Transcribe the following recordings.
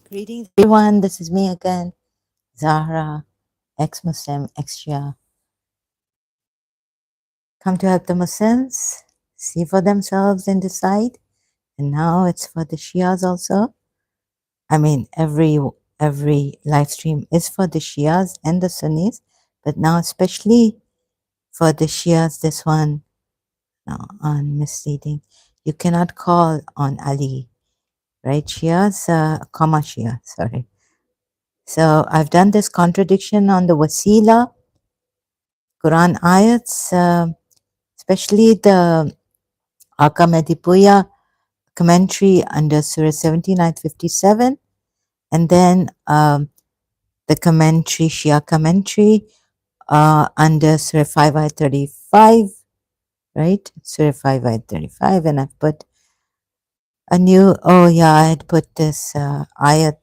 Greetings, everyone. This is me again, Zahra, ex-Muslim, ex-Shia. Come to help the Muslims see for themselves and decide. And now it's for the Shias also. I mean, every live stream is for the Shias and the Sunnis, but now especially for the Shias, this one on misleading. You cannot call on Ali, right? Shias, comma Shia, sorry. So I've done this contradiction on the wasila Quran ayats, especially the Akam commentary under Surah 17, ayat 57, and then the commentary, Shia commentary under Surah 5, ayat 35, right? Surah 5, ayat 35, and I've put a new, oh yeah, I had put this ayat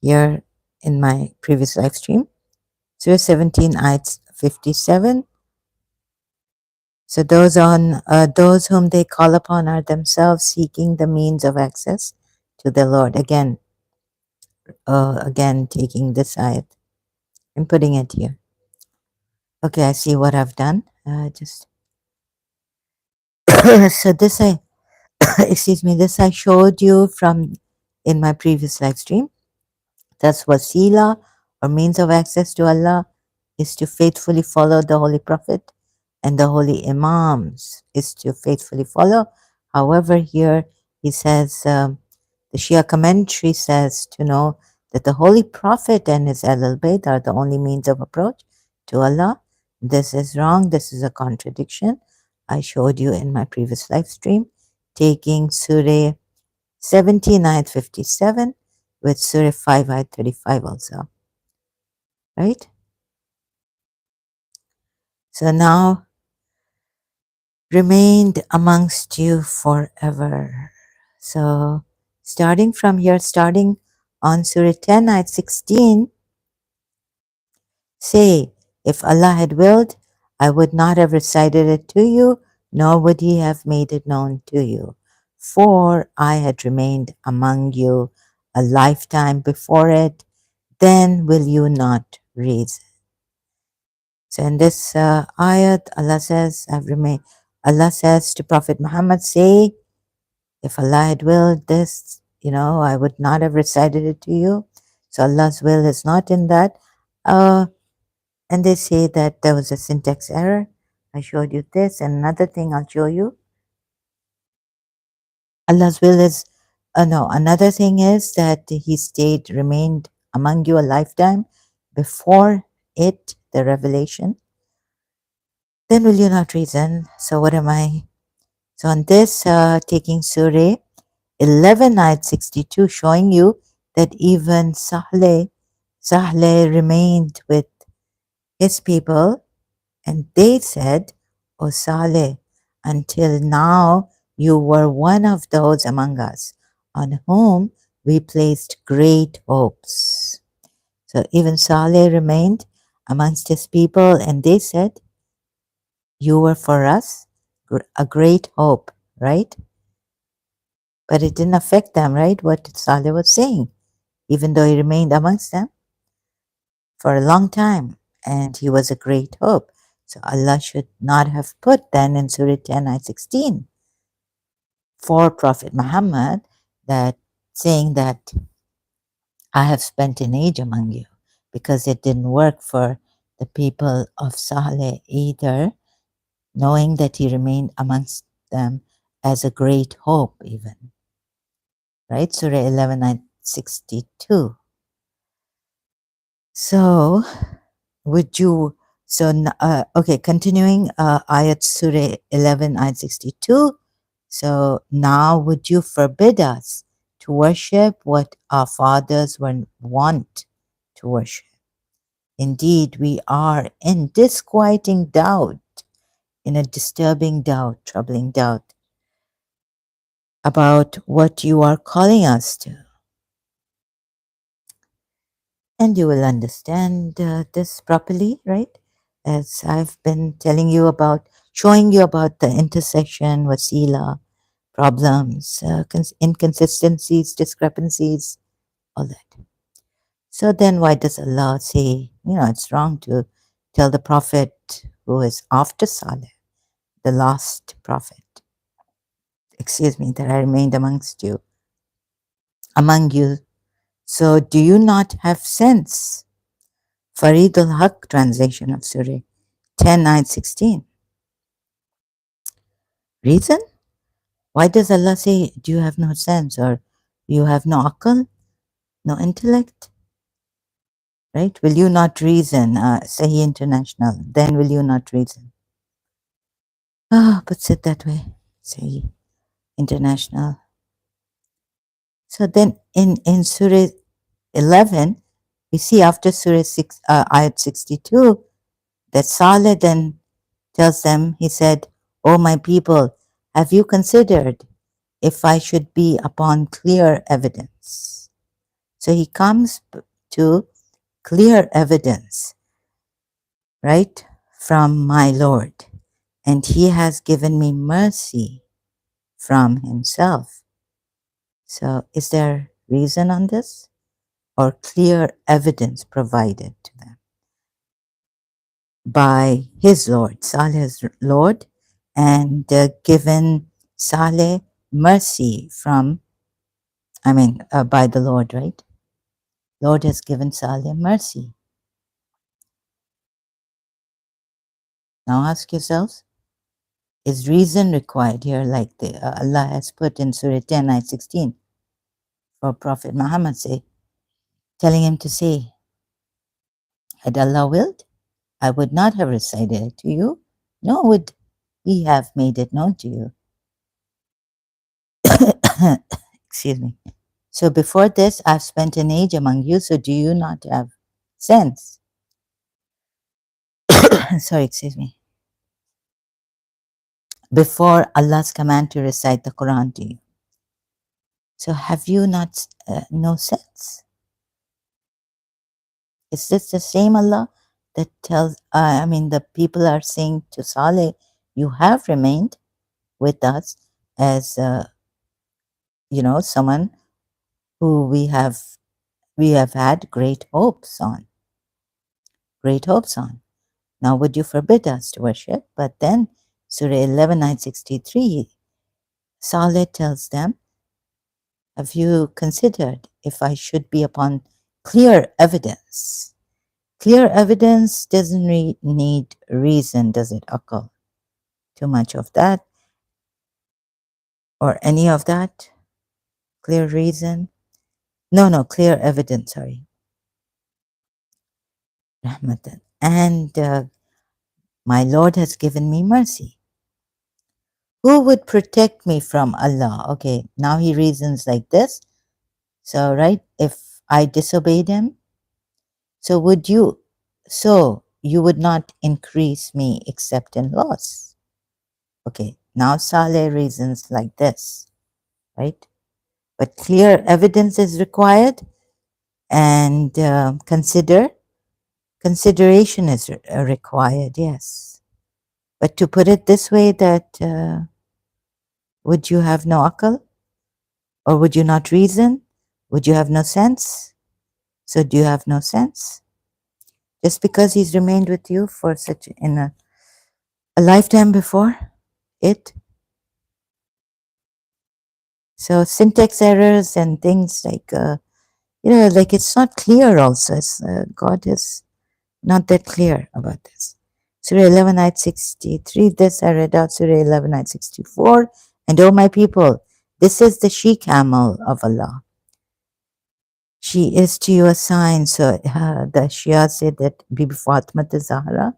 here in my previous live stream. Surah 17, ayat 57. So those whom they call upon are themselves seeking the means of access to the Lord. Again, taking this ayat and putting it here. Okay, I see what I've done. Just so this I excuse me. This I showed you from in my previous live stream. Thus, wasila or means of access to Allah is to faithfully follow the Holy Prophet, and the Holy Imams is to faithfully follow. However, here he says, the Shia commentary says to know that the Holy Prophet and his Ahlul Bayt are the only means of approach to Allah. This is wrong. This is a contradiction. I showed you in my previous live stream, taking Surah 17, ayat 57 with Surah 5, ayat 35 also. Right? So now remained amongst you forever. So starting from here, starting on Surah 10, ayat 16, say, if Allah had willed, I would not have recited it to you, nor would he have made it known to you. For I had remained among you a lifetime before it, then will you not reason. So in this ayat, Allah says, I've remained. Allah says to Prophet Muhammad, say, if Allah had willed this, I would not have recited it to you. So Allah's will is not in that. And they say that there was a syntax error. I showed you this. And another thing I'll show you. Allah's will is, no, another thing is that he remained among you a lifetime before it, the revelation. Then will you not reason? So what am I? So on this, taking Surah 11, ayat 62, showing you that even Sahleh remained with his people, and they said, O Saleh, until now you were one of those among us on whom we placed great hopes. So even Saleh remained amongst his people, and they said, you were for us a great hope, right? But it didn't affect them, right? What Saleh was saying, even though he remained amongst them for a long time, and he was a great hope. So Allah should not have put then in Surah 10, ayat 16 for Prophet Muhammad that saying that I have spent an age among you, because it didn't work for the people of Saleh either, knowing that he remained amongst them as a great hope even. Right? Surah 11, ayat 62. So would you, okay, continuing ayat Surah 11, ayat 62. So now would you forbid us to worship what our fathers were wont to worship? Indeed, we are in disquieting doubt, in a disturbing doubt, troubling doubt about what you are calling us to. And you will understand this properly, right? As I've been telling you about, showing you about the intercession, wasila, problems, inconsistencies, discrepancies, all that. So then why does Allah say, it's wrong to tell the prophet who is after Saleh, the last prophet, that I remained among you. So do you not have sense? Farid al-Haq translation of Surah 10, 9, 16. Reason? Why does Allah say, do you have no sense, or you have no aql, no intellect? Right? Will you not reason? Sahih International. Then will you not reason? Puts it that way. Sahih International. So then in Surah 11, we see after Surah 6, Ayat 62, that Saleh then tells them, he said, "O my people, have you considered if I should be upon clear evidence?" So he comes to clear evidence, right, from my Lord, and he has given me mercy from himself. So is there reason on this, or clear evidence provided to them by his Lord, Saleh's Lord, and given Saleh mercy by the Lord, right? Lord has given Saleh mercy. Now ask yourselves, is reason required here, like Allah has put in Surah 10, ayat 16, for Prophet Muhammad telling him to say, had Allah willed, I would not have recited it to you, nor would he have made it known to you. Excuse me. So before this, I've spent an age among you, so do you not have sense? Sorry, excuse me. Before Allah's command to recite the Quran to you. So have you not no sense? Is this the same Allah that tells, the people are saying to Saleh, you have remained with us as, someone who we have had great hopes on. Now would you forbid us to worship? But then Surah 11, 963, Saleh tells them, have you considered if I should be upon clear evidence? Clear evidence doesn't need reason, does it, Akal? Too much of that or any of that? Clear reason? No, clear evidence, sorry. Rahmatan. And my Lord has given me mercy. Who would protect me from Allah? Okay, now he reasons like this. So, right, if I disobeyed him, so you would not increase me except in loss. Okay, now Saleh reasons like this, right? But clear evidence is required, and consideration is required, yes. But to put it this way, that would you have no akal? Or would you not reason? Would you have no sense? So do you have no sense? Just because he's remained with you for in a lifetime before it? So syntax errors and things like, like it's not clear also. God is not that clear about this. Surah 11, ayat 63, this I read out, Surah 11, ayat 64. And O my people, this is the she-camel of Allah. She is to you a sign. So the Shia said that Bibi Fatima Zahra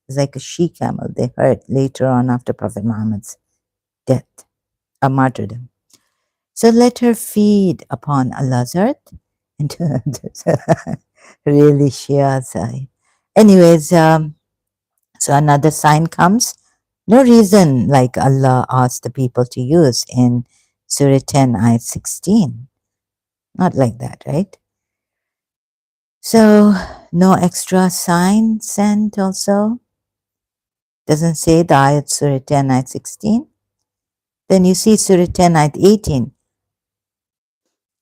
is like a she-camel they heard later on after Prophet Muhammad's death, a martyrdom. So let her feed upon Allah's earth. And really Shia's eye. Anyways, so another sign comes. No reason like Allah asked the people to use in Surah 10, ayat 16. Not like that, right? So no extra sign sent also. Doesn't say the ayat Surah 10, ayat 16. Then you see Surah 10, ayat 18.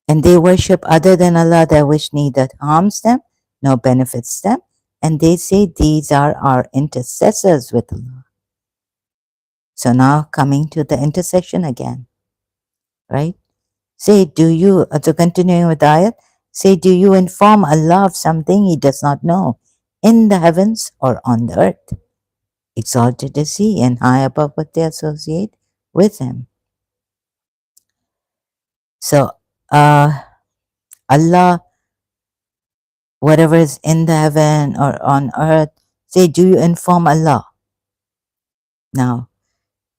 And they worship other than Allah, that which neither harms them nor benefits them. And they say these are our intercessors with Allah. So now coming to the intercession again, right? Say, do you, so continuing with the ayat, say, do you inform Allah of something He does not know in the heavens or on the earth? Exalted is He and high above what they associate with Him. So, Allah, whatever is in the heaven or on earth, say, do you inform Allah? Now,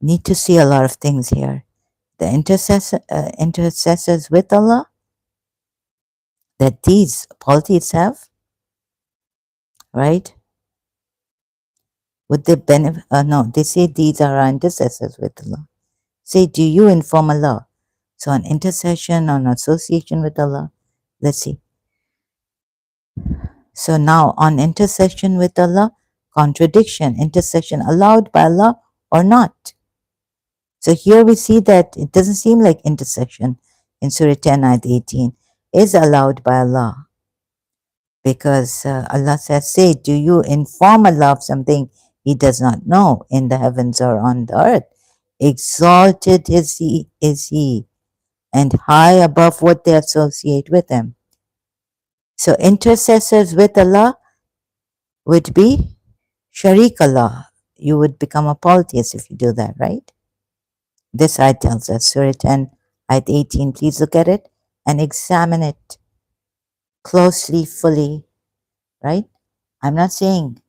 need to see a lot of things here. The intercessors with Allah that these polities have, right? Would they benefit? No, they say these are our intercessors with Allah. Say, do you inform Allah? So, an intercession or an association with Allah. Let's see. So, now on intercession with Allah, contradiction, intercession allowed by Allah or not. So, here we see that it doesn't seem like intercession in Surah 10, ayat 18 is allowed by Allah. Because Allah says, say, do you inform Allah of something He does not know in the heavens or on the earth? Exalted is He, and high above what they associate with Him. So intercessors with Allah would be Sharik Allah. You would become a polytheist if you do that, right? This ayat tells us, Surah 10, ayat 18. Please look at it and examine it closely, fully, right? I'm not saying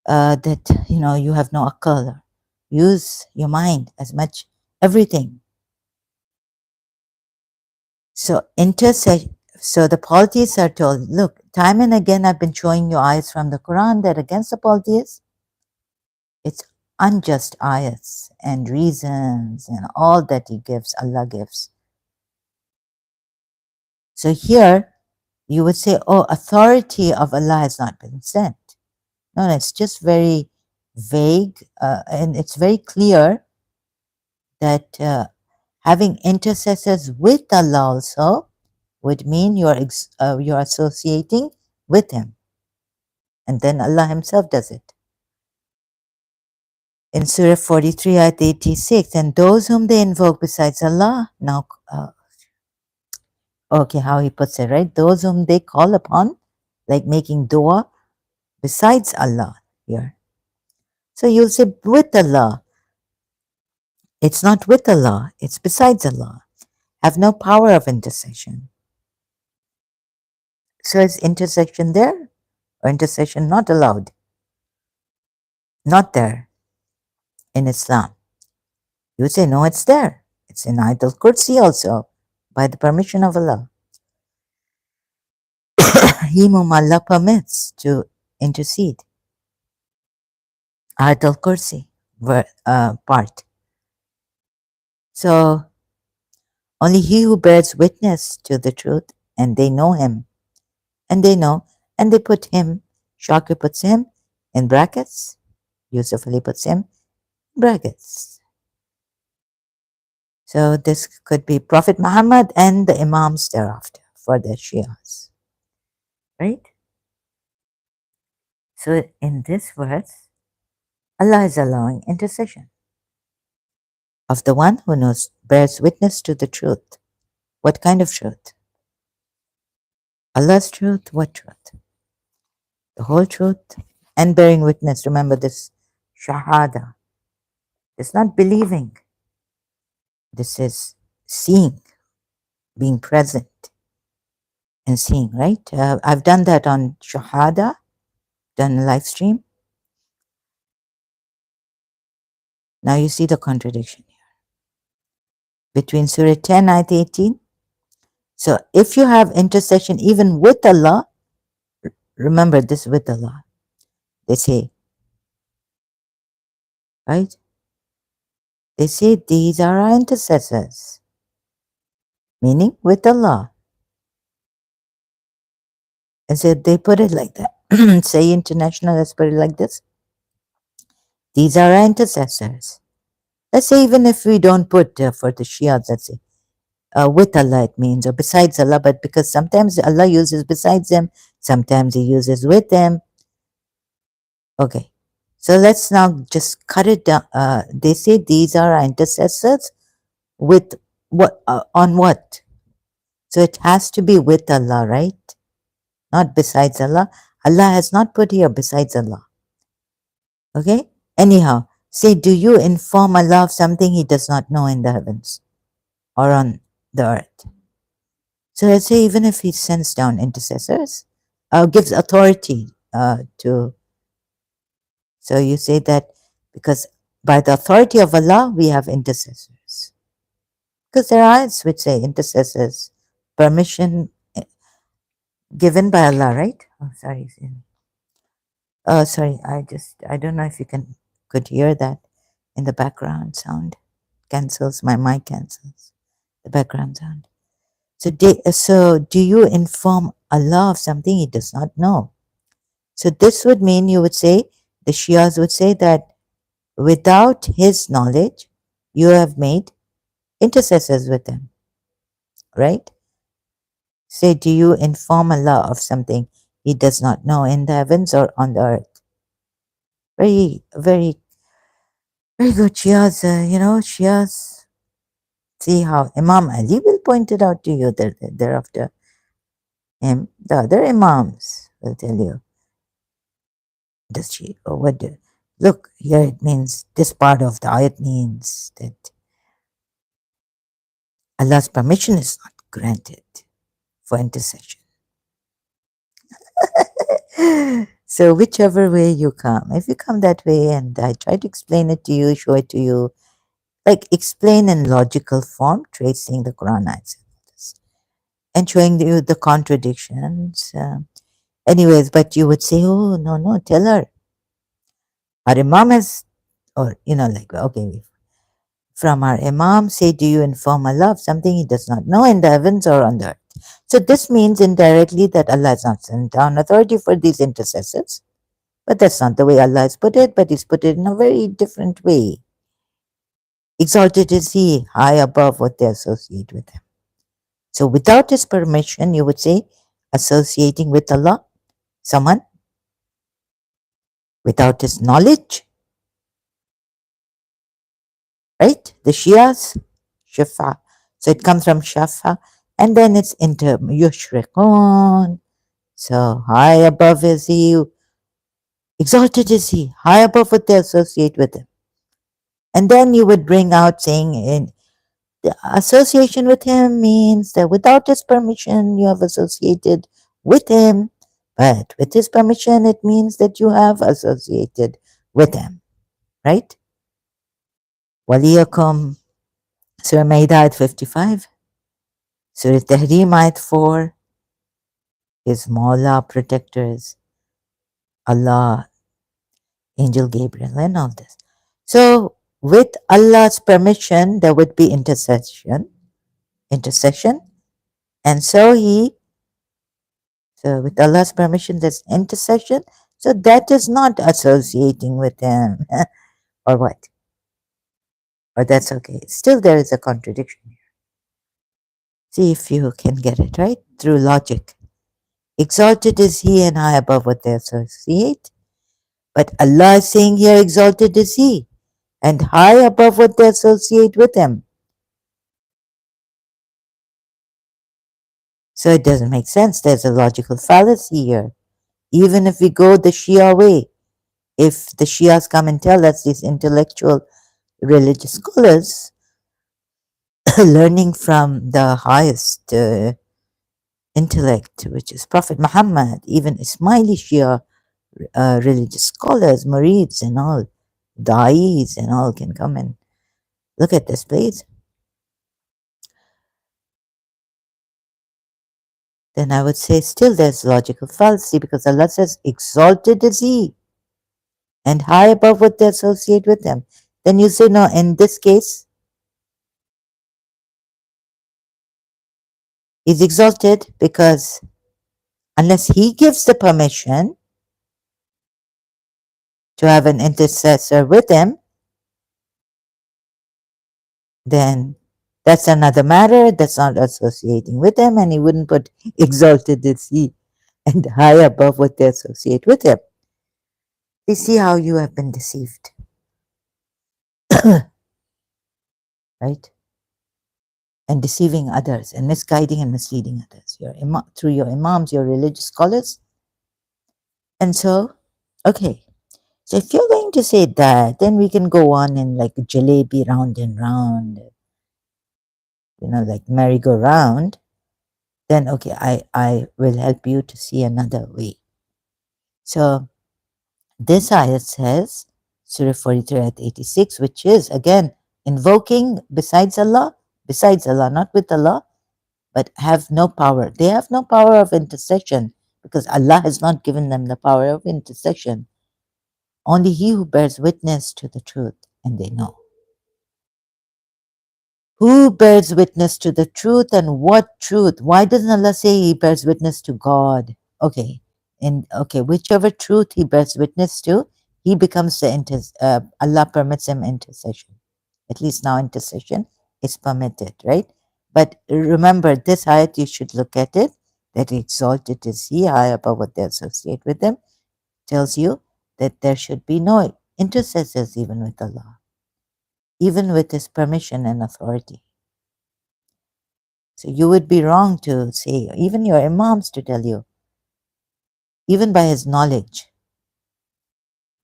that you have no akal. Use your mind as much, everything. So so the polytheists are told, look, time and again I've been showing you ayats from the Quran that against the polytheists, it's unjust ayats and reasons and all that He gives, Allah gives. So here you would say, oh, authority of Allah has not been sent. No, it's just very vague, and it's very clear that having intercessors with Allah also would mean you're associating with Him, and then Allah Himself does it. In Surah 43, ayat 86, and those whom they invoke besides Allah, now, okay, how He puts it, right? Those whom they call upon, like making dua besides Allah here. So you'll say with Allah. It's not with Allah, it's besides Allah. Have no power of intercession. So is intercession there or intercession not allowed? Not there in Islam. You say, no, it's there. It's in Ayatul Kursi also, by the permission of Allah. He whom Allah permits to intercede. Ayatul Kursi part. So, only he who bears witness to the truth, and they know him, and they know, and they put him, Shakir puts him in brackets, Yusuf Ali puts him in brackets. So this could be Prophet Muhammad and the Imams thereafter for the Shias, right? So in this verse, Allah is allowing intercession of the one who knows, bears witness to the truth. What kind of truth? Allah's truth, what truth? The whole truth and bearing witness. Remember this shahada. It's not believing. This is seeing, being present and seeing, right? I've done that on shahada, done a live stream. Now you see the contradiction here between Surah 10, ayat 18. So if you have intercession even with Allah, remember this with Allah. They say, right? They say these are our intercessors, meaning with Allah. And so they put it like that. Say international, let's put it like this. These are our intercessors. Let's say even if we don't put for the Shias, let's say, with Allah it means, or besides Allah, but because sometimes Allah uses besides Him, sometimes He uses with Him. Okay, so let's now just cut it down. They say these are our intercessors with what, on what? So it has to be with Allah, right? Not besides Allah. Allah has not put here besides Allah. Okay? Anyhow, say, do you inform Allah of something He does not know in the heavens or on the earth? So let's say even if He sends down intercessors, gives authority to, so you say that because by the authority of Allah, we have intercessors. Because there are ayats which say intercessors, permission given by Allah, right? Oh, sorry. Sorry, I don't know if you could hear that in the background sound. Cancels, my mic cancels the background sound. So do you inform Allah of something He does not know? So this would mean you would say, the Shias would say that without His knowledge, you have made intercessors with Him, right? Say, do you inform Allah of something He does not know in the heavens or on the earth? Very, very, very good, Shias. Shias. See how Imam Ali will point it out to you thereafter. Him, the other Imams will tell you. Does she, or what? Look, here it means, this part of the ayat means that Allah's permission is not granted for intercession. So whichever way you come, if you come that way and I try to explain it to you, show it to you, like explain in logical form, tracing the Quran ayats and showing you the contradictions. Anyways, but you would say, oh, no, no, tell her. Our Imam has, or, like, okay, from our Imam, say, do you inform Allah of something He does not know in the heavens or on the earth? So this means indirectly that Allah has not sent down authority for these intercessors. But that's not the way Allah has put it, but He's put it in a very different way. Exalted is He, high above what they associate with Him. So without His permission, you would say, associating with Allah, someone, without His knowledge, right? The Shias, Shifa. So it comes from Shafa, and then it's into Yushrikun. So high above is He, exalted is He, high above what they associate with Him. And then you would bring out saying in the association with Him means that without His permission you have associated with Him, but with His permission it means that you have associated with Him, right? Waliyakum, Surah Ma'idah ayat 55, Surah Tahrim ayat 4, His Mawla, protectors, Allah, Angel Gabriel, and all this. So with Allah's permission there would be intercession, and so with Allah's permission there's intercession, so that is not associating with Him. Or what? Or that's okay. Still there is a contradiction here. See if you can get it right through logic. Exalted is He and high above what they associate. But Allah is saying here, exalted is He and high above what they associate with Him. So it doesn't make sense. There's a logical fallacy here. Even if we go the Shia way, if the Shias come and tell us, these intellectual religious scholars, learning from the highest intellect, which is Prophet Muhammad, even Ismaili Shia religious scholars, Murids and all, Da'is and all can come and look at this, please. Then I would say still there's logical fallacy because Allah says, exalted is He and high above what they associate with Him. Then you say, no, in this case, He's exalted because unless He gives the permission to have an intercessor with Him, then That's another matter. That's not associating with him, and he wouldn't put exalted is he and high above what they associate with him. You see how you have been deceived, right? And deceiving others and misguiding and misleading others. Through your imams, your religious scholars. And so, okay. So if you're going to say that, then we can go on in like jalebi round and round, like merry-go-round. Then okay, I will help you to see another way. So this ayat says, Surah 43 at 86, which is again invoking besides Allah, not with Allah, but have no power. They have no power of intercession because Allah has not given them the power of intercession. Only He who bears witness to the truth, and they know. Who bears witness to the truth and what truth? Why doesn't Allah say He bears witness to God? Okay, whichever truth He bears witness to, He becomes Allah permits Him intercession. At least now intercession is permitted, right? But remember, this ayat, you should look at it, that exalted is He, high above what they associate with Him, tells you that there should be no intercessors even with Allah, even with His permission and authority. So you would be wrong to say, even your imams to tell you, even by His knowledge,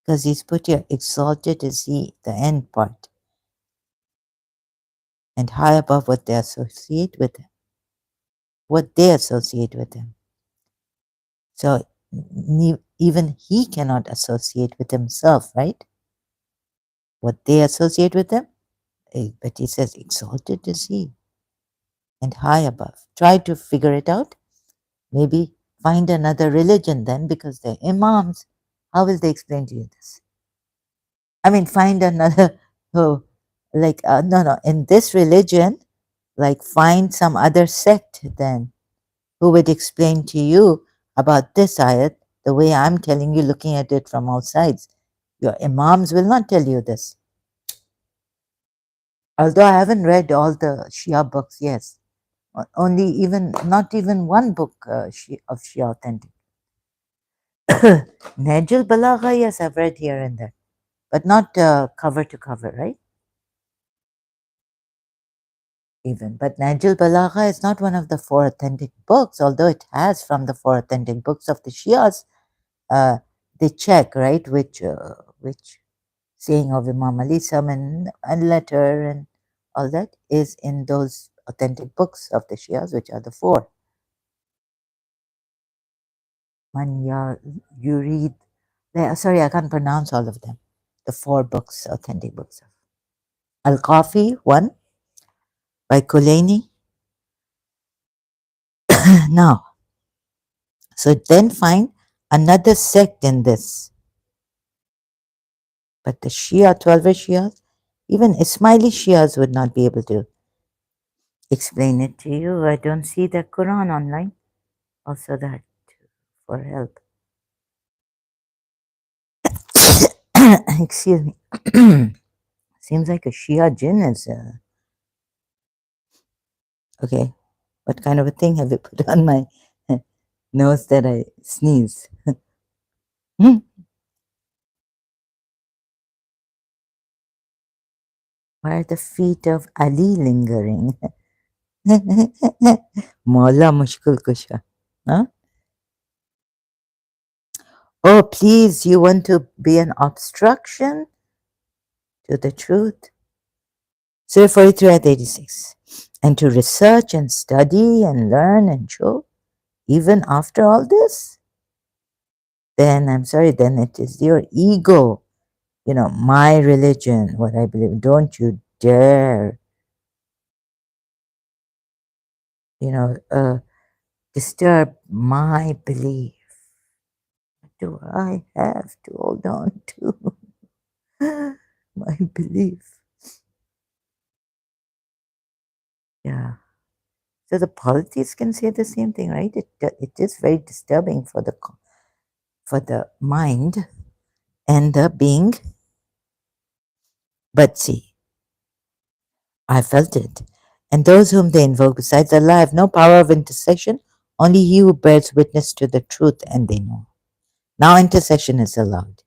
because He's put here, exalted is He, the end part, and high above what they associate with Him, So even He cannot associate with Himself, right? What they associate with Him, but He says, exalted is He, and high above. Try to figure it out. Maybe find another religion then, because they're imams. How will they explain to you this? I mean, find another, oh, like, no, in this religion, like, find some other sect then who would explain to you about this ayat the way I'm telling you, looking at it from all sides. Your imams will not tell you this. Although I haven't read all the Shia books, yes. Not even one book of Shia authentic. Najul Balagha, yes, I've read here and there, but not cover to cover, right? Even. But Najul Balagha is not one of the four authentic books, although it has from the four authentic books of the Shias. They check, right, which saying of Imam Ali, sermon and letter and all that is in those authentic books of the Shias, which are the four. You read, sorry, I can't pronounce all of them. The four books, authentic books. Al-Qafi, one, by Kulaini. Now, so then find another sect in this. But the Shia, 12 Shias, even Ismaili Shias would not be able to explain it to you. I don't see the Quran online. Also that for help. Excuse me. Seems like a Shia jinn is. Okay. What kind of a thing have you put on my nose that I sneeze? Hmm? Why are the feet of Ali lingering? Maula mushkil kusha. Huh? Oh, please, you want to be an obstruction to the truth? Surah 43 at 86. And to research and study and learn and show, even after all this? Then I'm sorry, then it is your ego. My religion, what I believe. Don't you dare, disturb my belief. What do I have to hold on to? My belief. Yeah. So the politics can say the same thing, right? It is very disturbing for the mind and the being. But see, I felt it. And those whom they invoke besides Allah have no power of intercession, only he who bears witness to the truth and they know. Now intercession is allowed.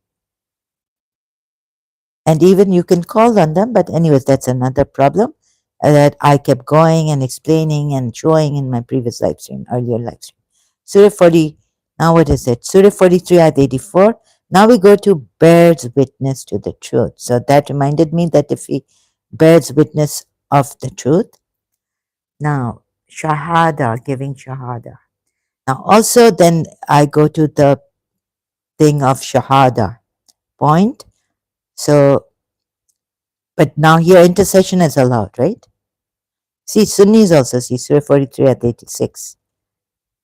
And even you can call on them, but anyways, that's another problem that I kept going and explaining and showing in my previous live stream, earlier live stream. Surah 40, now what is it? Surah 43, ayat 84. Now we go to bears witness to the truth. So that reminded me that if he bears witness of the truth, now shahada, giving shahada. Now also then I go to the thing of shahada point. So, but now here intercession is allowed, right? See, Sunnis also see Surah 43 at 86,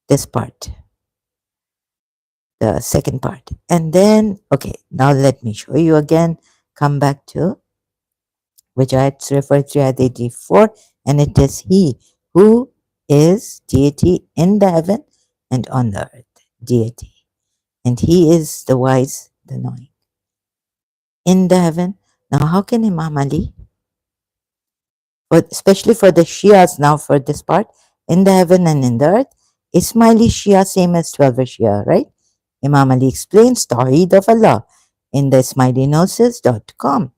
this part, the second part. And then, okay, now let me show you again. Come back to which ayat, Surah 43 at 84, and it is He who is deity in the heaven and on the earth, deity. And He is the wise, the knowing. In the heaven. Now, how can Imam Ali, but especially for the Shias now for this part, in the heaven and in the earth, Ismaili Shia, same as 12 Shia, right? Imam Ali explains Tawheed of Allah in the ismailinosis.com.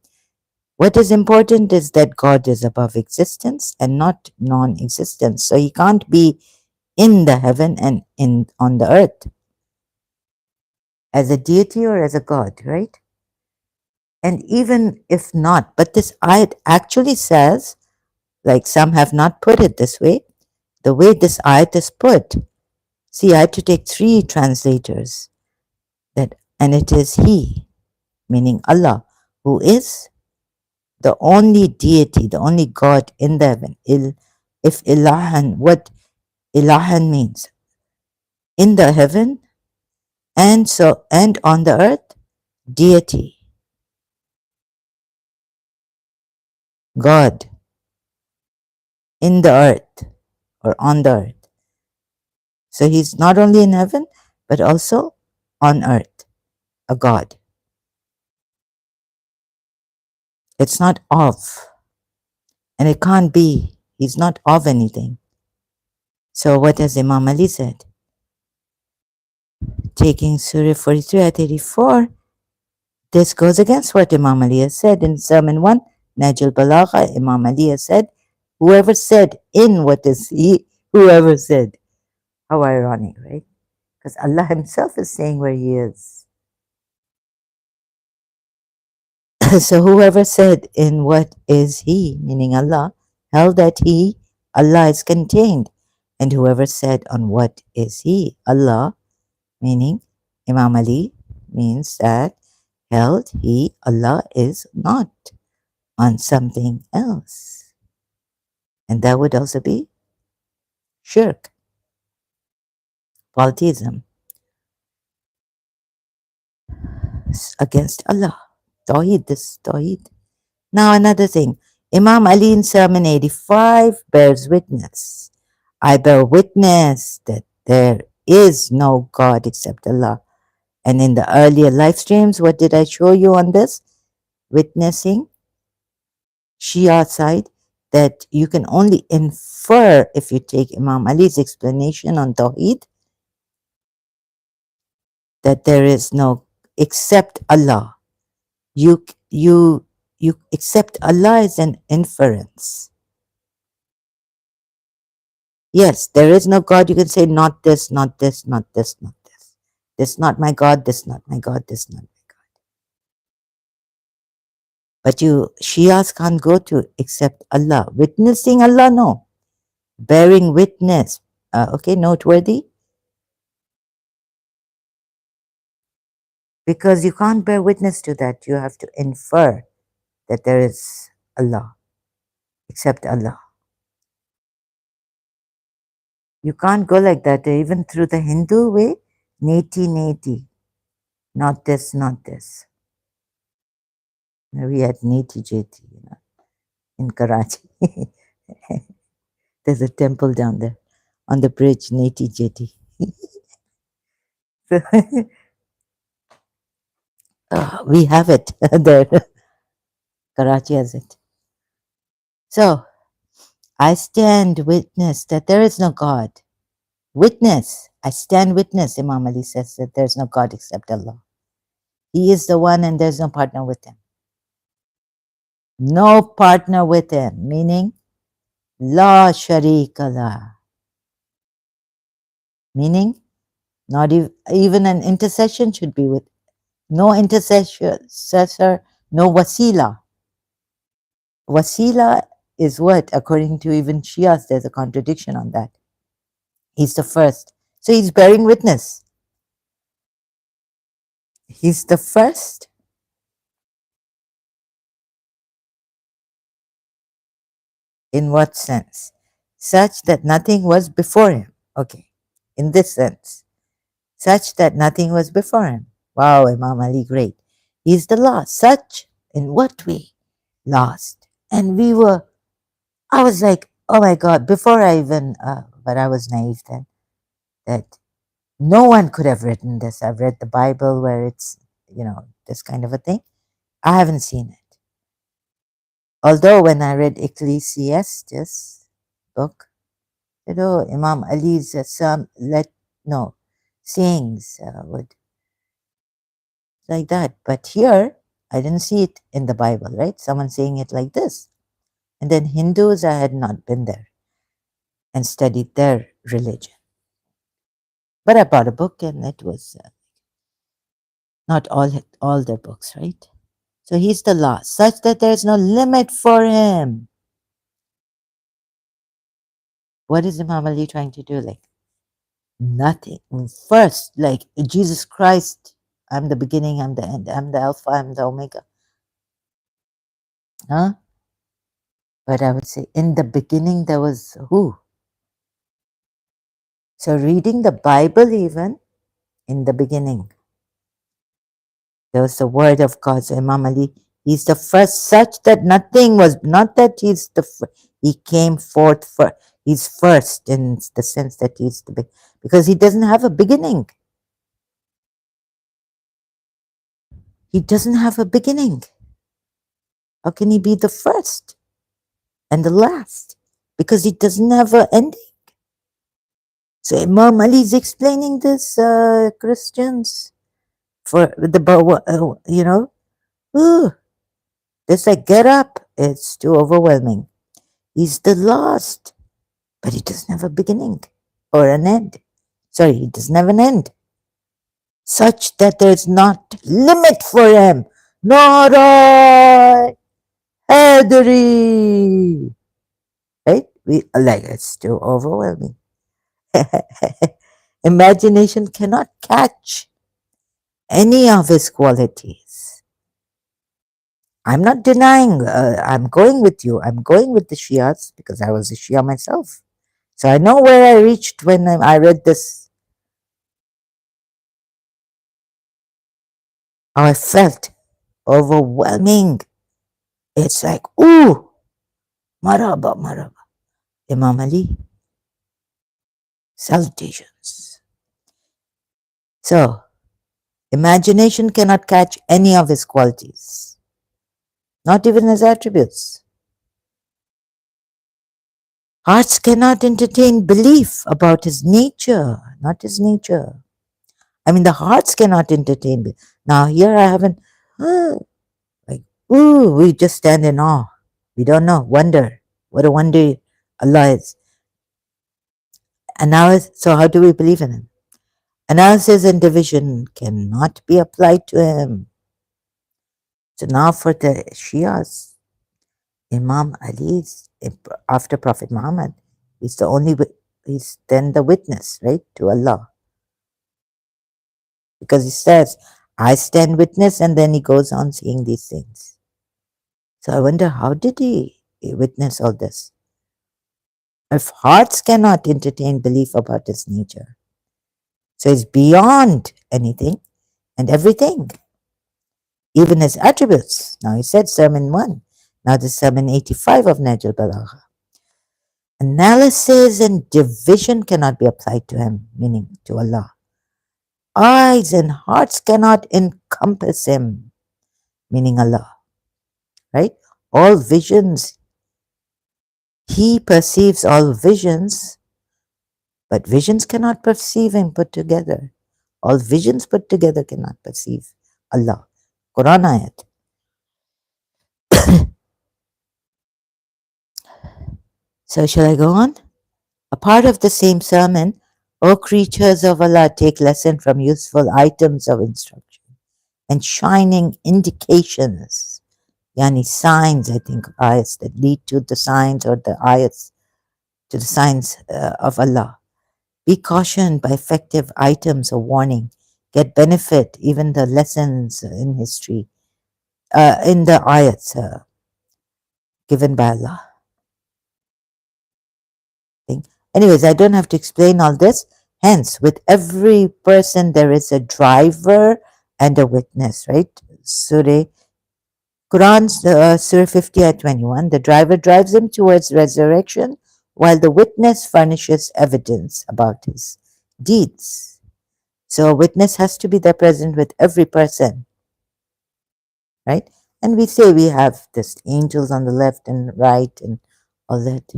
What is important is that God is above existence and not non-existence. So he can't be in the heaven and in on the earth as a deity or as a God, right? And even if not, but this ayat actually says, like some have not put it this way, the way this ayat is put. See, I had to take three translators, that, and it is He, meaning Allah, who is the only deity, the only God in the heaven. If ilahan, what ilahan means, in the heaven, and so and on the earth, deity, God, in the earth or on the earth. So He's not only in heaven but also on earth, a God. It's not of, and it can't be. He's not of anything. So what has Imam Ali said? Taking Surah 43 at 84, this goes against what Imam Ali has said in Sermon 1, Najl Balagha. Imam Ali has said, whoever said in what is He, whoever said. How ironic, right? Because Allah Himself is saying where He is. So whoever said in what is He, meaning Allah, held that He, Allah, is contained. And whoever said on what is He, Allah, meaning Imam Ali, means that held He, Allah, is not on something else. And that would also be shirk, polytheism against Allah. Tawheed, this Tawheed. Now another thing, Imam Ali in Sermon 85 bears witness. I bear witness that there is no God except Allah. And in the earlier live streams, what did I show you on this? Witnessing, Shia side, that you can only infer if you take Imam Ali's explanation on Tawheed, that there is no except Allah. You accept Allah as an inference. Yes, there is no God. You can say not this, not this, not this, not this. This not my God, this not my God, this not my God. But you Shias can't go to except Allah. Witnessing Allah, no. Bearing witness. Okay, noteworthy. Because you can't bear witness to that. You have to infer that there is Allah, except Allah. You can't go like that. Even through the Hindu way, neti neti. Not this, not this. We had neti jeti, in Karachi. There's a temple down there on the bridge, neti jeti. So, we have it there. Karachi has it. So I stand witness that there is no God. Witness. I stand witness, Imam Ali says, that there is no God except Allah. He is the one and there's no partner with him. No partner with him, meaning La Sharika La. Meaning, not even an intercession should be with. No intercessor, no wasila. Wasila is what? According to even Shias, there's a contradiction on that. He's the first. So he's bearing witness. He's the first. In what sense? Such that nothing was before him. Okay. In this sense. Such that nothing was before him. Wow, Imam Ali, great. He's the last. Such, in what way? Last. And I was like, oh my God, before I even, but I was naive then, that no one could have written this. I've read the Bible where it's, this kind of a thing. I haven't seen it. Although when I read Ecclesiastes book, Imam Ali's sayings would like that. But here, I didn't see it in the Bible, right? Someone saying it like this. And then Hindus, I had not been there and studied their religion. But I bought a book and it was not all their books, right? So he's the last, such that there's no limit for him. What is Imam Ali trying to do? Like nothing. First, like Jesus Christ, I'm the beginning, I'm the end, I'm the Alpha, I'm the Omega. Huh? But I would say in the beginning there was who? So reading the Bible even, in the beginning, there was the word of God. So Imam Ali, he's the first, such that nothing was, not that he came forth for, he's first in the sense that he's the big, because he doesn't have a beginning. He doesn't have a beginning. How can he be the first and the last? Because he doesn't have an ending. So Imam Ali is explaining this, Christians, for the, it's like, get up. It's too overwhelming. He's the last, but he doesn't have a beginning or an end. Sorry, he doesn't have an end. Such that there's not limit for him. Not I, Hadri. Right? We like it's too overwhelming. Imagination cannot catch any of his qualities. I'm not denying, I'm going with you. I'm going with the Shias because I was a Shia myself. So I know where I reached when I read this, how I felt overwhelming. It's like, ooh, maraba, maraba. Imam Ali, salutations. So, imagination cannot catch any of his qualities, not even his attributes. Hearts cannot entertain belief about his nature, not his nature. I mean, the hearts cannot entertain. Now, here I haven't, like, ooh, we just stand in awe. We don't know, wonder. What a wonder Allah is. So how do we believe in him? Analysis and division cannot be applied to him. So now for the Shias, Imam Ali, after Prophet Muhammad, he's then the witness, right, to Allah. Because he says, I stand witness, and then he goes on saying these things. So I wonder, how did he witness all this? If hearts cannot entertain belief about his nature, so it's beyond anything and everything, even his attributes. Now he said Sermon 1. Now this Sermon 85 of Najl Balagha. Analysis and division cannot be applied to him, meaning to Allah. Eyes and hearts cannot encompass him, meaning Allah. Right? All visions He perceives all visions, but visions cannot perceive him put together. All visions put together cannot perceive Allah. Quran ayat. So shall I go on? A part of the same sermon, O creatures of Allah, take lesson from useful items of instruction and shining indications, yani signs, I think, ayats that lead to the signs, or the ayats to the signs of Allah. Be cautioned by effective items of warning. Get benefit, even the lessons in history, in the ayats given by Allah. Anyways, I don't have to explain all this. Hence, with every person, there is a driver and a witness, right? Quran, Surah 50 at 21. The driver drives him towards resurrection, while the witness furnishes evidence about his deeds. So, a witness has to be there present with every person, right? And we say we have this angels on the left and right and all that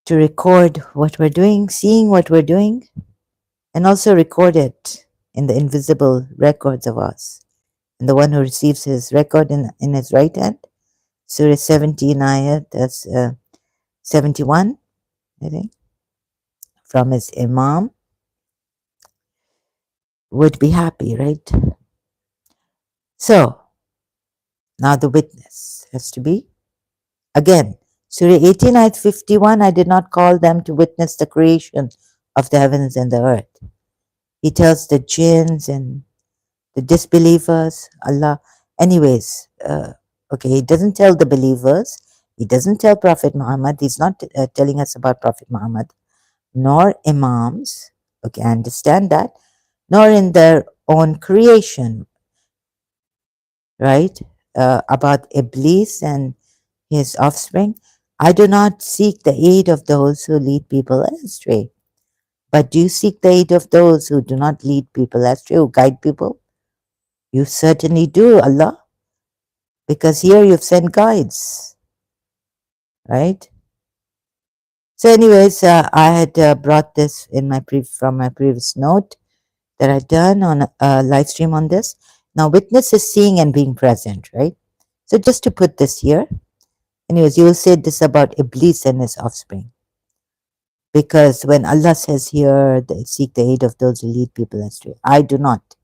to record what we're doing, seeing what we're doing, and also record it in the invisible records of us. And the one who receives his record in his right hand, Surah 17 ayat, that's 71, I think, from his Imam, would be happy, right? So, now the witness has to be, again, Surah 18 ayat 51, I did not call them to witness the creation of the heavens and the earth. He tells the jinns and the disbelievers, Allah. Anyways, okay, he doesn't tell the believers. He doesn't tell Prophet Muhammad. He's not telling us about Prophet Muhammad, nor Imams. Okay, I understand that. Nor in their own creation, right? About Iblis and his offspring. I do not seek the aid of those who lead people astray. But do you seek the aid of those who do not lead people astray, who guide people? You certainly do, Allah, because here you've sent guides, right? So, anyways, I had brought this in my from my previous note that I'd done on a live stream on this. Now, witness is seeing and being present, right? So, just to put this here, anyways, you will say this about Iblis and his offspring. Because when Allah says here, seek the aid of those who lead people astray, I do not.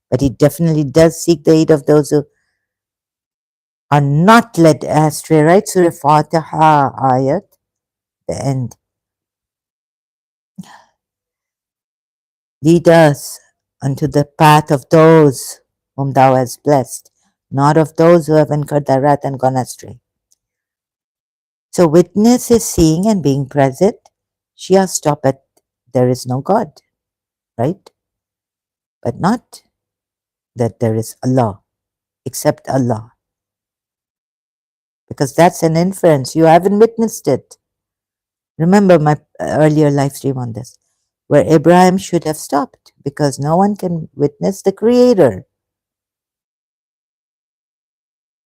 But He definitely does seek the aid of those who are not led astray, right? Surah Fatiha ayat, the end. Lead us unto the path of those whom thou hast blessed, not of those who have incurred thy wrath and gone astray. So witness is seeing and being present. Shia stop at there is no God, right? But not that there is Allah, except Allah. Because that's an inference. You haven't witnessed it. Remember my earlier live stream on this, where Abraham should have stopped, because no one can witness the Creator.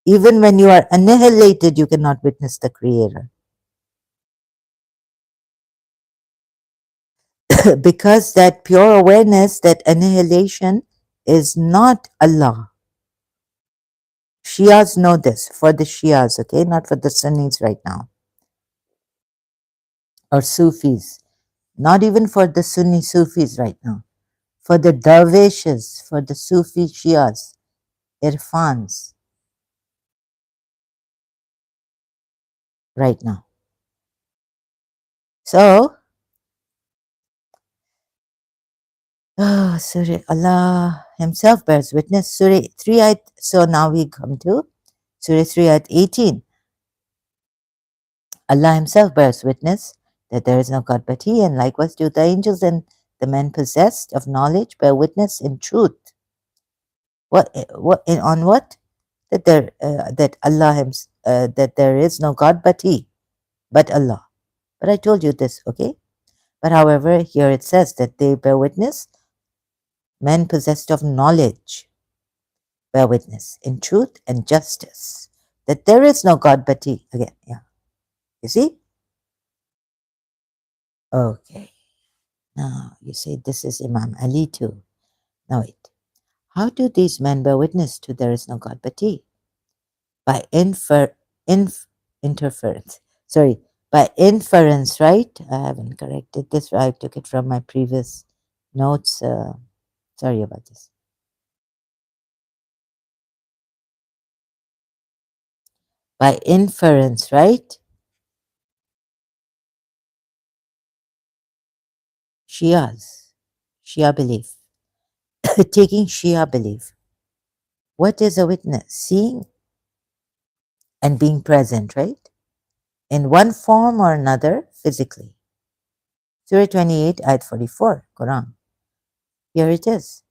Even when you are annihilated, you cannot witness the Creator. Because that pure awareness, that annihilation, is not Allah. Shias know this, for the Shias, okay, not for the Sunnis right now, or Sufis, not even for the Sunni Sufis right now, for the Dervishes, for the Sufi Shias, Irfans, right now. So, Surah Allah Himself bears witness. Surah 3 ayat, so now we come to Surah 3 ayat 18. Allah Himself bears witness that there is no God but He, and likewise do the angels and the men possessed of knowledge bear witness in truth. On what? That that Allah that there is no God but He, but Allah. But I told you this, okay? But however, here it says that they bear witness, men possessed of knowledge bear witness in truth and justice, that there is no God but He. Again, yeah. You see? Okay. Now you say this is Imam Ali too. Now wait. How do these men bear witness to there is no God but He? By interference. Sorry, by inference, right? I haven't corrected this. I took it from my previous notes. Sorry about this. By inference, right? Shias, Shia belief. Taking Shia belief. What is a witness? Seeing and being present, right? In one form or another, physically. Surah 28, Ayat 44, Quran. Here it is.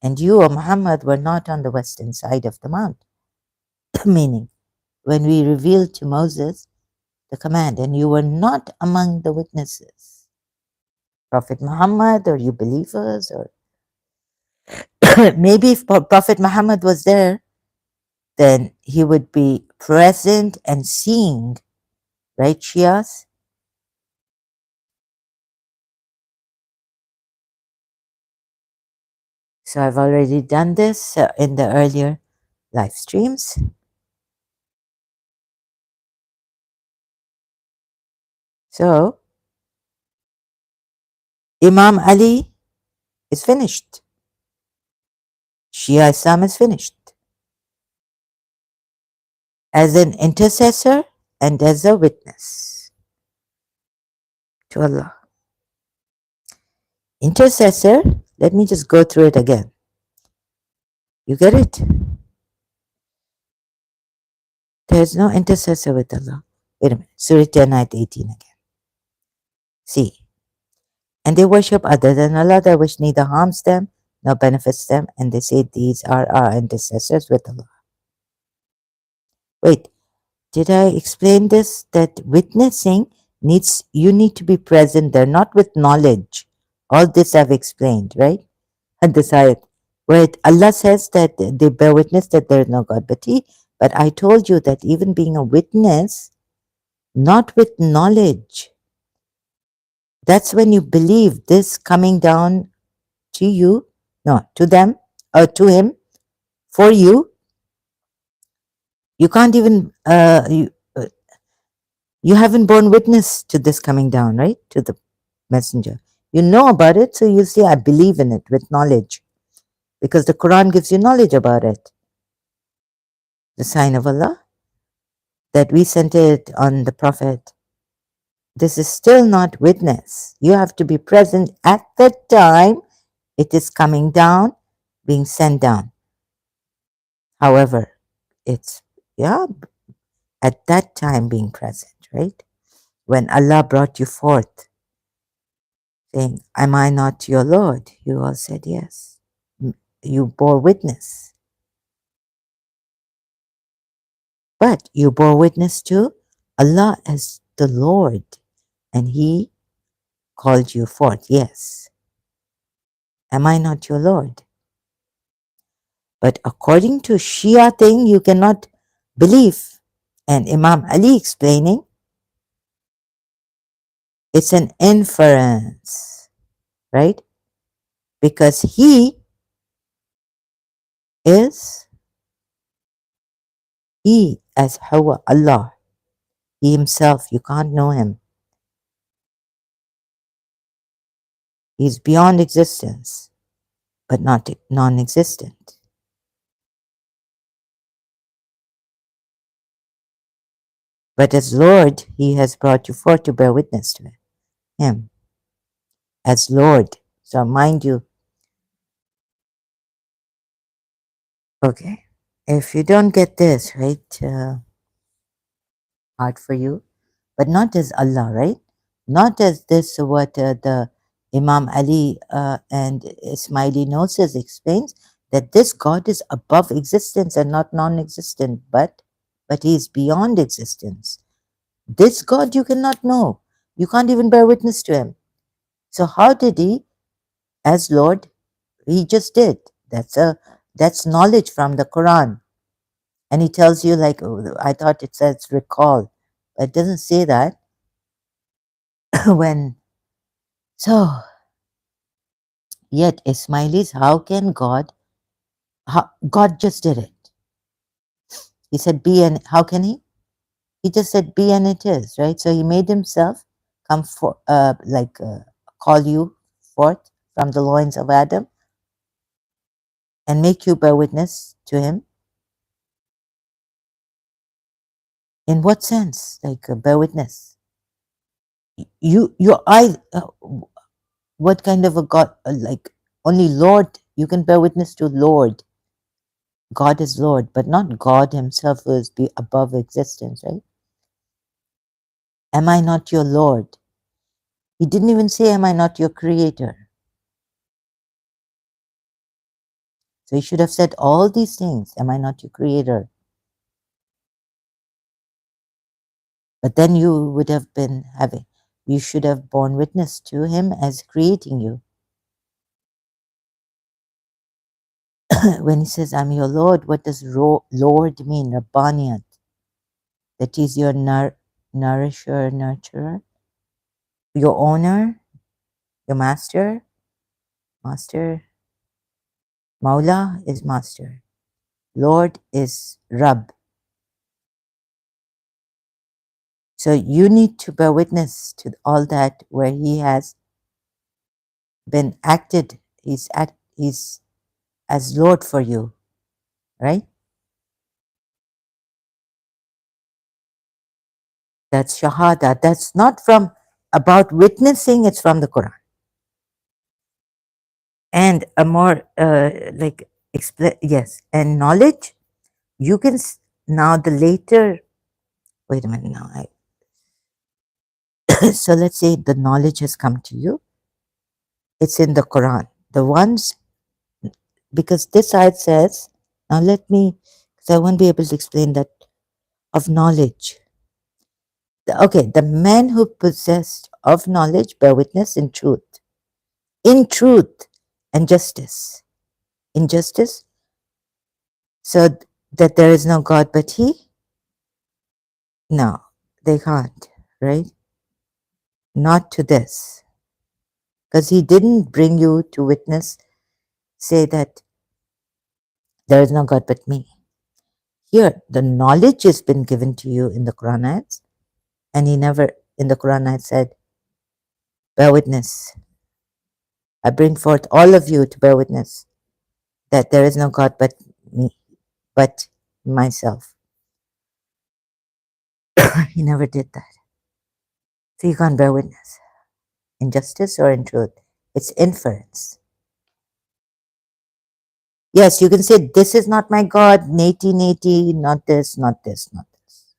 And you, O Muhammad, were not on the western side of the mount. Meaning, when we revealed to Moses the command, and you were not among the witnesses. Prophet Muhammad, or you believers, or maybe if Prophet Muhammad was there, then he would be present and seeing, right, Shias? So I've already done this in the earlier live streams. So Imam Ali is finished. Shia Islam is finished as an intercessor and as a witness to Allah. Intercessor, let me just go through it again. You get it? There's no intercessor with Allah. Wait a minute. Surah 10, Ayat 18 again. See. And they worship other than Allah, that which neither harms them nor benefits them, and they say these are our intercessors with Allah. Wait, did I explain this? That witnessing needs, you need to be present there, not with knowledge. All this I've explained, right? And this ayat, where Allah says that they bear witness that there is no God but He. But I told you that even being a witness, not with knowledge, that's when you believe this coming down to you, no, to them, or to Him, for you. You can't even, you haven't borne witness to this coming down, right? To the messenger. You know about it, so you say, I believe in it with knowledge. Because the Quran gives you knowledge about it. The sign of Allah, that we sent it on the Prophet. This is still not witness. You have to be present at the time it is coming down, being sent down. However, it's, yeah, at that time being present, right? When Allah brought you forth, saying, am I not your Lord? You all said yes. You bore witness. But you bore witness to Allah as the Lord, and He called you forth. Yes. Am I not your Lord? But according to Shia thing, you cannot believe. And Imam Ali explaining, it's an inference, right? Because He is, He as Hawa, Allah, He Himself, you can't know Him. He's beyond existence, but not non-existent. But as Lord, He has brought you forth to bear witness to Him. As Lord. So mind you, okay, if you don't get this, right, hard for you, but not as Allah, right? Not as this, what the Imam Ali and Ismaili Gnosis explains, that this God is above existence and not non-existent, but He is beyond existence. This God you cannot know. You can't even bear witness to Him. So how did He, as Lord, He just did. That's knowledge from the Quran. And He tells you, like, oh, I thought it says recall, but it doesn't say that. When So, yet Ismailis, how can God, God just did it. He said, be and how can he? He just said, be and it is, right? So he made himself come for, call you forth from the loins of Adam and make you bear witness to him. In what sense? Like bear witness. What kind of a God? Like only Lord, you can bear witness to Lord. God is Lord, but not God himself who is be above existence, right? Am I not your Lord? He didn't even say, am I not your creator? So he should have said all these things. Am I not your creator? But then you would have been having, you should have borne witness to him as creating you. When he says, I'm your Lord, what does Lord mean? Rabbaniyat. That is your nourisher, nurturer, your owner, your master. Master, Maula is master. Lord is Rab. So you need to bear witness to all that where he has been acted. He's as Lord for you, right? That's Shahada. That's not from about witnessing, it's from the Quran. And a more yes, and knowledge, you can now the later, wait a minute now. So let's say the knowledge has come to you, it's in the Quran. The ones, because this ayat says, now let me, because I won't be able to explain that of knowledge. Okay, the men who possessed of knowledge bear witness in truth and justice. In justice, so that there is no God but He? No, they can't, right? Not to this. Because He didn't bring you to witness, say that there is no God but me. Here, the knowledge has been given to you in the Quran ayats, and He never in the Quran ayat said, bear witness. I bring forth all of you to bear witness that there is no God but me, but myself. He never did that. So you can't bear witness in justice or in truth. It's inference. Yes, you can say, this is not my God, nati nati, not this, not this, not this.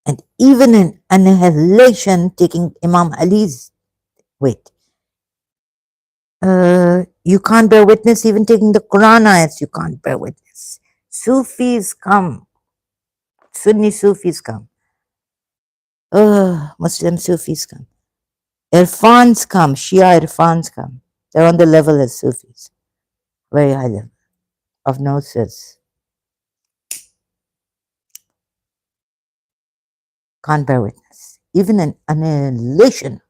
And even in annihilation, taking Imam Ali's, wait, you can't bear witness, even taking the Quran ayats, you can't bear witness. Sufis come, Sunni Sufis come, Muslim Sufis come, Irfans come, Shia Irfans come. They're on the level as Sufis, very high level of gnosis. Can't bear witness. Even in annihilation,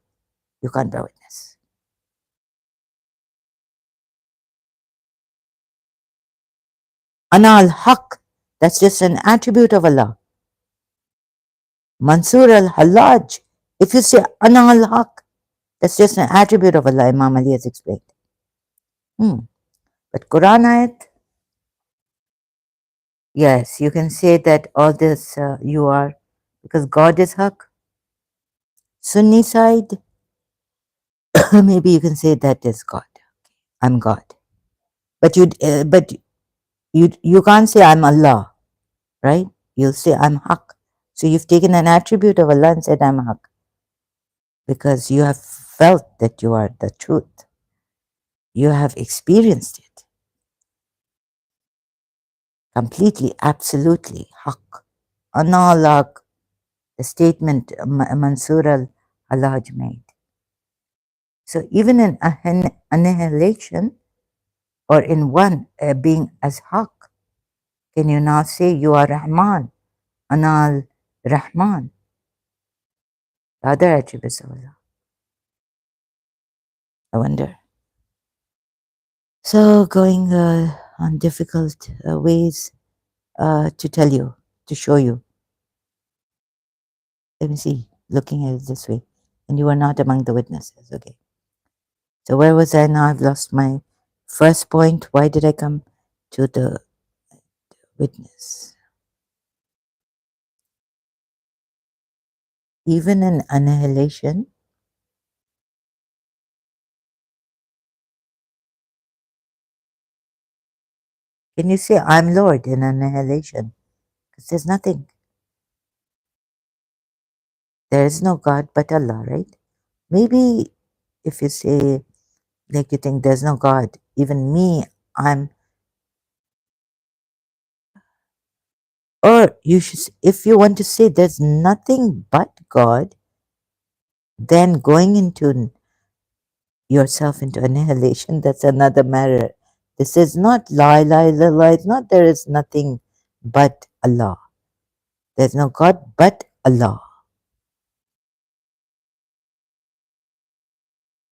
you can't bear witness. Ana al-Haq, that's just an attribute of Allah. Mansur al-Hallaj, if you say Ana al-Haq, that's just an attribute of Allah, Imam Ali has explained. But Quran ayat, yes, you can say that all this you are, because God is Haq. Sunni side, maybe you can say that is God. I'm God. But you can't say I'm Allah, right? You'll say I'm Haq. So you've taken an attribute of Allah and said I'm Haq because you have felt that you are the truth. You have experienced it completely, absolutely. Haq. Ana, the statement Mansur al-Hallaj made. So even in annihilation or in one being as Haq, can you now say you are Rahman, Ana al-Rahman? The other attributes of Allah. I wonder. So, going on difficult ways to tell you, to show you. Let me see, looking at it this way. And you are not among the witnesses. Okay. So, where was I now? I've lost my first point. Why did I come to the witness? Even in annihilation, can you say, I'm Lord in annihilation? Because there's nothing. There is no God but Allah, right? Maybe if you say, like you think there's no God, even me, I'm, or you should, if you want to say there's nothing but God, then going into yourself into annihilation, that's another matter. This is not la ilaha illallah, it's not there is nothing but Allah. There's no God but Allah.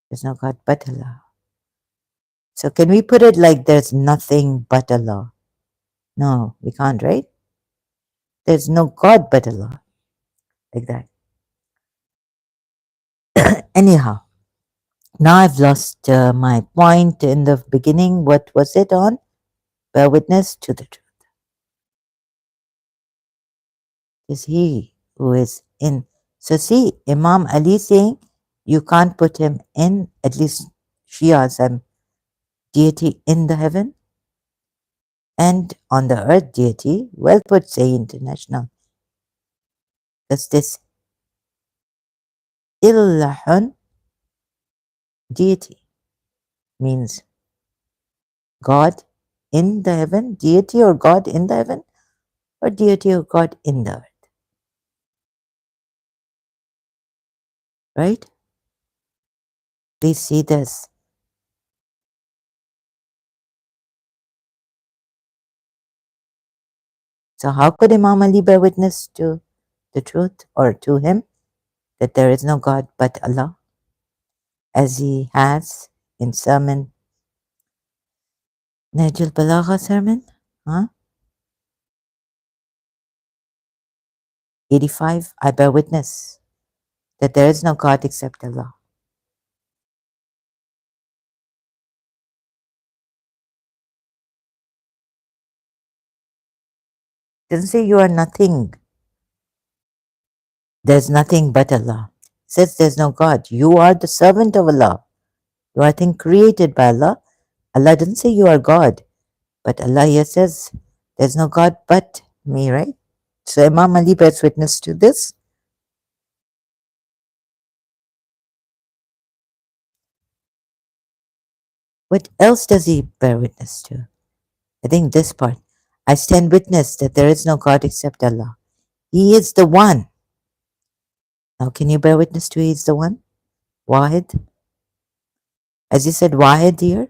There's no God but Allah. So can we put it like there's nothing but Allah? No, we can't, right? There's no God but Allah. Like that. Anyhow, now I've lost my point in the beginning. What was it on? Bear witness to the truth. Is he who is in. So see, Imam Ali saying you can't put him in, at least Shias and deity in the heaven and on the earth deity. Well put, say international. Because this Illahun deity means God in the heaven, deity or God in the heaven, or deity or God in the earth. Right? Please see this. So how could Imam Ali bear witness to the truth or to him that there is no God but Allah, as he has in sermon Najul Balagha sermon, 85, I bear witness that there is no God except Allah. It doesn't say you are nothing. There's nothing but Allah. It says there's no God. You are the servant of Allah. You are a thing created by Allah. Allah doesn't say you are God. But Allah here says there's no God but me, right? So Imam Ali bears witness to this. What else does he bear witness to? I think this part. I stand witness that there is no God except Allah. He is the one. Now, can you bear witness to He is the one? Wahid. As you said, Wahid here.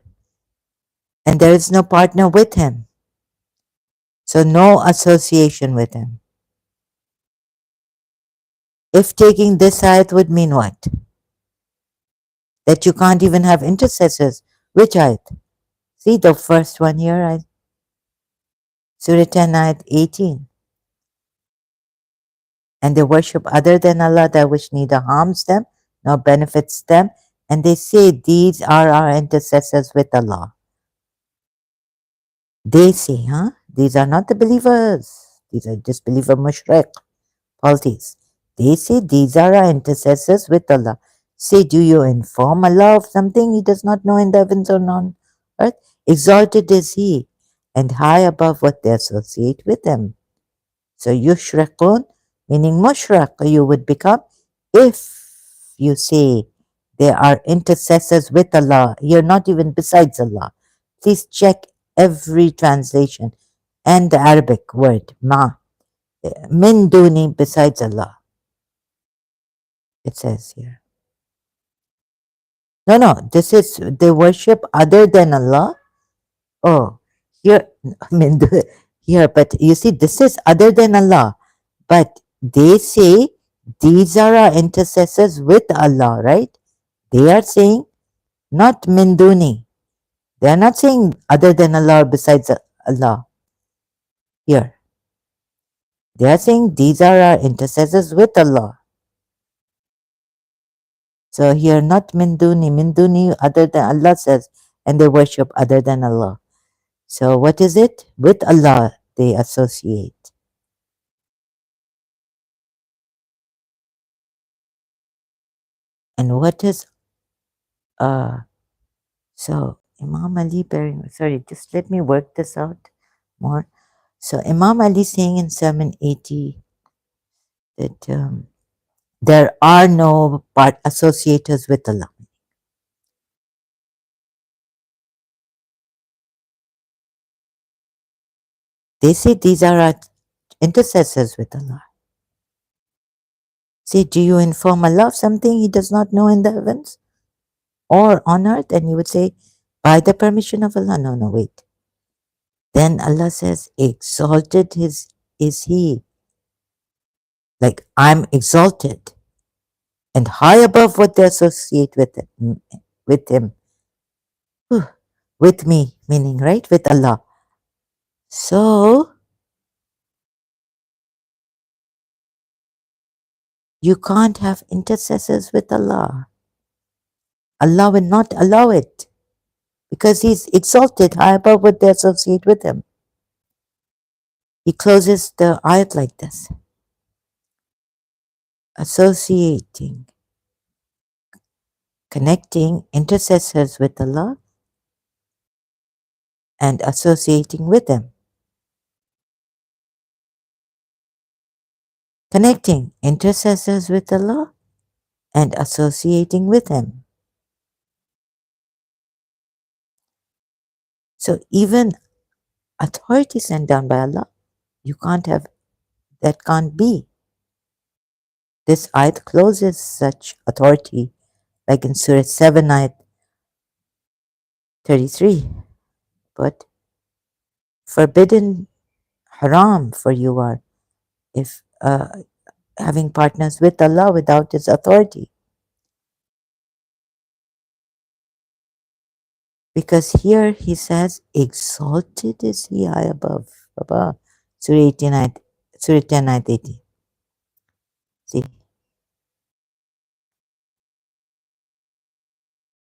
And there is no partner with Him. So, no association with Him. If taking this ayat would mean what? That you can't even have intercessors. Which ayat? See the first one here, Surah 10, ayat 18. And they worship other than Allah, that which neither harms them nor benefits them. And they say, these are our intercessors with Allah. They say, these are not the believers. These are disbeliever mushrik, polytheists. They say, these are our intercessors with Allah. Say, do you inform Allah of something He does not know in the heavens or on earth? Exalted is He, and high above what they associate with Him. So yushrikun, meaning mushrak, you would become if you say they are intercessors with Allah. You're not even besides Allah. Please check every translation and the Arabic word ma, min duni, besides Allah. It says here. No, this is they worship other than Allah. Oh, here, min here, but you see, this is other than Allah. But they say These are our intercessors with Allah, right? They are saying not Minduni. They are not saying other than Allah or besides Allah here. They are saying these are our intercessors with Allah. So here, not Minduni. Minduni, other than Allah says, and they worship other than Allah. So what is it? With Allah they associate. And what is so Imam Ali bearing, sorry, just let me work this out more. So Imam Ali saying in Sermon 80 that there are no part associators with Allah. They say these are our intercessors with Allah. Say, do you inform Allah of something He does not know in the heavens or on earth? And you would say, by the permission of Allah. No, no, wait. Then Allah says, exalted is He. Like I'm exalted and high above what they associate with it, with Him. Whew. With me, meaning, right? With Allah. So you can't have intercessors with Allah. Allah will not allow it because He's exalted high above what they associate with Him. He closes the ayat like this: associating, connecting intercessors with Allah and associating with Him. Connecting intercessors with Allah and associating with Him. So even authority sent down by Allah, you can't have, that can't be. This ayat closes such authority, like in Surah 7, ayat 33. But forbidden, haram for you are if having partners with Allah without His authority. Because here He says, exalted is He high above. Above. Surah 18, Surah 10, ayat 80. See?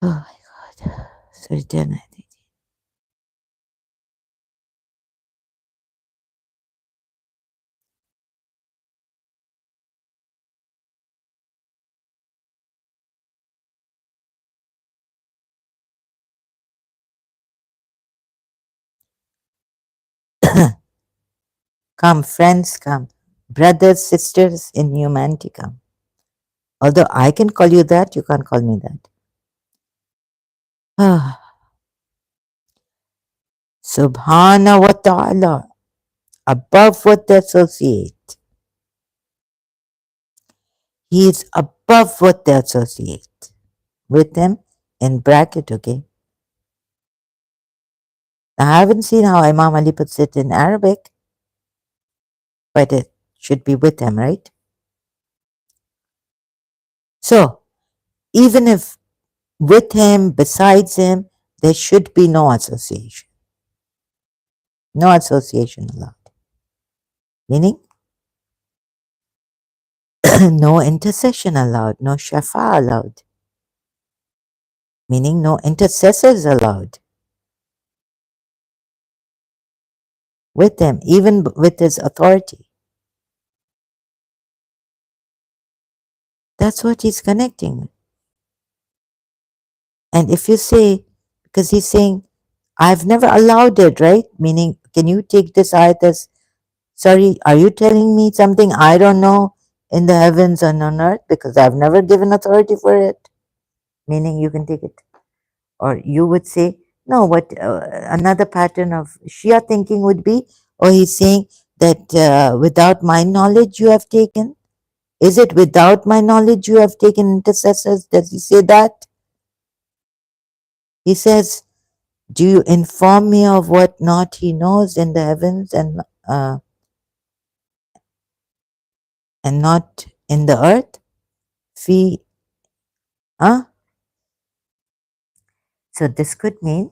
Oh my God. Surah 10, ayat 80. Come, friends, come. Brothers, sisters in humanity, come. Although I can call you that, you can't call me that. Ah, Subhana wa ta'ala, above what they associate. He is above what they associate with Him, in bracket, okay? Now, I haven't seen how Imam Ali puts it in Arabic, but it should be with Him, right? So, even if with Him, besides Him, there should be no association. No association allowed. Meaning, no intercession allowed, no shafa allowed. Meaning, no intercessors allowed with Him, even with His authority. That's what He's connecting. And if you say, because He's saying, I've never allowed it, right? Meaning, can you take this ayat as, sorry, are you telling me something I don't know in the heavens and on earth? Because I've never given authority for it. Meaning, you can take it. Or you would say, no, what another pattern of Shia thinking would be, or he's saying that without my knowledge you have taken. Is it without my knowledge you have taken intercessors? Does he say that? He says, do you inform me of what not he knows in the heavens and not in the earth, fi, huh? So this could mean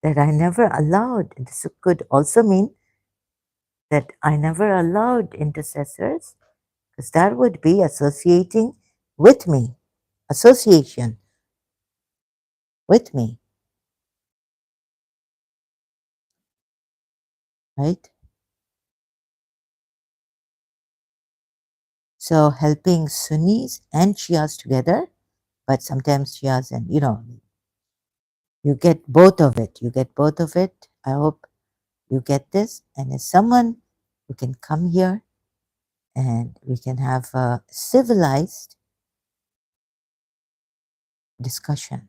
that I never allowed, this could also mean that I never allowed intercessors, because that would be associating with me, association with me, right? So helping Sunnis and Shias together, but sometimes Shias and, you get both of it. You get both of it. I hope you get this. And as someone who can come here and we can have a civilized discussion.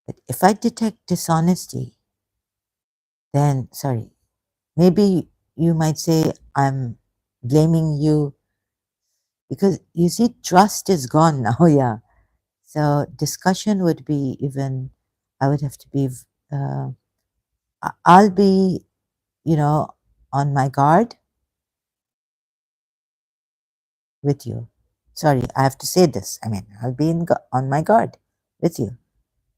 But if I detect dishonesty, then, sorry, maybe you might say I'm blaming you because you see, trust is gone now. Yeah. So discussion would be even, I would have to be, uh, I'll be, on my guard with you. Sorry, I have to say this. I mean, I'll be on my guard with you.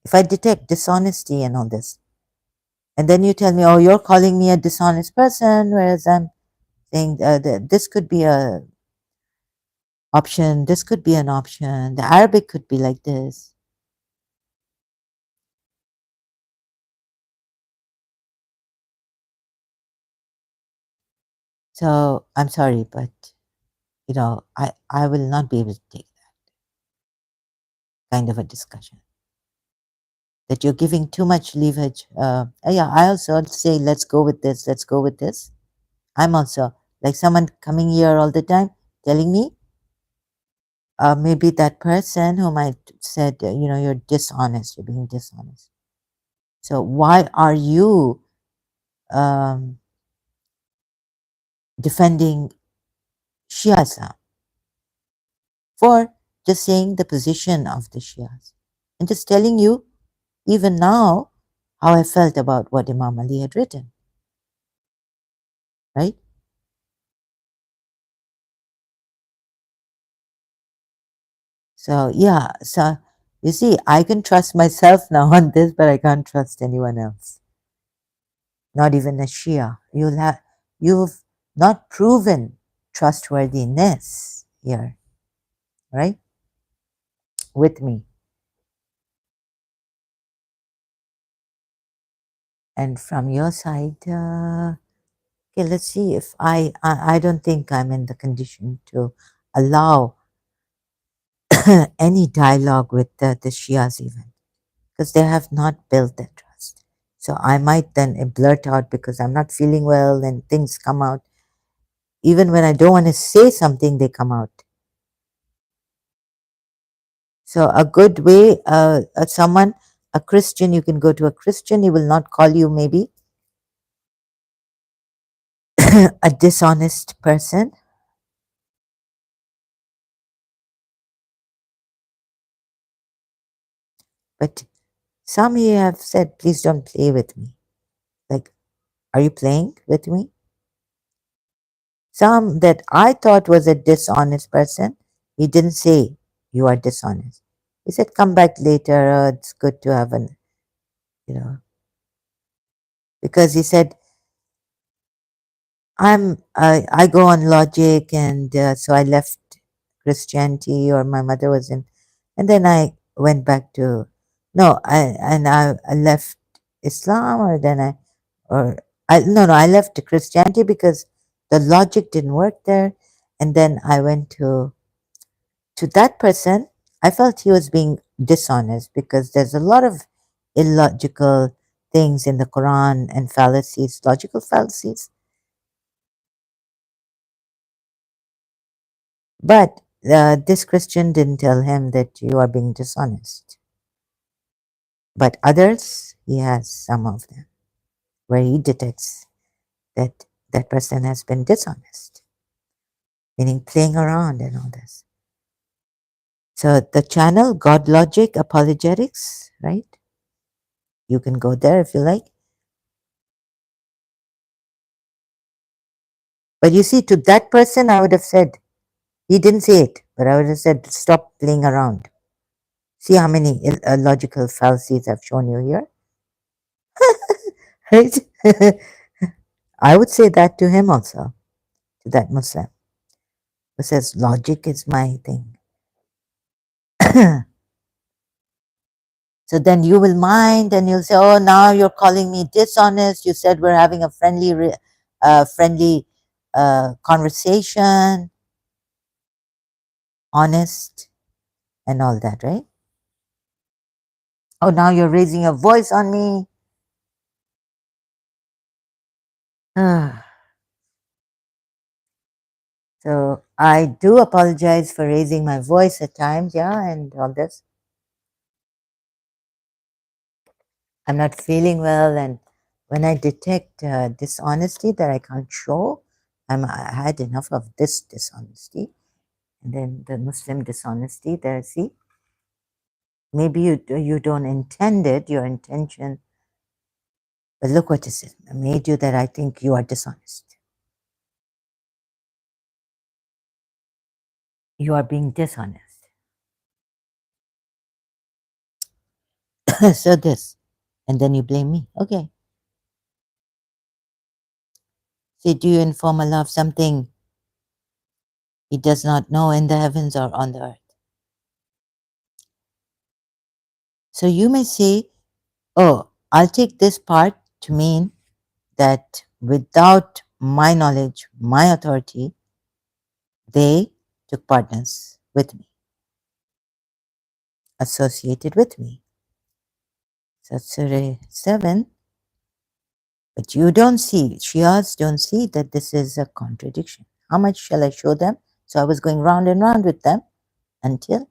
If I detect dishonesty and all this, and then you tell me, oh, you're calling me a dishonest person, whereas I'm saying that this could be a option, this could be an option, the Arabic could be like this. So I'm sorry, but I will not be able to take that kind of a discussion. That you're giving too much leverage. Yeah, I also say, let's go with this, let's go with this. I'm also like someone coming here all the time telling me, maybe that person whom I said, you're dishonest, you're being dishonest. So why are you um, defending Shia Islam for just saying the position of the Shias and just telling you even now how I felt about what Imam Ali had written, right? So yeah, so you see, I can trust myself now on this, but I can't trust anyone else, not even a Shia. You've not proven trustworthiness here, right? With me. And from your side, okay, let's see if I don't think I'm in the condition to allow any dialogue with the Shias even, because they have not built that trust. So I might then blurt out because I'm not feeling well and things come out. Even when I don't want to say something, they come out. So a good way, a Christian, you can go to a Christian, he will not call you maybe a dishonest person. But some here have said, please don't play with me. Like, are you playing with me? Some that I thought was a dishonest person, he didn't say, you are dishonest. He said, come back later. It's good to have an, you know, because he said, I go on logic, and so I left Christianity, or my mother was in, and then I went back to, no, I left Islam, or then I left Christianity because the logic didn't work there, and then I went to that person. I felt he was being dishonest because there's a lot of illogical things in the Quran and fallacies, logical fallacies. But this Christian didn't tell him that you are being dishonest. But others, he has some of them where he detects that that person has been dishonest, meaning playing around and all this. So the channel, God Logic Apologetics, right? You can go there if you like. But you see, to that person, I would have said, he didn't say it, but I would have said, stop playing around. See how many illogical fallacies I've shown you here? Right? I would say that to him also, to that Muslim who says logic is my thing. So then you will mind and you'll say, oh, now you're calling me dishonest. You said we're having a friendly conversation, honest, and all that, right? Oh, now you're raising your voice on me. So I do apologize for raising my voice at times, yeah, and all this. I'm not feeling well, and when I detect dishonesty that I can't show, I had enough of this dishonesty. And then the Muslim dishonesty there, see? Maybe you don't intend it, your intention, but look what is it made you that I think you are dishonest. You are being dishonest. So this, and then you blame me. Okay. See, do you inform Allah of something He does not know in the heavens or on the earth? So you may say, oh, I'll take this part to mean that without my knowledge, my authority, they took partners with me, associated with me. So Surah 7, but you don't see, Shias don't see that this is a contradiction. How much shall I show them? So I was going round and round with them until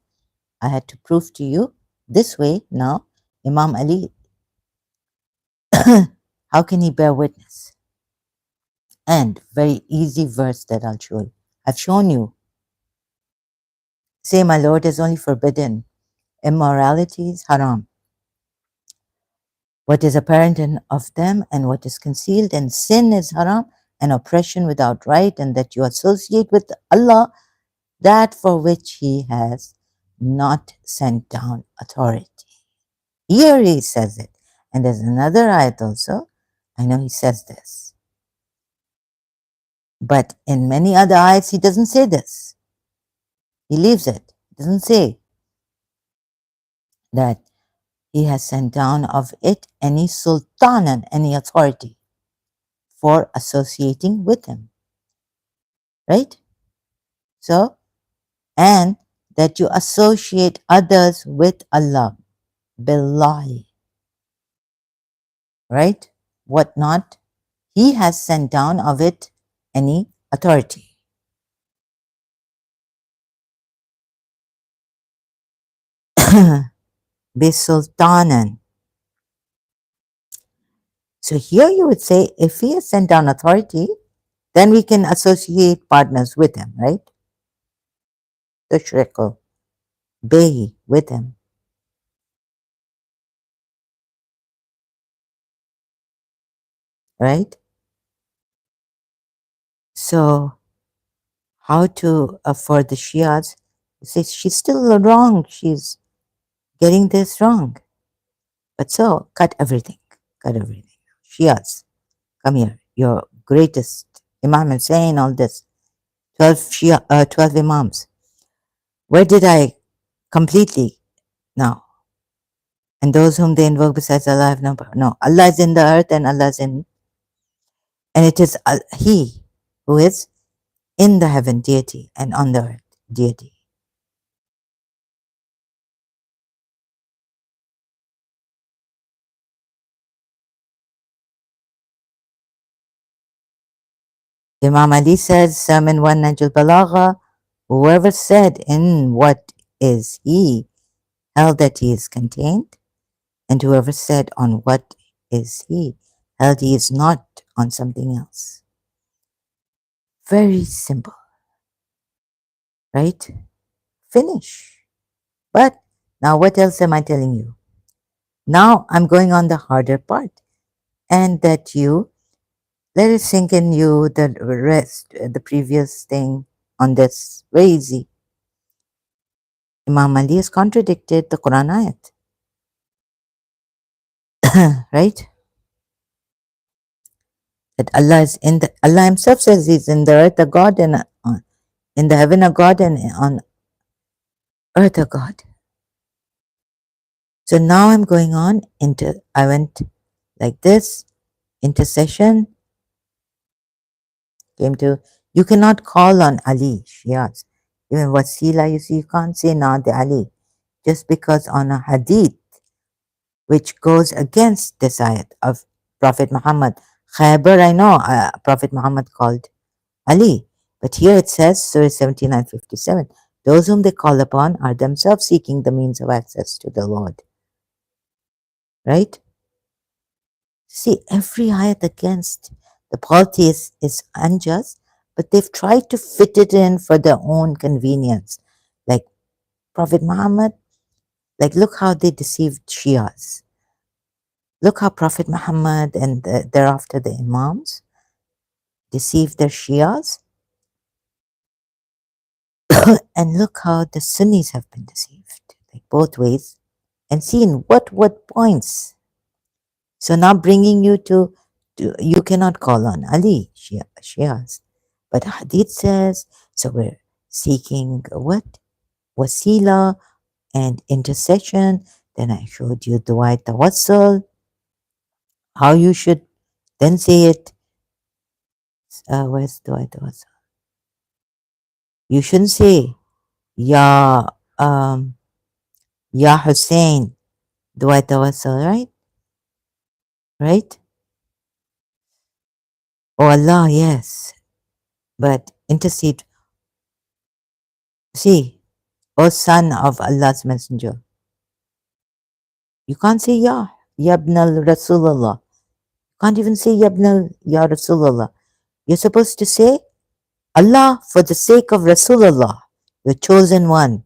I had to prove to you this way now, Imam Ali, how can he bear witness? And very easy verse that I'll show you. I've shown you. Say, my Lord has only forbidden immoralities, haram. What is apparent of them and what is concealed, and sin is haram, and oppression without right, and that you associate with Allah that for which He has not sent down authority. Here He says it. And there's another ayat also. I know He says this. But in many other ayats, He doesn't say this. He leaves it. He doesn't say that He has sent down of it any sultan and any authority for associating with Him. Right? So, and that you associate others with Allah. Billahi. Right? What not? He has sent down of it any authority. Bisultanan. So here you would say, if he has sent down authority, then we can associate partners with him, right? Tushriku bihi, with him, right? So how to, for the Shias, say she's still wrong, she's getting this wrong. But so, cut everything, cut everything. Shias, come here, your greatest Imam Hussein, all this, 12 Imams. Where did I completely, now, and those whom they invoke besides Allah have no power. No, Allah is in the earth and Allah is in, and it is He who is in the heaven, deity, and on the earth, deity. Imam Ali says, Sermon 1 Najul Balagha, whoever said in what is He held that He is contained, and whoever said on what is He held He is not on something else. Very simple, right? Finish. But now what else am I telling you? Now I'm going on the harder part, and that you Let it sink in you the rest, the previous thing on this. Very easy. Imam Ali has contradicted the Quran ayat. Right? That Allah is in the, Allah Himself says He's in the earth a God and in the heaven a God and on earth a God. So now I'm going on into, I went like this, intercession, came to, you cannot call on Ali, Shias. Even Wasila, you see, you can't say Naad Ali, just because on a hadith, which goes against this ayat of Prophet Muhammad. Khaybar, I know Prophet Muhammad called Ali, but here it says, Surah 79:57, those whom they call upon are themselves seeking the means of access to the Lord. Right? See, every ayat against the polytheists is unjust, but they've tried to fit it in for their own convenience. Like Prophet Muhammad, like look how they deceived Shias. Look how Prophet Muhammad and thereafter the Imams deceived their Shias. And look how the Sunnis have been deceived, like both ways, and see in what points. So now bringing you to you cannot call on Ali, Shias. But Hadith says, so we're seeking what? Wasila and intercession. Then I showed you Dua Tawassul, how you should then say it. Where's Dua Tawassul? You shouldn't say, Ya, Ya Hussein, Dua Tawassul, right? Right? Oh Allah, yes. But intercede. See, O son of Allah's messenger. You can't say Ya, Yabnal Rasulullah. You can't even say Yabnal Ya Rasulullah. You're supposed to say Allah for the sake of Rasulullah, your chosen one,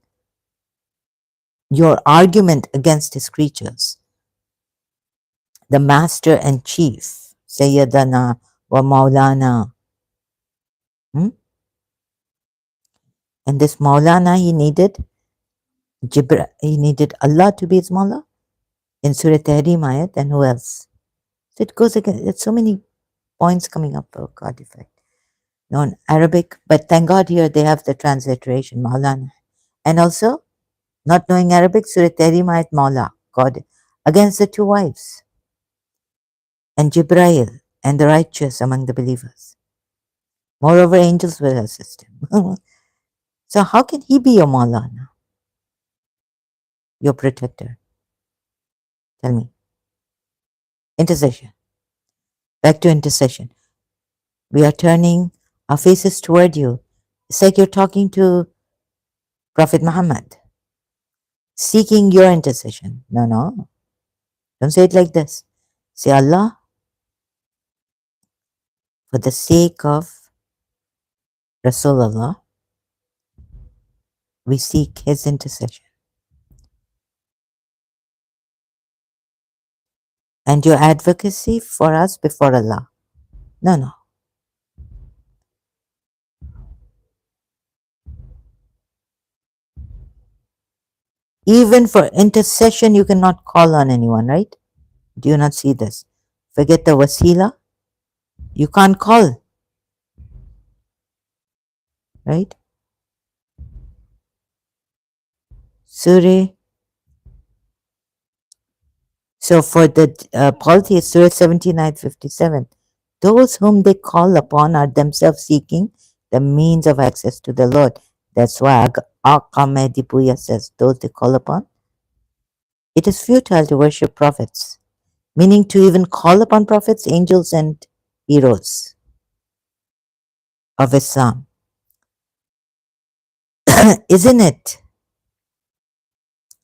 your argument against his creatures, the master and chief, Sayyidana wa Maulana. And this Maulana, he needed he needed Allah to be his Mawla in Surah Tahrim ayat, and who else? So it goes again. It's so many points coming up. Oh God, effect. Non Arabic, but thank God here they have the transliteration, Maulana. And also, not knowing Arabic, Surah Tahrim ayat Mawla, God, against the two wives, and Jibrail, and the righteous among the believers. Moreover, angels will assist him. So how can he be your Maulana, your protector? Tell me. Intercession. Back to intercession. We are turning our faces toward you. It's like you're talking to Prophet Muhammad, seeking your intercession. No, no. Don't say it like this. Say, Allah, for the sake of Rasulullah, we seek his intercession. And your advocacy for us before Allah. No, no. Even for intercession, you cannot call on anyone, right? Do you not see this? Forget the wasila. You can't call, right? Surah. So for the polytheists, Surah 79:57, those whom they call upon are themselves seeking the means of access to the Lord. That's why Aqa Mehdi Buya says, those they call upon. It is futile to worship prophets, meaning to even call upon prophets, angels, and heroes of Islam. Isn't it?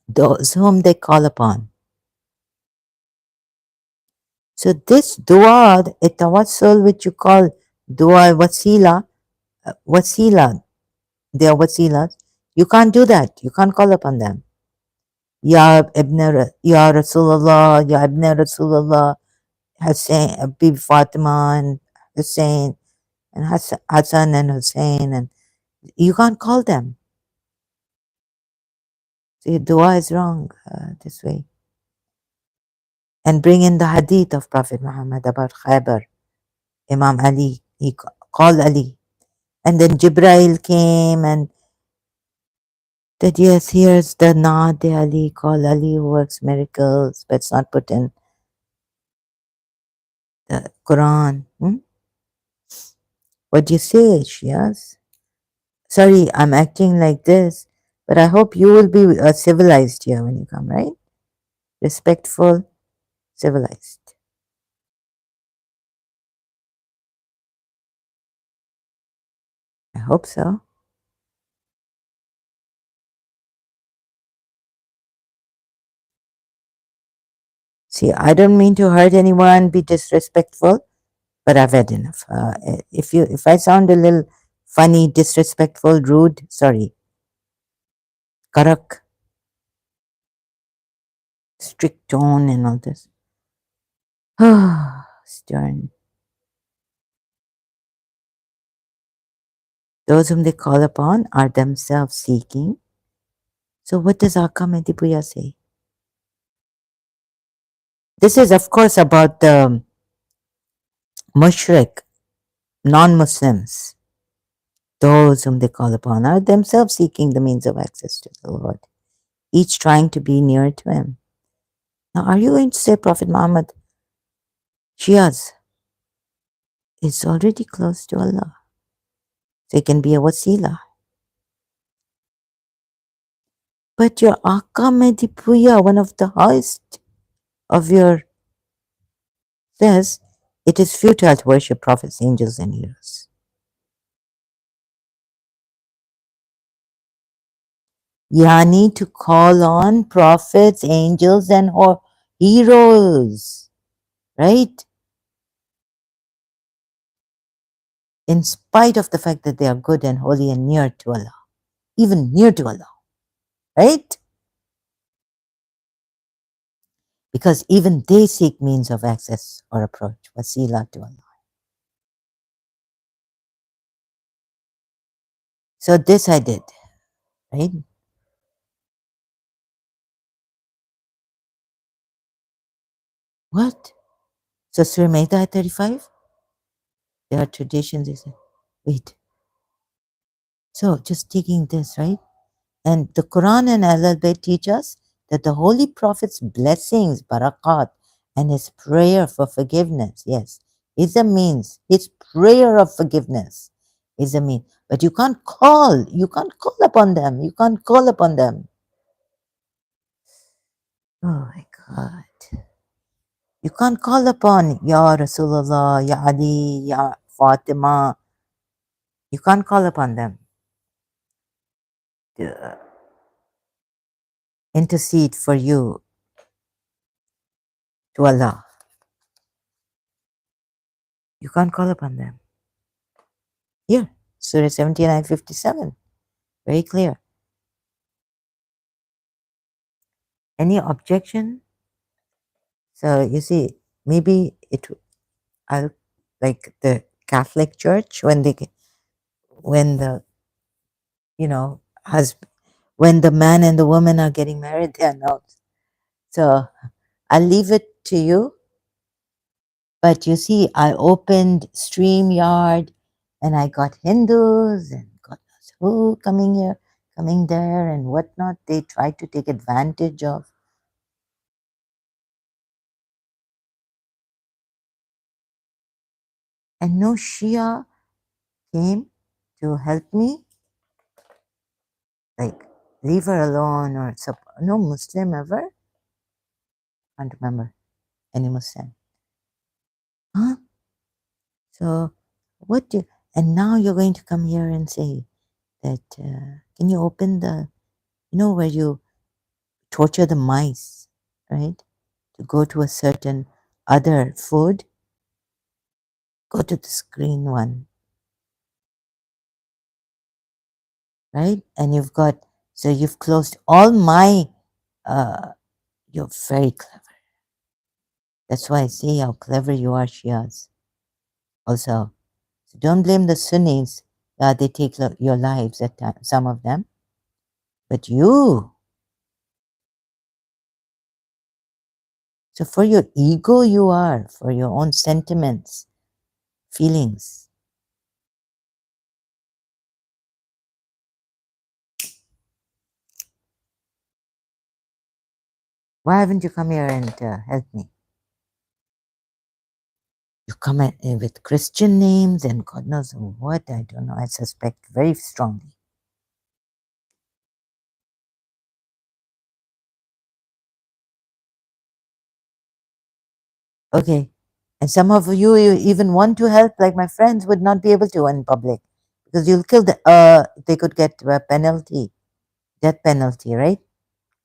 Those whom they call upon. So this dua, a tawassul, which you call dua wasila, they are wasilas. You can't do that. You can't call upon them. Ya Rasulullah, Ya Ibn Rasulullah, Hussein, Bibi Fatima, and Hussein and Hassan and Hussein, and you can't call them. See, dua is wrong this way. And bring in the hadith of Prophet Muhammad about Khaybar. Imam Ali, he called Ali. And then Jibrail came and said, yes, here's the Naad Ali, call Ali who works miracles, but it's not put in the Quran. What do you say, Shias? Sorry, I'm acting like this, but I hope you will be civilized here when you come, right? Respectful, civilized. I hope so. See, I don't mean to hurt anyone, be disrespectful, but I've had enough. If I sound a little funny, disrespectful, rude, sorry. Karak, strict tone and all this. Stern. Those whom they call upon are themselves seeking. So what does Aka Mehdipuya say? This is, of course, about the mushrik, non-Muslims. Those whom they call upon are themselves seeking the means of access to the Lord, each trying to be near to Him. Now, are you going to say Prophet Muhammad, Shias, is already close to Allah? So he can be a wasila. But your Aka Mehdipuya, one of the highest of your, says, it is futile to worship prophets, angels, and heroes. Yani to call on prophets, angels, and heroes, right? In spite of the fact that they are good and holy and near to Allah, even near to Allah, right? Because even they seek means of access or approach, wasila to Allah. So this I did, right? What? So Surah Maida 35? There are traditions, they say. Wait. So just taking this, right? And the Quran and Al-Bayt teach us that the Holy Prophet's blessings, barakat, and his prayer for forgiveness, yes, is a means. His prayer of forgiveness is a means. But you can't call upon them. You can't call upon them. Oh my God. You can't call upon Ya Rasulullah, Ya Ali, Ya Fatima. You can't call upon them to intercede for you to Allah. You can't call upon them. Here, Surah 79:57, very clear. Any objection? So you see, maybe I'll like the Catholic Church when the when the man and the woman are getting married, they are not. So I'll leave it to you. But you see, I opened StreamYard and I got Hindus and God knows who coming here, coming there, and whatnot. They try to take advantage of. And no Shia came to help me, like leave her alone or no Muslim ever. Can't remember any Muslim. Huh? So what do? And now you're going to come here and say that can you open the where you torture the mice, right? To go to a certain other food. Go to the screen one, right? And you've closed all my. You're very clever. That's why I say how clever you are, Shiaz. also. So don't blame the Sunnis. They take your lives at times, some of them. But you, so for your ego, you are, for your own sentiments, feelings. Why haven't you come here and help me? You come with Christian names and God knows what, I don't know, I suspect very strongly. Okay. And some of you even want to help, like my friends would not be able to in public because you'll kill they could get a penalty, death penalty, right?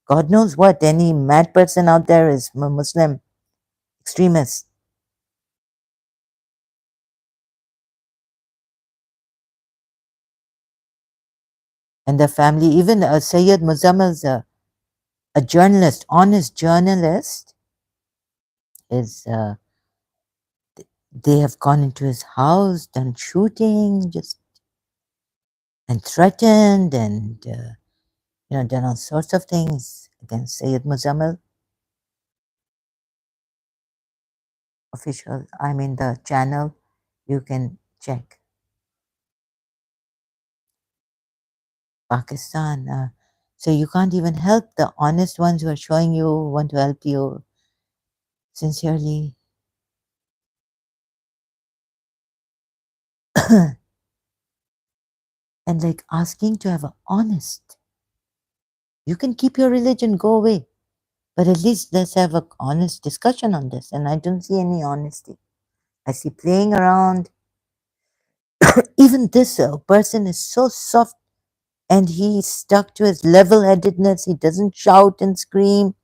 God knows what, any mad person out there is Muslim extremist. And the family, even Sayyid Muzammal's a journalist, honest journalist, is they have gone into his house, done shooting, just and threatened, and done all sorts of things against Sayyid Muzammal. Official, I mean the channel, you can check. Pakistan. So you can't even help the honest ones who are showing you, want to help you sincerely. And like asking to have an honest. You can keep your religion, go away. But at least let's have an honest discussion on this. And I don't see any honesty. I see playing around. Even this person is so soft and he's stuck to his level headedness. He doesn't shout and scream,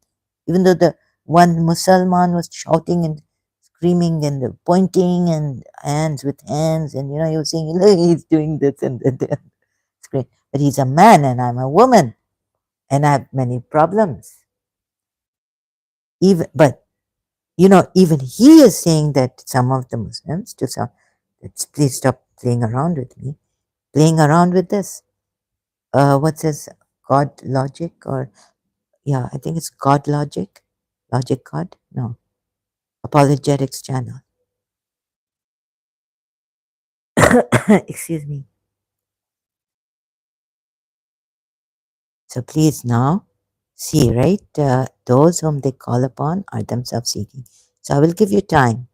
even though the one Mussalman was shouting and screaming and pointing and hands with hands. And, he was saying, look, he's doing this and that. It's great. But he's a man and I'm a woman and I have many problems. But even he is saying that some of the Muslims, please stop playing around with me, playing around with this. What's this? God logic or yeah, I think it's God logic, logic God. No, apologetics channel. Excuse me. So please now see, right? Those whom they call upon are themselves seeking. So I will give you time,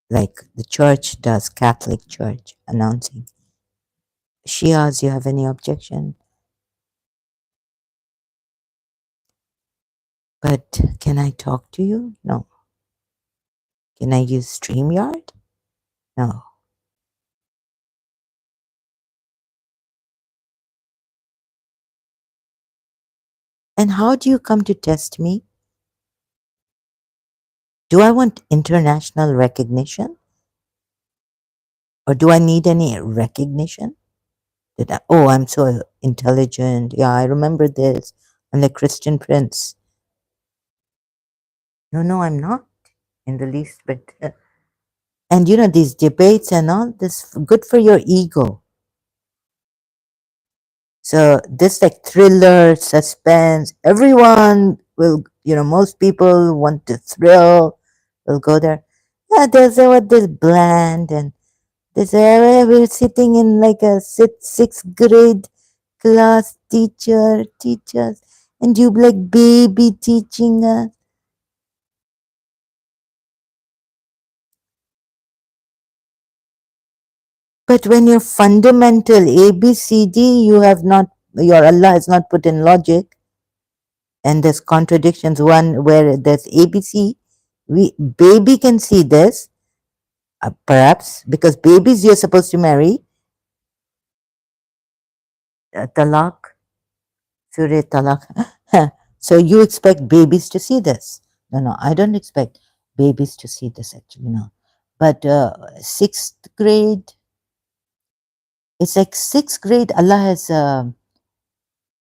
like the church does, Catholic Church, announcing. Shias, you have any objection? But can I talk to you? No. Can I use StreamYard? No. And how do you come to test me? Do I want international recognition? Or do I need any recognition? Oh, I'm so intelligent. Yeah, I remember this. I'm the Christian prince. No, I'm not in the least bit. And these debates and all this, good for your ego. So this like thriller, suspense, everyone will, most people want to thrill, will go there. Yeah, there's what this bland and this we're sitting in like a sixth grade class teachers, and you like baby teaching us. But when your fundamental ABCD, your Allah has not put in logic, and there's contradictions. One where there's ABC, baby can see this, perhaps because babies you're supposed to marry. Talaq, Surah Talaq. So you expect babies to see this? No, I don't expect babies to see this actually. No, but sixth grade, it's like sixth grade. Allah has,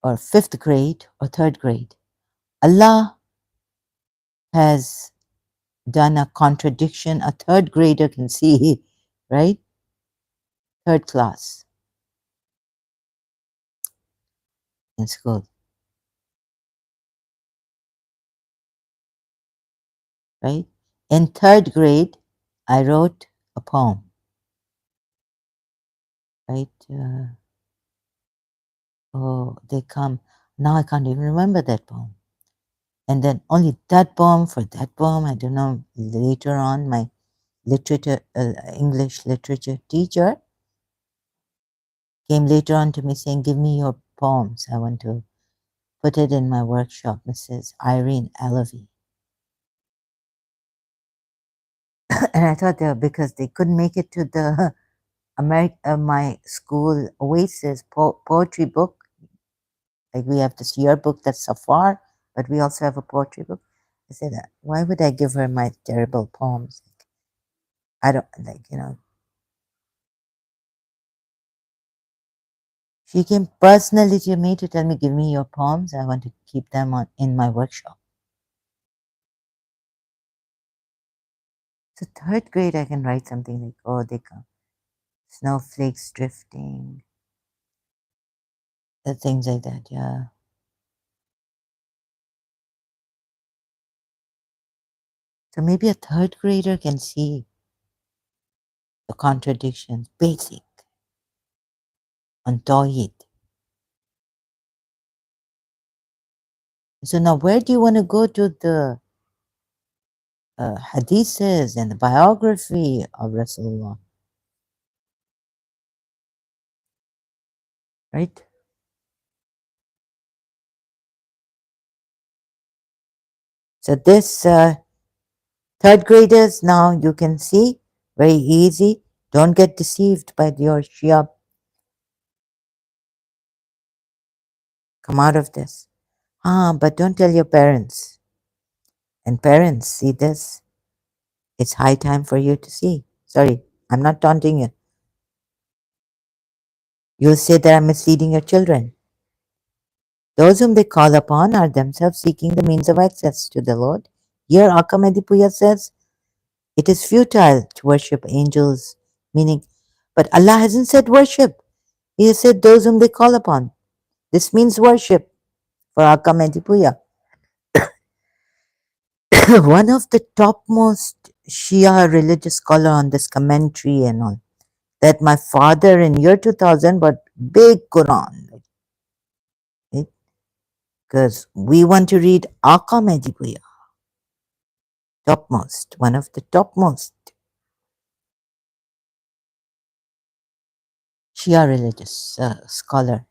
or fifth grade or third grade. Allah has done a contradiction a third grader can see right? Third class in school, right? In third grade, I wrote a poem, right? Oh, they come. Now I can't even remember that poem. And then only that poem for that poem, I don't know, later on, my literature, English literature teacher came later on to me saying, give me your poems. I want to put it in my workshop, Mrs. Irene Alavi. And I thought that because they couldn't make it to the my school Oasis poetry book, like we have this yearbook that's Safar, but we also have a poetry book. I said, why would I give her my terrible poems? I don't like, she came personally to me to tell me, give me your poems. I want to keep them on in my workshop. So third grade, I can write something like, oh, they come, snowflakes drifting, things like that. Yeah. So maybe a third grader can see the contradictions, basic on Tawhid. So now, where do you want to go to the hadiths and the biography of Rasulullah? Right? So this third graders, now you can see, very easy. Don't get deceived by your Shia. Come out of this. But don't tell your parents. And parents, see this. It's high time for you to see. Sorry, I'm not taunting you. You'll say that I'm misleading your children. Those whom they call upon are themselves seeking the means of access to the Lord. Here, Akamedipuya says, it is futile to worship angels, meaning, but Allah hasn't said worship. He has said those whom they call upon. This means worship for Akamedipuya. One of the topmost Shia religious scholar on this commentary and all, that my father in year 2000 but big Quran, right? Because we want to read Akamedipuya, topmost, one of the topmost Shia religious scholar.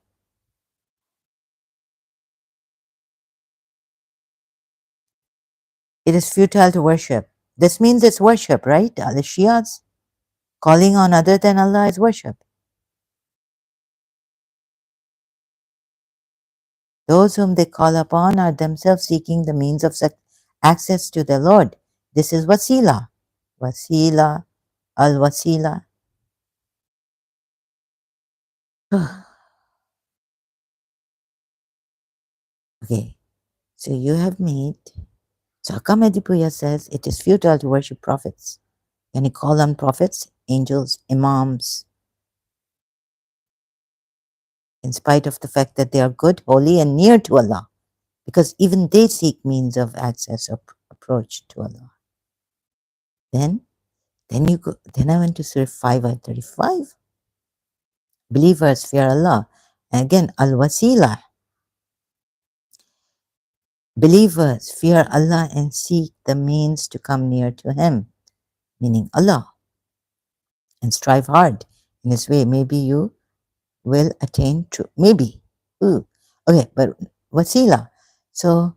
It is futile to worship. This means it's worship, right? The Shias calling on other than Allah is worship. Those whom they call upon are themselves seeking the means of access to the Lord. This is wasila. Wasila, al-wasila. Okay, so you have made. So Akamedipuya says it is futile to worship prophets. Can you call on prophets, angels, imams, in spite of the fact that they are good, holy, and near to Allah? Because even they seek means of access or approach to Allah. Then you go. Then I went to Surah 5 and 35. Believers fear Allah. And again, al-wasila. Believers fear Allah and seek the means to come near to Him, meaning Allah, and strive hard in His way. Maybe you will attain true. Maybe. Ooh. Okay, but wasila. So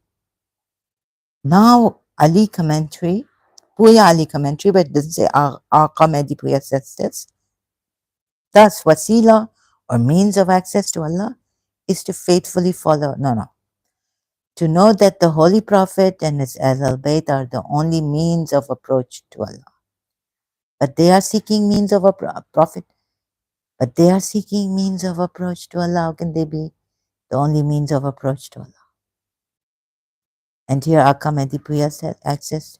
now Ali commentary, Puya Ali commentary, but it doesn't say our comedy Puya says this. Thus, wasila or means of access to Allah is to faithfully follow. No. To know that the Holy Prophet and his Ahl Bayt are the only means of approach to Allah. But they are seeking means of a prophet. But they are seeking means of approach to Allah. How can they be the only means of approach to Allah? And here Akam Edipuya says access,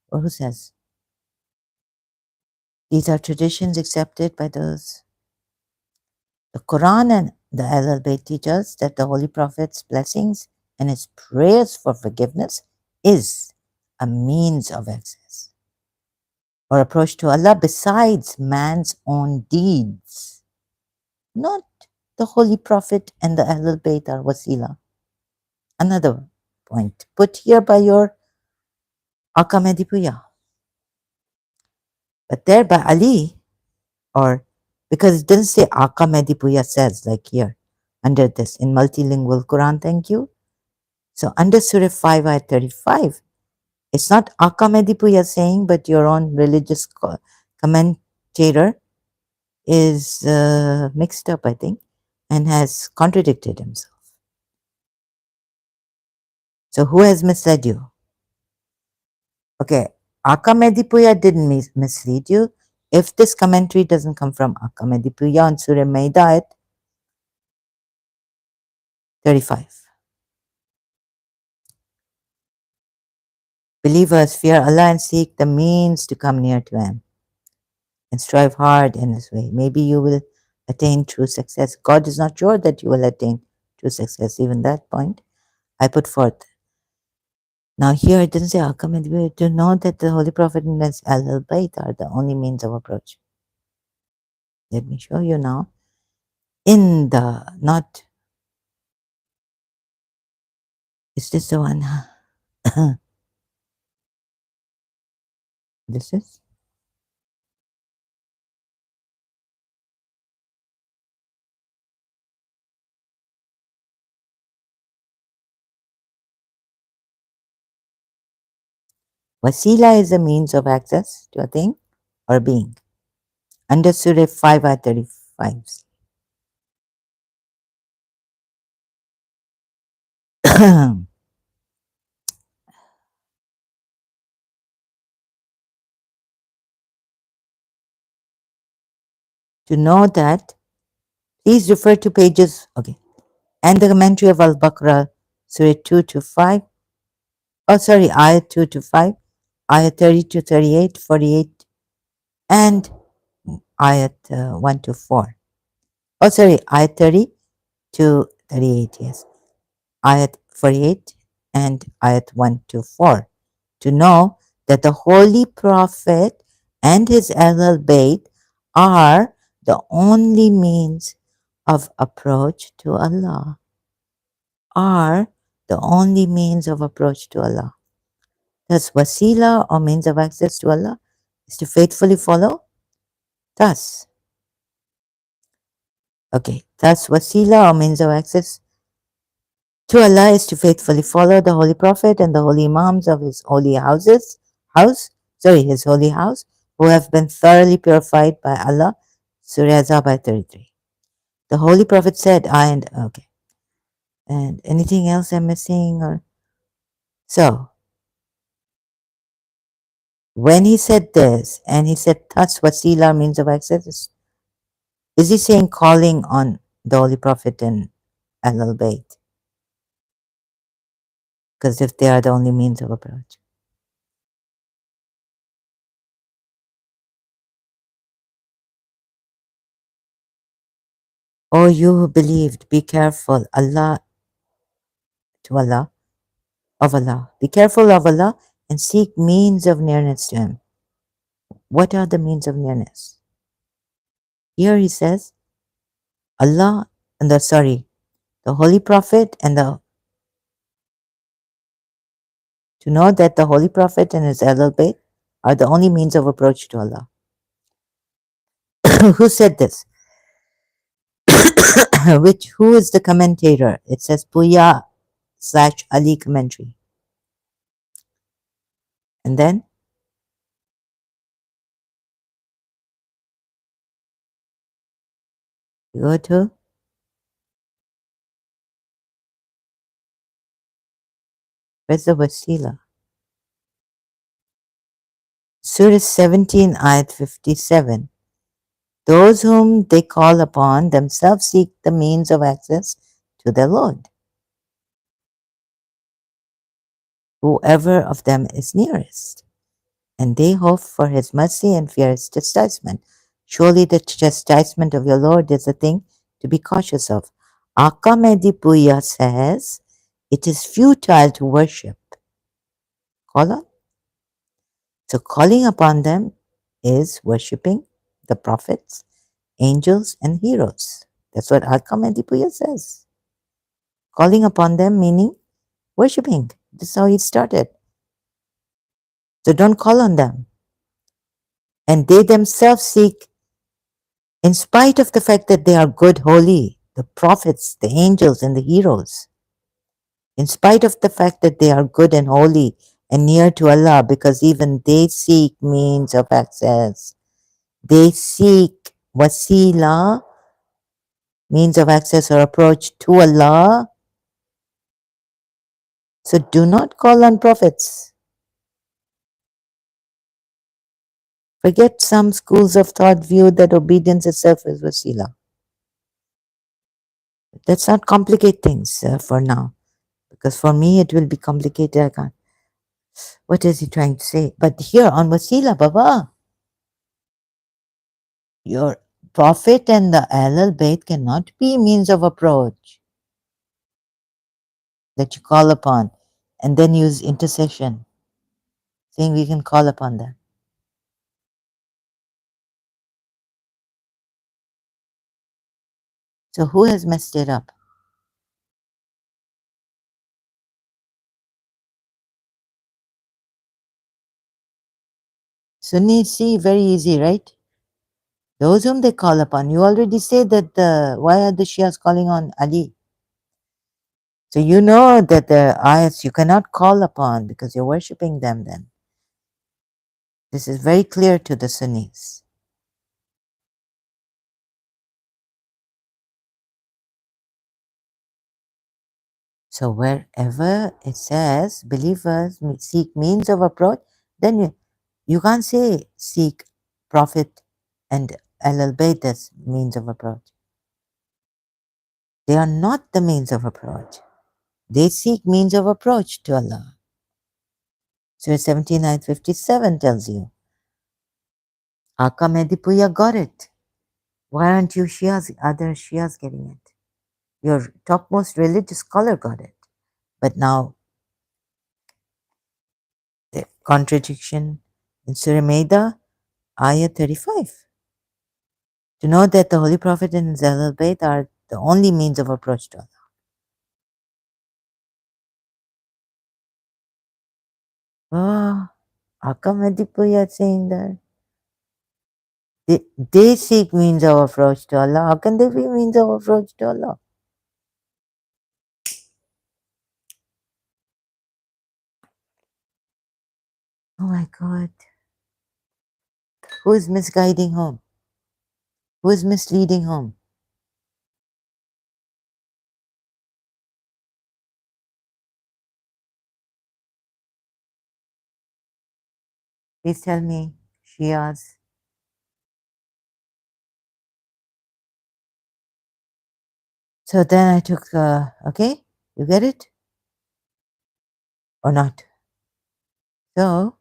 or who says? These are traditions accepted by those. The Quran and the Ahl Bayt teach us that the Holy Prophet's blessings and his prayers for forgiveness is a means of access or approach to Allah besides man's own deeds. Not the Holy Prophet and the Ahlul Bayt are wasila. Another point put here by your Aka Medipuya. But there by Ali, or because it doesn't say Aka Medipuya says, like here, under this in multilingual Quran, thank you. So under Surah 5, ayat 35, it's not Aka Medipuya saying, but your own religious commentator is mixed up, I think, and has contradicted himself. So who has misled you? Okay, Akamedipuya didn't mislead you. If this commentary doesn't come from Akamedipuya on Surah Maida 35. Believers fear Allah and seek the means to come near to Him and strive hard in His way. Maybe you will attain true success. God is not sure that you will attain true success. Even that point I put forth. Now here it doesn't say Akamedipuya to know that the Holy Prophet and His Ahlul Bayt are the only means of approach. Let me show you now. In the not is this the one? This is Wasila is a means of access to a thing or being. Under Surah 5 ayat 35. To know that, please refer to pages, okay, and the commentary of Al-Baqarah, Surah 2 to 5, oh sorry, Ayat 2 to 5, Ayat 30 to 38, 48, and Ayat 1 to 4. Oh sorry, Ayat 30 to 38, yes. Ayat 48 and Ayat 1 to 4. To know that the Holy Prophet and his Ahlul Bayt are the only means of approach to Allah. Are the only means of approach to Allah. Thus, wasila or means of access to Allah is to faithfully follow. Thus, okay, thus wasila or means of access to Allah is to faithfully follow the Holy Prophet and the holy Imams of his holy his holy house, who have been thoroughly purified by Allah. Surah Azab 33. The Holy Prophet said, okay. And anything else I'm missing? Or so when he said this, and he said thus wasila means of access, is he saying calling on the Holy Prophet and Ahlul Bayt? Because if they are the only means of approach. O you who believed, be careful to Allah, of Allah. Be careful of Allah and seek means of nearness to Him. What are the means of nearness? Here he says, Allah and the Holy Prophet and to know that the Holy Prophet and his Ahlul Bayt are the only means of approach to Allah. Who said this? Who is the commentator? It says Puya/Ali commentary. And then you go to where's the wasila? Surah 17, ayat 57. Those whom they call upon themselves seek the means of access to their Lord, whoever of them is nearest. and they hope for his mercy and fear his chastisement. Surely the chastisement of your Lord is a thing to be cautious of. Akamedipuya says it is futile to worship. Call So calling upon them is worshipping the prophets, angels, and heroes. That's what Akamedipuya says. Calling upon them meaning worshipping. This is how it started. So don't call on them. And they themselves seek, in spite of the fact that they are good, holy, the prophets, the angels, and the heroes, in spite of the fact that they are good and holy and near to Allah, because even they seek means of access. They seek wasila, means of access or approach to Allah. So do not call on prophets. Forget some schools of thought view that obedience itself is wasila. Let's not complicate things for now, because for me it will be complicated. I can't. What is he trying to say? But here on wasila, Baba, your prophet and the Ahlul Bayt cannot be means of approach that you call upon, and then use intercession, saying we can call upon them. So who has messed it up? Sunni, see, very easy, right? Those whom they call upon. You already say that why are the Shias calling on Ali? So you know that the ayats you cannot call upon because you're worshipping them then. This is very clear to the Sunnis. So wherever it says believers seek means of approach, then you can't say seek Prophet and Al Bayt as means of approach. They are not the means of approach. They seek means of approach to Allah. Surah 79:57 tells you. Aka Medipuya got it. Why aren't you Shias, other Shias getting it? Your topmost religious scholar got it. But now the contradiction in Surah Maida, Ayah 35. To know that the Holy Prophet and his Ahlul Bayt are the only means of approach to Allah. Oh, Aka Medipuya saying that. They seek means of approach to Allah. How can they be means of approach to Allah? Oh my God. Who is misguiding whom? Who is misleading whom? Please tell me, Shias. So then I took, okay, you get it? Or not? So,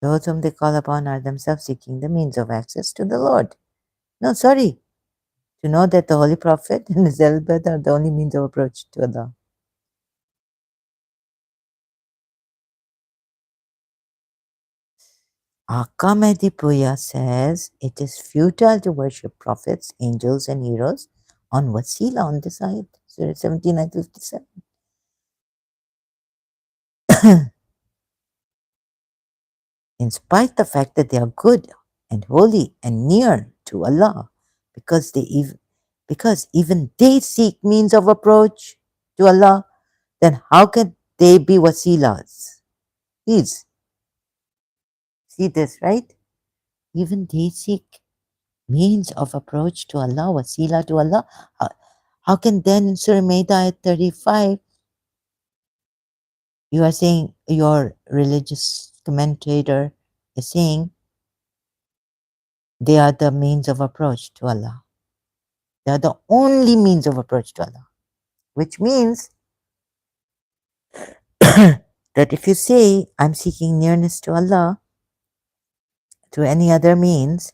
those whom they call upon are themselves seeking the means of access to the Lord. No, sorry. To know that the Holy Prophet and his Elbeth are the only means of approach to Allah. Akamedipuya says it is futile to worship prophets, angels, and heroes on wasila on this ayat, Surah 79:57. In spite the fact that they are good and holy and near to Allah, because because even they seek means of approach to Allah, then how can they be wasilas? Please see this, right? Even they seek means of approach to Allah, wasila to Allah. How can then in Surah Maida at 35, you are saying, your religious commentator is saying, they are the means of approach to Allah. They are the only means of approach to Allah, which means That if you say, I'm seeking nearness to Allah through any other means,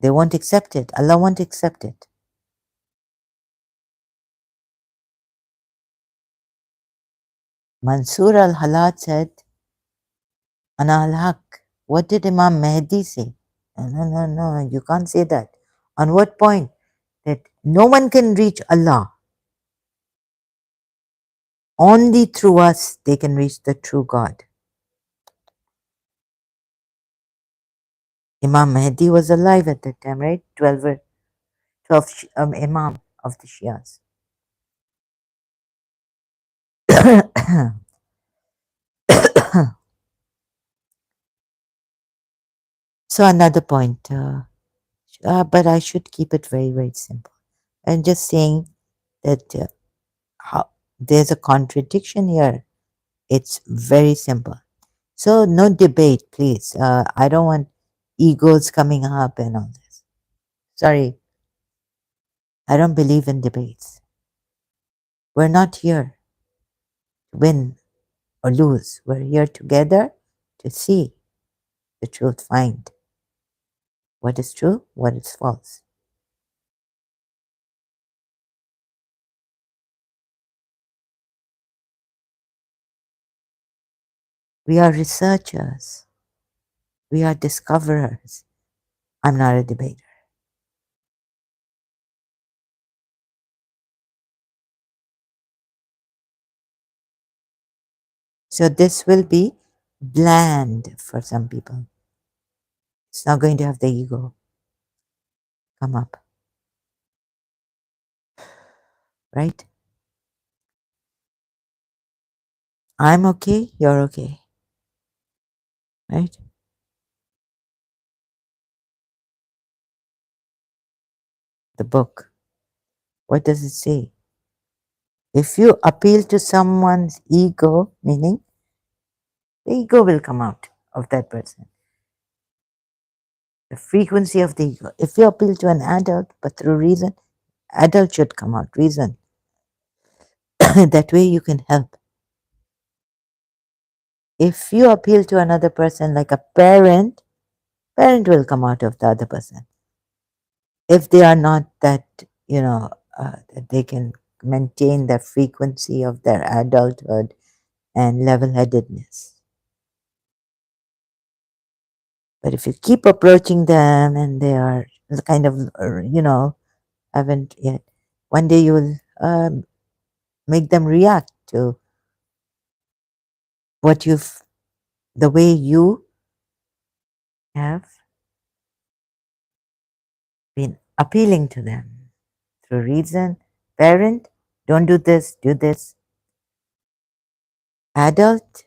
they won't accept it. Allah won't accept it. Mansur al-Halad said, Ana al-Haq. What did Imam Mahdi say? No, you can't say that. On what point? That no one can reach Allah. Only through us they can reach the true God. Imam Mahdi was alive at that time, right? 12 Imam of the Shias. So another point, but I should keep it very, very simple. I'm just saying that there's a contradiction here. It's very simple. So no debate, please. I don't want egos coming up and all this. Sorry, I don't believe in debates. We're not here to win or lose. We're here together to see the truth, find what is true, what is false. We are researchers. We are discoverers. I'm not a debater. So this will be bland for some people. It's not going to have the ego come up, right? I'm okay, you're okay, right? The book, what does it say? If you appeal to someone's ego, meaning the ego will come out of that person. The frequency of the ego. If you appeal to an adult, but through reason, adult should come out, reason. That way you can help. If you appeal to another person like a parent, parent will come out of the other person. If they are not that, that they can maintain the frequency of their adulthood and level-headedness. But if you keep approaching them and they are kind of, haven't yet, one day you will make them react to the way you have been appealing to them through reason. Parent, don't do this, do this. Adult,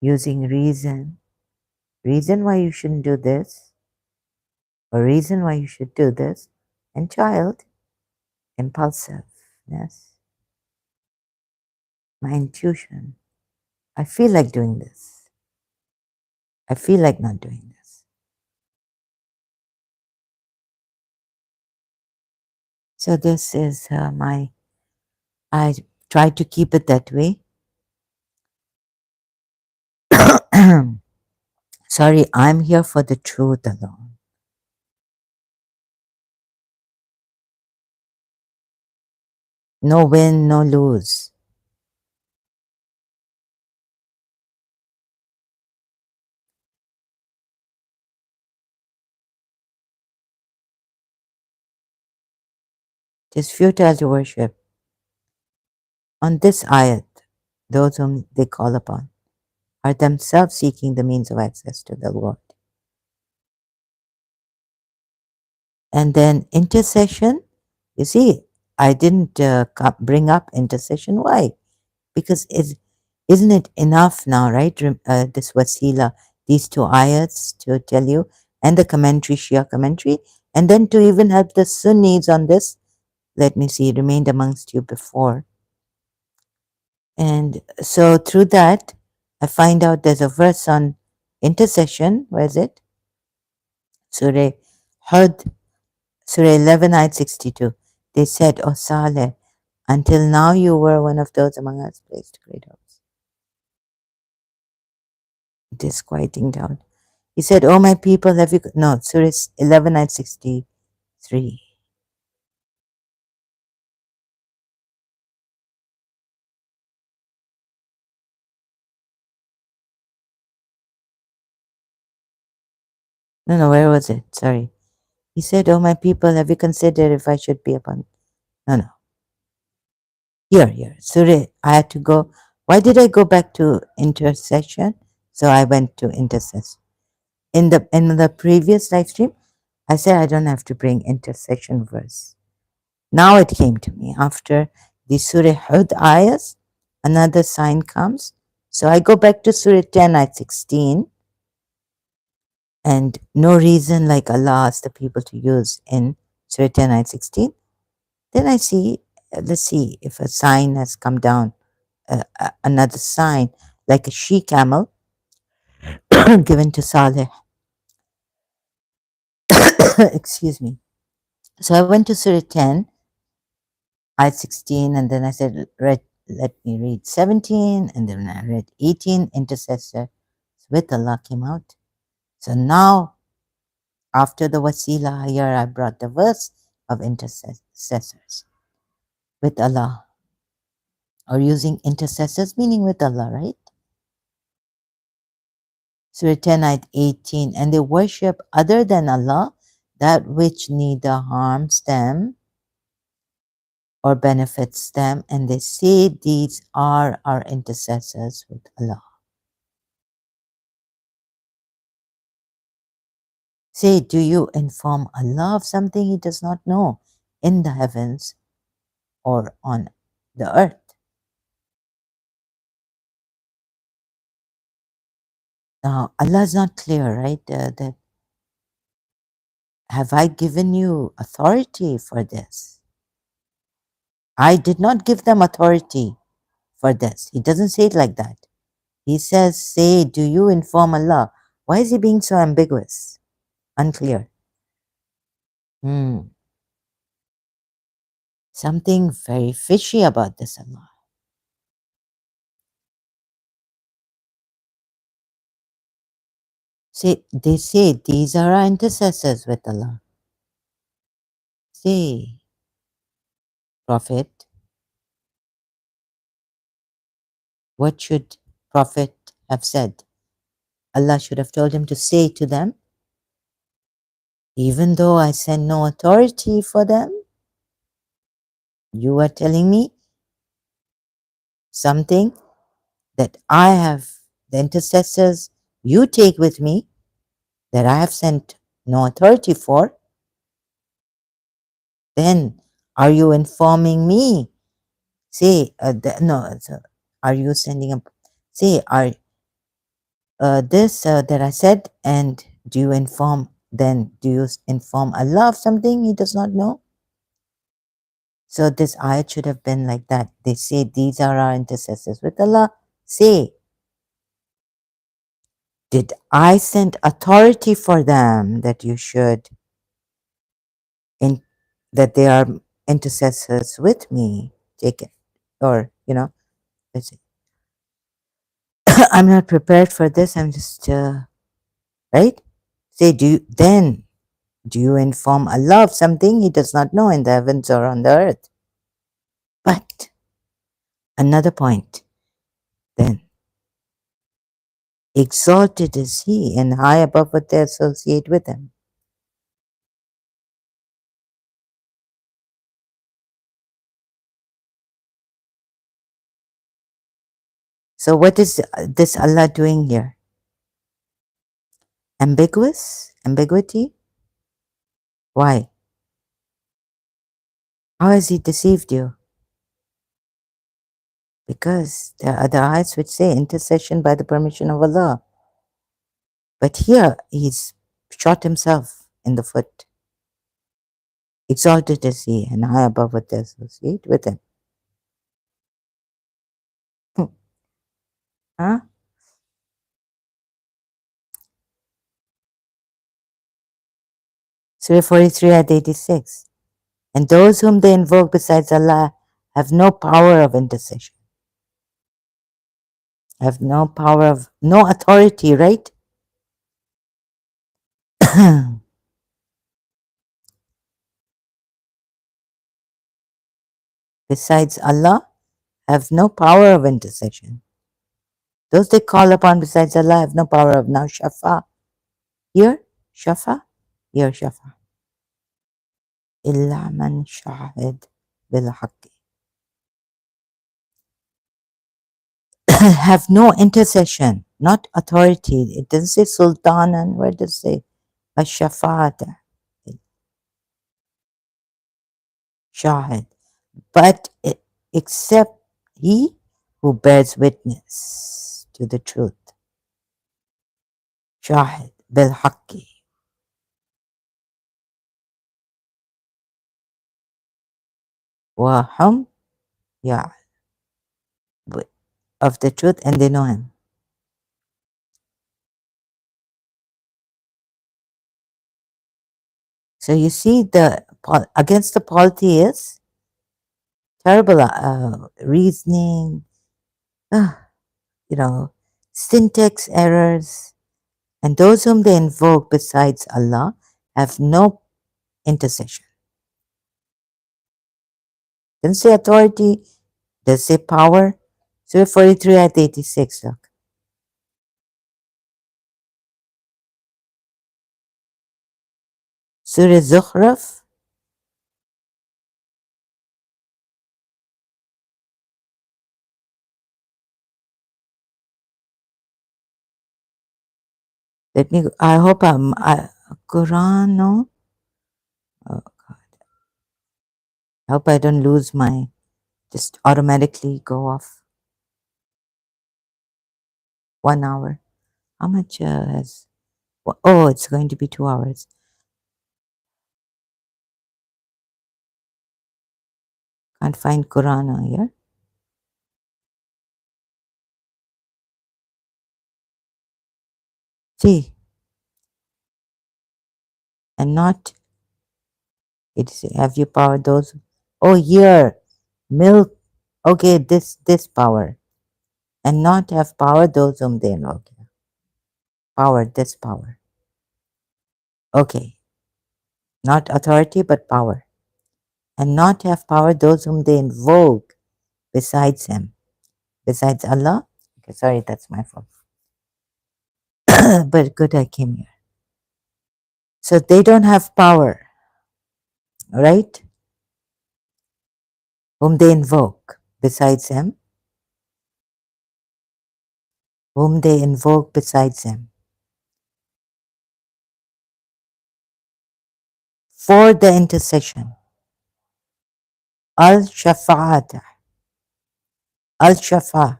using reason why you shouldn't do this, or reason why you should do this. And child, impulsiveness, my intuition. I feel like doing this. I feel like not doing this. So this is I try to keep it that way. Sorry, I'm here for the truth alone. No win, no lose. It is futile to worship. On this ayat, those whom they call upon are themselves seeking the means of access to the Lord. And then intercession, you see, I didn't bring up intercession. Why? Because isn't it enough now, right? This wasila, these two ayats to tell you, and the commentary, Shia commentary, and then to even help the Sunnis on this. Let me see, remained amongst you before. And so through that, I find out there's a verse on intercession. Where is it? Surah Hud, Surah 11, ayat 62. They said, "O Saleh, until now you were one of those among us placed great hopes." Disquieting doubt. He said, "O my people, have you..." No, Surah 11 and 63. No, no, where was it? Sorry. He said, "O my people, have you considered if I should be upon..." No, no. Here. Surah, I had to go. Why did I go back to intercession? So I went to intercessor. In the previous live stream, I said I don't have to bring intercession verse. Now it came to me after the Surah Hud ayahs, another sign comes. So I go back to Surah 10, ayat 16, and no reason like Allah asked the people to use in Surah 10, ayat 16. Then I see, let's see if a sign has come down, another sign like a she camel given to Saleh. Excuse me. So I went to Surah 10, ayat 16, and then I said, let me read 17, and then I read 18, intercessor with Allah came out. So now, after the wasila here, I brought the verse of intercessors with Allah, or using intercessors, meaning with Allah, right? Surah 10, ayat 18, and they worship other than Allah that which neither harms them or benefits them, and they say these are our intercessors with Allah. Say, do you inform Allah of something He does not know in the heavens or on the earth? Now, Allah is not clear, right? That have I given you authority for this? I did not give them authority for this. He doesn't say it like that. He says, say, do you inform Allah? Why is he being so ambiguous? Unclear. Something very fishy about this Allah. Say, they say these are our intercessors with Allah. Say, Prophet, what should Prophet have said? Allah should have told him to say to them, even though I send no authority for them, you are telling me something that I have, the intercessors you take with me, that I have sent no authority for, then are you informing me? Say, no, so are you sending a, say, are this that I said, and do you inform, then do you inform Allah of something He does not know? So this ayat should have been like that. They say these are our intercessors with Allah. Say, did I send authority for them that you should, in that they are intercessors with me? Take it, or let's say, I'm not prepared for this. I'm just right. Say, do you inform Allah of something He does not know in the heavens or on the earth? But another point, then, exalted is He and high above what they associate with Him. So what is this Allah doing here? Ambiguity? Why? How has He deceived you? Because there are other ayats which say intercession by the permission of Allah. But here He's shot Himself in the foot. Exalted is He and high above what they associate with Him. Huh? Surah 43 at 86. And those whom they invoke besides Allah have no power of intercession, have no power of, no authority, right? Besides Allah have no power of intercession. Those they call upon besides Allah have no power of now shafa. Here, shafa, here shafa. Illa man shahid bil haqqi. Have no intercession, not authority. It doesn't say sultan, and where does it say ash-shafa'at, shahid, but except he who bears witness to the truth. Shahid bil haqqi. Wa hum ya, of the truth, and they know him. So you see, the against the polytheists, terrible reasoning, uh, syntax errors, and those whom they invoke besides Allah have no intercession. Doesn't say authority, does say power. Surah 43 at 86, look. Surah Zukhruf, I hope Quran, no? Oh God. I hope I don't lose just automatically go off 1 hour. How much oh, it's going to be 2 hours. Can't find Quran here. See, and not, have you powered those? Oh, here, milk. Okay, this power. And not have power those whom they invoke. Power, this power. Okay, not authority but power. And not have power those whom they invoke besides him. Besides Allah. Okay, sorry, that's my fault. But good I came here. So they don't have power, right? Whom they invoke besides him. Whom they invoke besides him. For the intercession. Al-Shafa'at. Al-Shafa.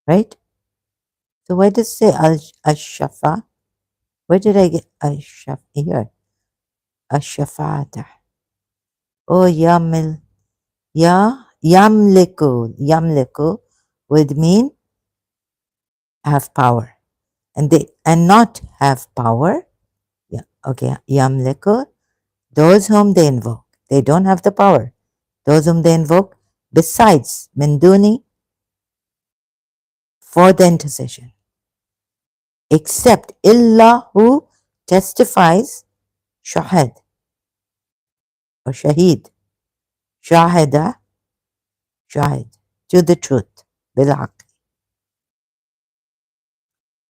Right? So why does it say Al-Shafa? Where did I get Al-Shafa? Here. Al-Shafa'at. Oh, Yamliku would mean have power. And not have power. Yeah, okay. Yamliku, those whom they invoke. They don't have the power. Those whom they invoke, besides Minduni, for the intercession. Except illa who testifies shahid or shaheed. Shahida, shahid, to the truth. Bilhaq.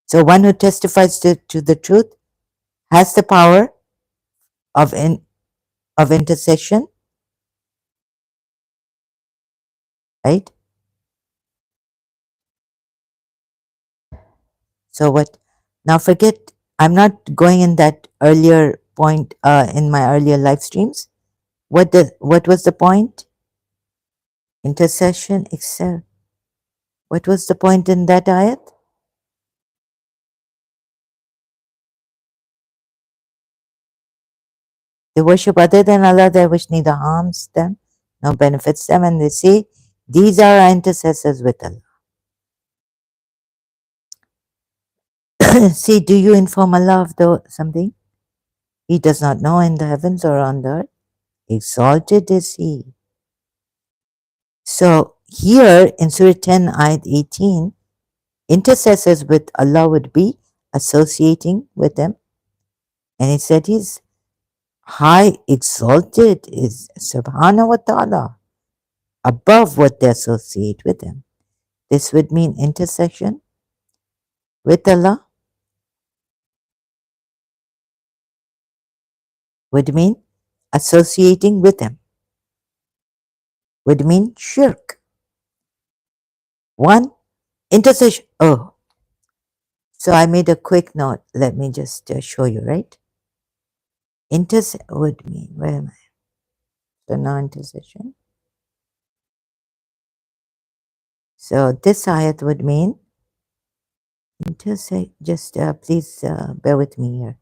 So one who testifies to the truth has the power of intercession, right? So what? Now forget. I'm not going in that earlier point in my earlier live streams. What was the point? Intercession, except. What was the point in that ayat? They worship other than Allah, that which neither harms them nor benefits them, and they say, these are our intercessors with Allah. See, do you inform Allah of something He does not know in the heavens or on the earth? exalted is He. So here in Surah 10, Ayat 18, intercessors with Allah would be associating with Him. And He said He's high exalted, is Subhanahu wa ta'ala, above what they associate with Him. This would mean intercession with Allah, would mean associating with Him, would mean shirk. One, intercession. Oh, so I made a quick note. Let me just show you, right? Would mean, where am I? So now intercession. So this ayat would mean, just please bear with me here.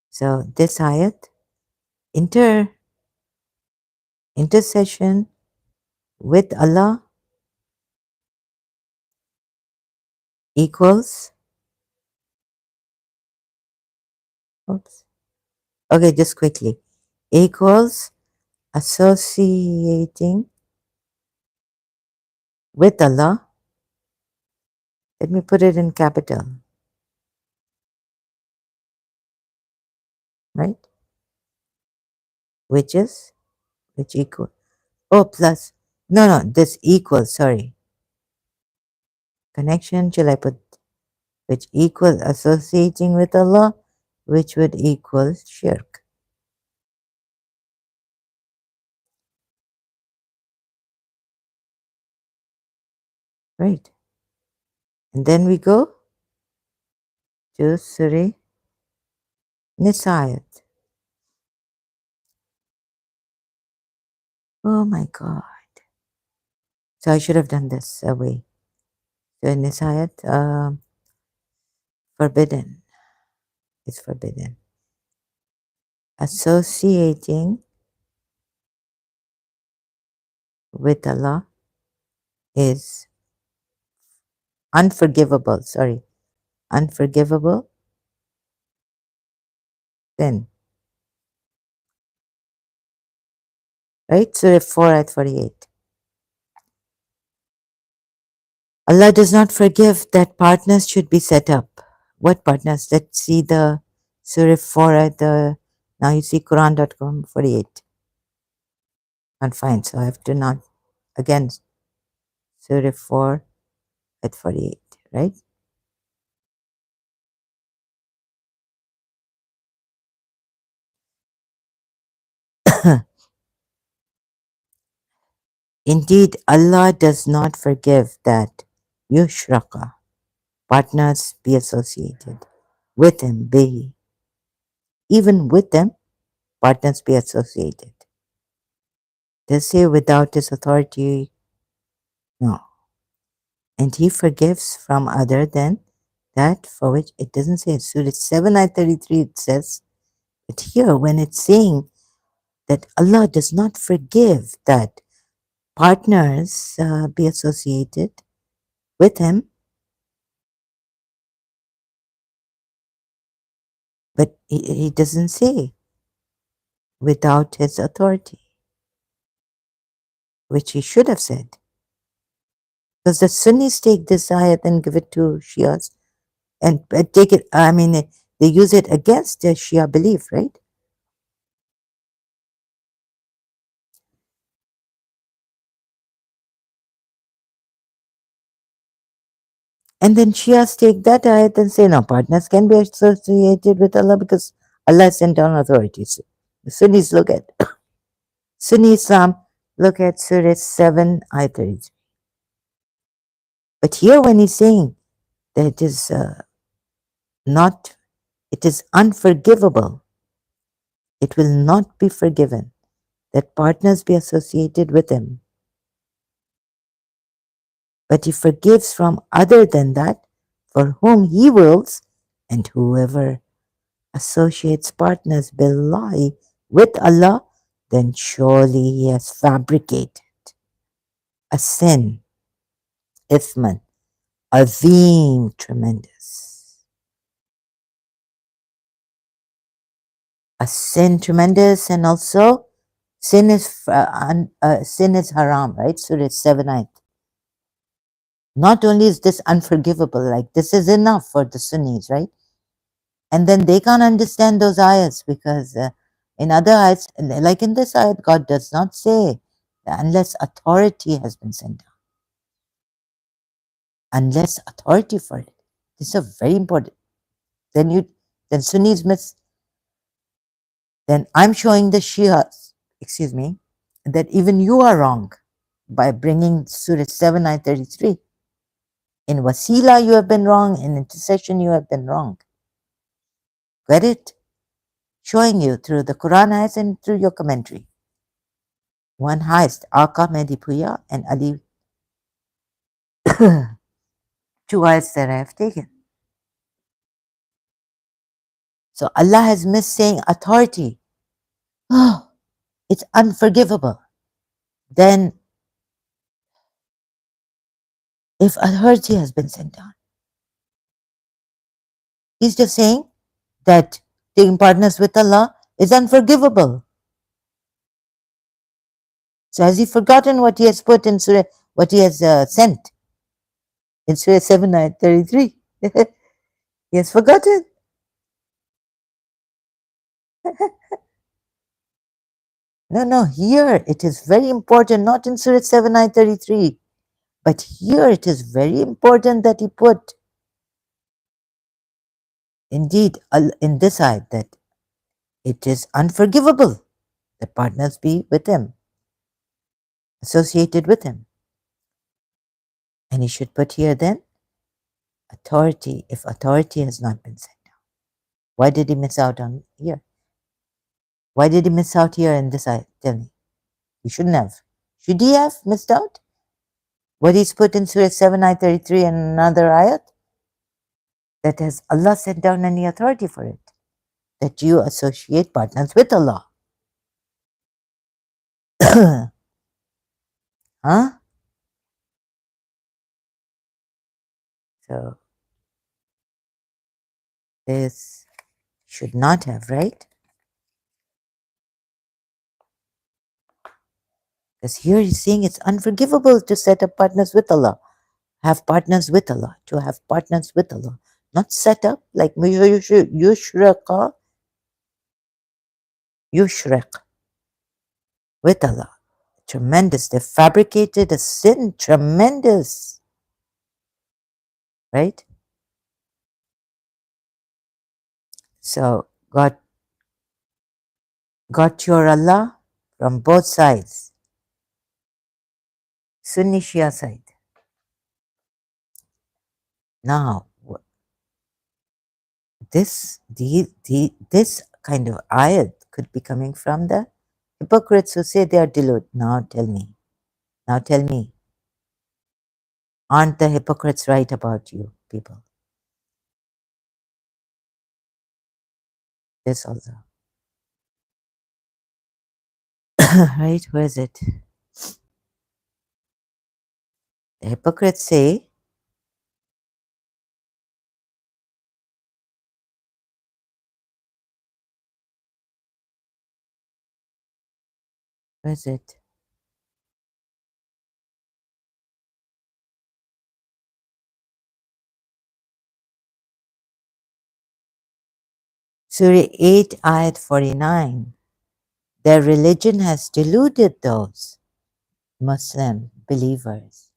So this ayat, intercession with Allah equals, oops, okay, just quickly, equals associating with Allah. Let me put it in capital, right? Which equal, oh, plus, no, this equals, sorry. Connection, shall I put, which equals associating with Allah, which would equal shirk. Right. And then we go to Surah Nisayat. Oh my God. So I should have done this away. So Nisayat, forbidden. It's forbidden. Associating with Allah is unforgivable. Sorry. Unforgivable sin. Right? Surah 4 at 48. Allah does not forgive that partners should be set up. What partners? Let's see the Surah 4 at the, now you see Quran.com 48. Not fine. So I have to not, again, Surah 4 at 48, right? Indeed, Allah does not forgive that yushraka, partners be associated with Him, be even with them, partners be associated. They say without His authority, no. And He forgives from other than that for which it doesn't say. Surah 7 ayat 33 it says, but here when it's saying that Allah does not forgive that partners be associated with Him, but He doesn't say without His authority, which He should have said. Because the Sunnis take this ayat and give it to Shias and take it, I mean, they use it against the Shia belief, right? And then Shias take that ayat and say, no, partners can be associated with Allah because Allah sent down authorities. The Sunnis look at Sunni Islam, look at Surah 7, ayat 33. But here when he's saying that it is not, it is unforgivable, it will not be forgiven that partners be associated with Him. But He forgives from other than that for whom He wills, and whoever associates partners billahi with Allah, then surely he has fabricated a sin, ithman, azim, tremendous. a sin tremendous, and also sin is haram, right? Surah 7 ayat. Not only is this unforgivable, like this is enough for the Sunnis, right? And then they can't understand those ayats because in other ayats, like in this ayat, God does not say that unless authority has been sent down, unless authority for it. This is very important. Then Sunnis miss. Then I'm showing the Shias, excuse me, that even you are wrong by bringing Surah 7, ayat 33. In wasila, you have been wrong. In intercession, you have been wrong. Get it? Showing you through the Quran ayats and through your commentary. One highest, Aka Medipuya and Ali, two ayats that I have taken. So Allah has missed saying authority. Oh, it's unforgivable. Then, if authority has been sent down, He's just saying that taking partners with Allah is unforgivable. So has He forgotten what He has put in Surah, what He has sent in Surah 7, ayat 33? He has forgotten. No, here it is very important, not in Surah 7, ayat 33, but here it is very important that He put, indeed, in this ayat, that it is unforgivable that partners be with Him, associated with Him. And He should put here then, authority, if authority has not been sent down. Why did He miss out on here? Why did He miss out here in this ayat? Tell me. He shouldn't have. Should He have missed out? What He's put in Surah 7, ayat 33 and another ayat? That has Allah sent down any authority for it? That you associate partners with Allah. Huh? So this should not have, right? Because here He's saying it's unforgivable to set up partners with Allah. Have partners with Allah. To have partners with Allah. Not set up like yushraq with Allah. Tremendous. They fabricated a sin. Tremendous. Right? So got your Allah from both sides. Sunni Shia side. Now, this kind of ayat could be coming from the hypocrites who say they are deluded. Now tell me, aren't the hypocrites right about you people? This also. Right, where is it? The hypocrites say, where is it? Surah 8, ayat 49. Their religion has deluded those Muslim believers.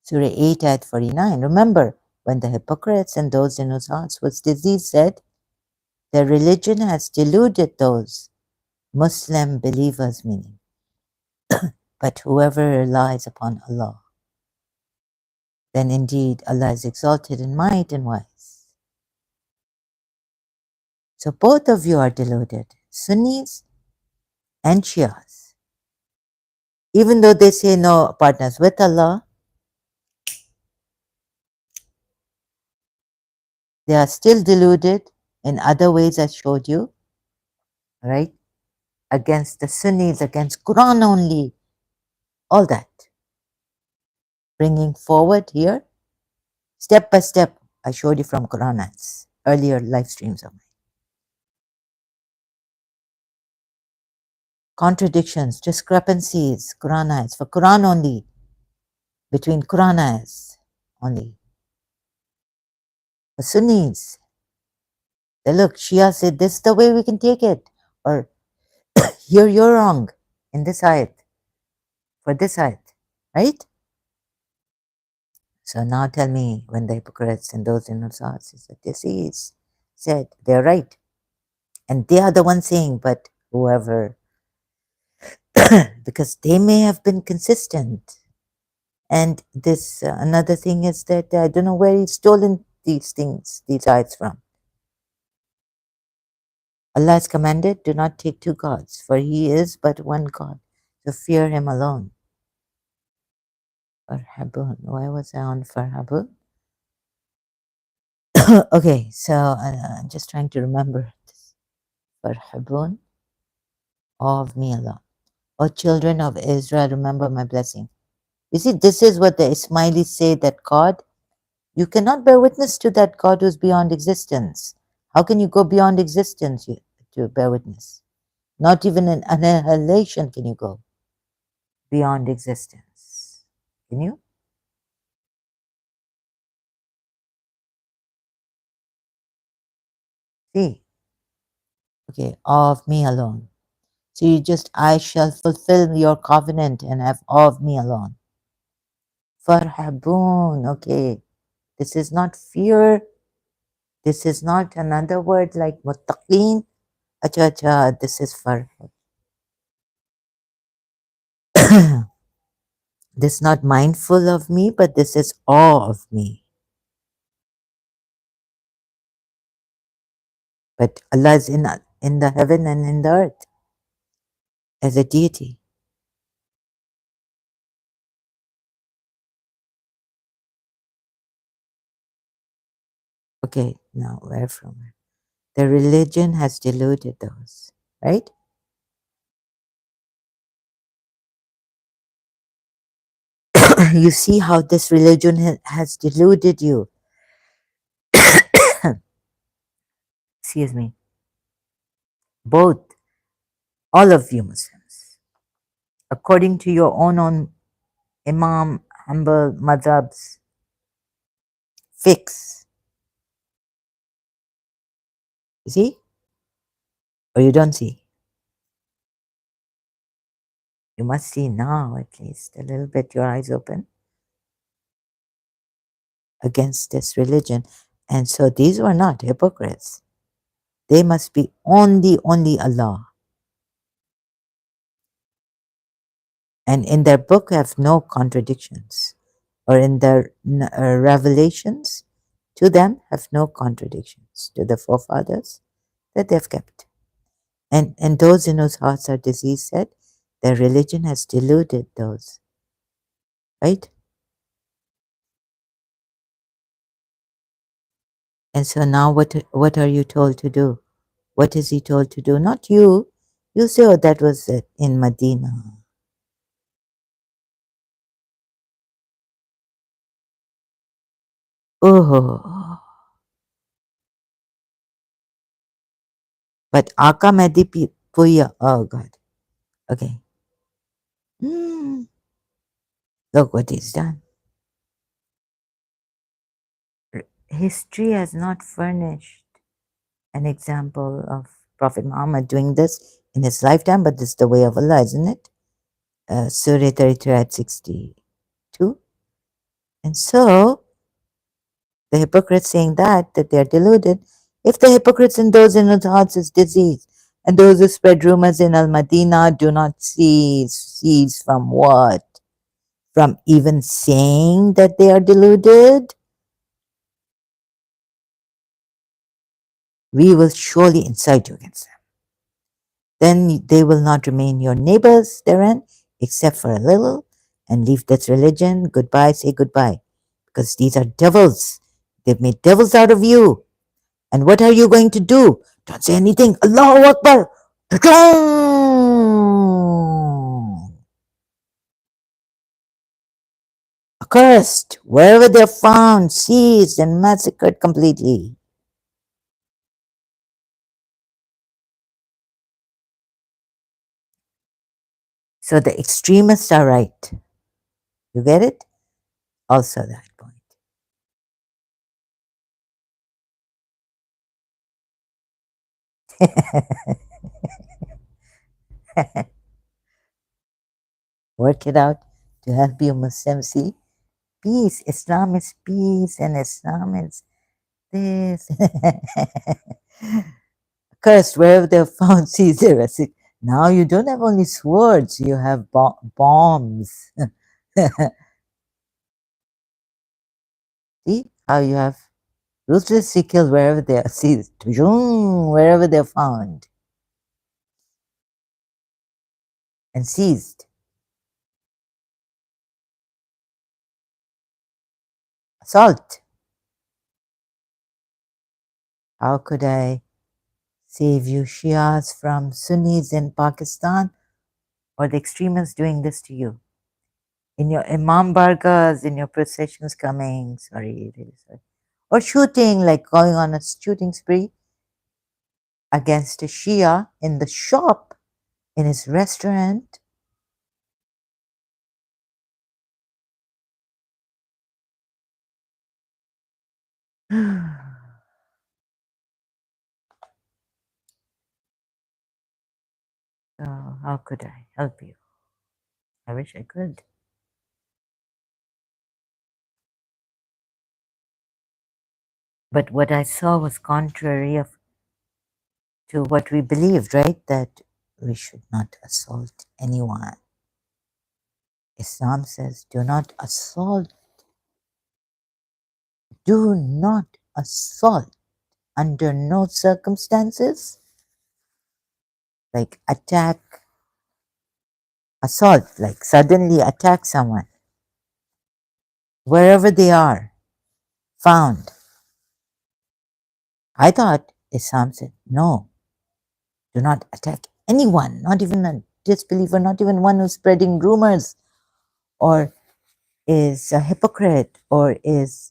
Surah 8, ayat 49. Remember, when the hypocrites and those in whose hearts was disease said, their religion has deluded those Muslim believers, meaning, but whoever relies upon Allah, then indeed Allah is exalted in might and wise. So both of you are deluded, Sunnis and Shias. Even though they say no partners with Allah, they are still deluded in other ways I showed you, right? Against the Sunnis, against Quran only, all that. Bringing forward here, step by step, I showed you from Quran ayats, earlier live streams of mine. contradictions, discrepancies, Quranites, for Quran only, between Quranites only. For Sunnis, they look, Shia said this is the way we can take it. Or here you're wrong in this ayat, for this ayat, right? So now tell me when the hypocrites and those in whose hearts is a disease said they're right. And they are the ones saying, but whoever, because they may have been consistent. And this another thing is that I don't know where he's stolen these things, these ayats from. Allah has commanded, do not take two gods, for he is but one God. So fear him alone. Farhabun. Why was I on Farhabun? Okay, so I'm just trying to remember this. Farhabun, awe of me alone. O children of Israel, remember my blessing. You see, this is what the Ismailis say, that God, you cannot bear witness to that God who's beyond existence. How can you go beyond existence to bear witness? Not even in annihilation can you go beyond existence. Can you? See? Okay, awe of me alone. So you just, I shall fulfill your covenant and have awe of me alone. Farhabun, okay. This is not fear. This is not another word like muttaqeen. Acha, acha, this is farhab. This is not mindful of me, but this is awe of me. But Allah is in the heaven and in the earth as a deity. Okay, now where from? The religion has deluded those, right? You see how this religion has deluded you. Excuse me. Both, all of you Muslims, according to your own Imam, humble madhabs, fix. You see? Or you don't see? You must see now, at least, a little bit, your eyes open against this religion. And so these were not hypocrites. They must be only Allah. And in their book have no contradictions. Or in their revelations to them have no contradictions to the forefathers that they've kept. And those in whose hearts are diseased said, their religion has deluded those. Right? And so now what are you told to do? What is he told to do? Not you. You say, oh, that was in Medina. Oh, but Aka Mehdi Puya. Oh, God. Okay. Hmm. Look what he's done. History has not furnished an example of Prophet Muhammad doing this in his lifetime, but this is the way of Allah, isn't it? Surah 33 at 62. And so, the hypocrites saying that they are deluded. If the hypocrites and those in whose hearts is disease, and those who spread rumors in Al Madinah do not cease from what? From even saying that they are deluded, we will surely incite you against them. Then they will not remain your neighbors therein, except for a little, and leave that religion. Goodbye, say goodbye, because these are devils. They've made devils out of you. And what are you going to do? Don't say anything. Allahu Akbar. Accursed, wherever they're found, seized and massacred completely. So the extremists are right. You get it? Also that point. Work it out to help you Muslims see peace. Islam is peace and Islam is this. Cursed wherever they have found Caesar. Now you don't have only swords, you have bombs. See how you have ruthlessly killed wherever they are seized, wherever they're found and seized. Assault. How could I save you Shias from Sunnis in Pakistan or the extremists doing this to you? In your Imam Bargas, in your processions coming, sorry, really sorry. Or shooting, like going on a shooting spree against a Shia in the shop, in his restaurant. So how could I help you? I wish I could. But what I saw was contrary to what we believed, right? That we should not assault anyone. Islam says, do not assault. Do not assault under no circumstances. Like attack, assault, like suddenly attack someone, wherever they are found. I thought Islam said, no, do not attack anyone, not even a disbeliever, not even one who's spreading rumors or is a hypocrite or is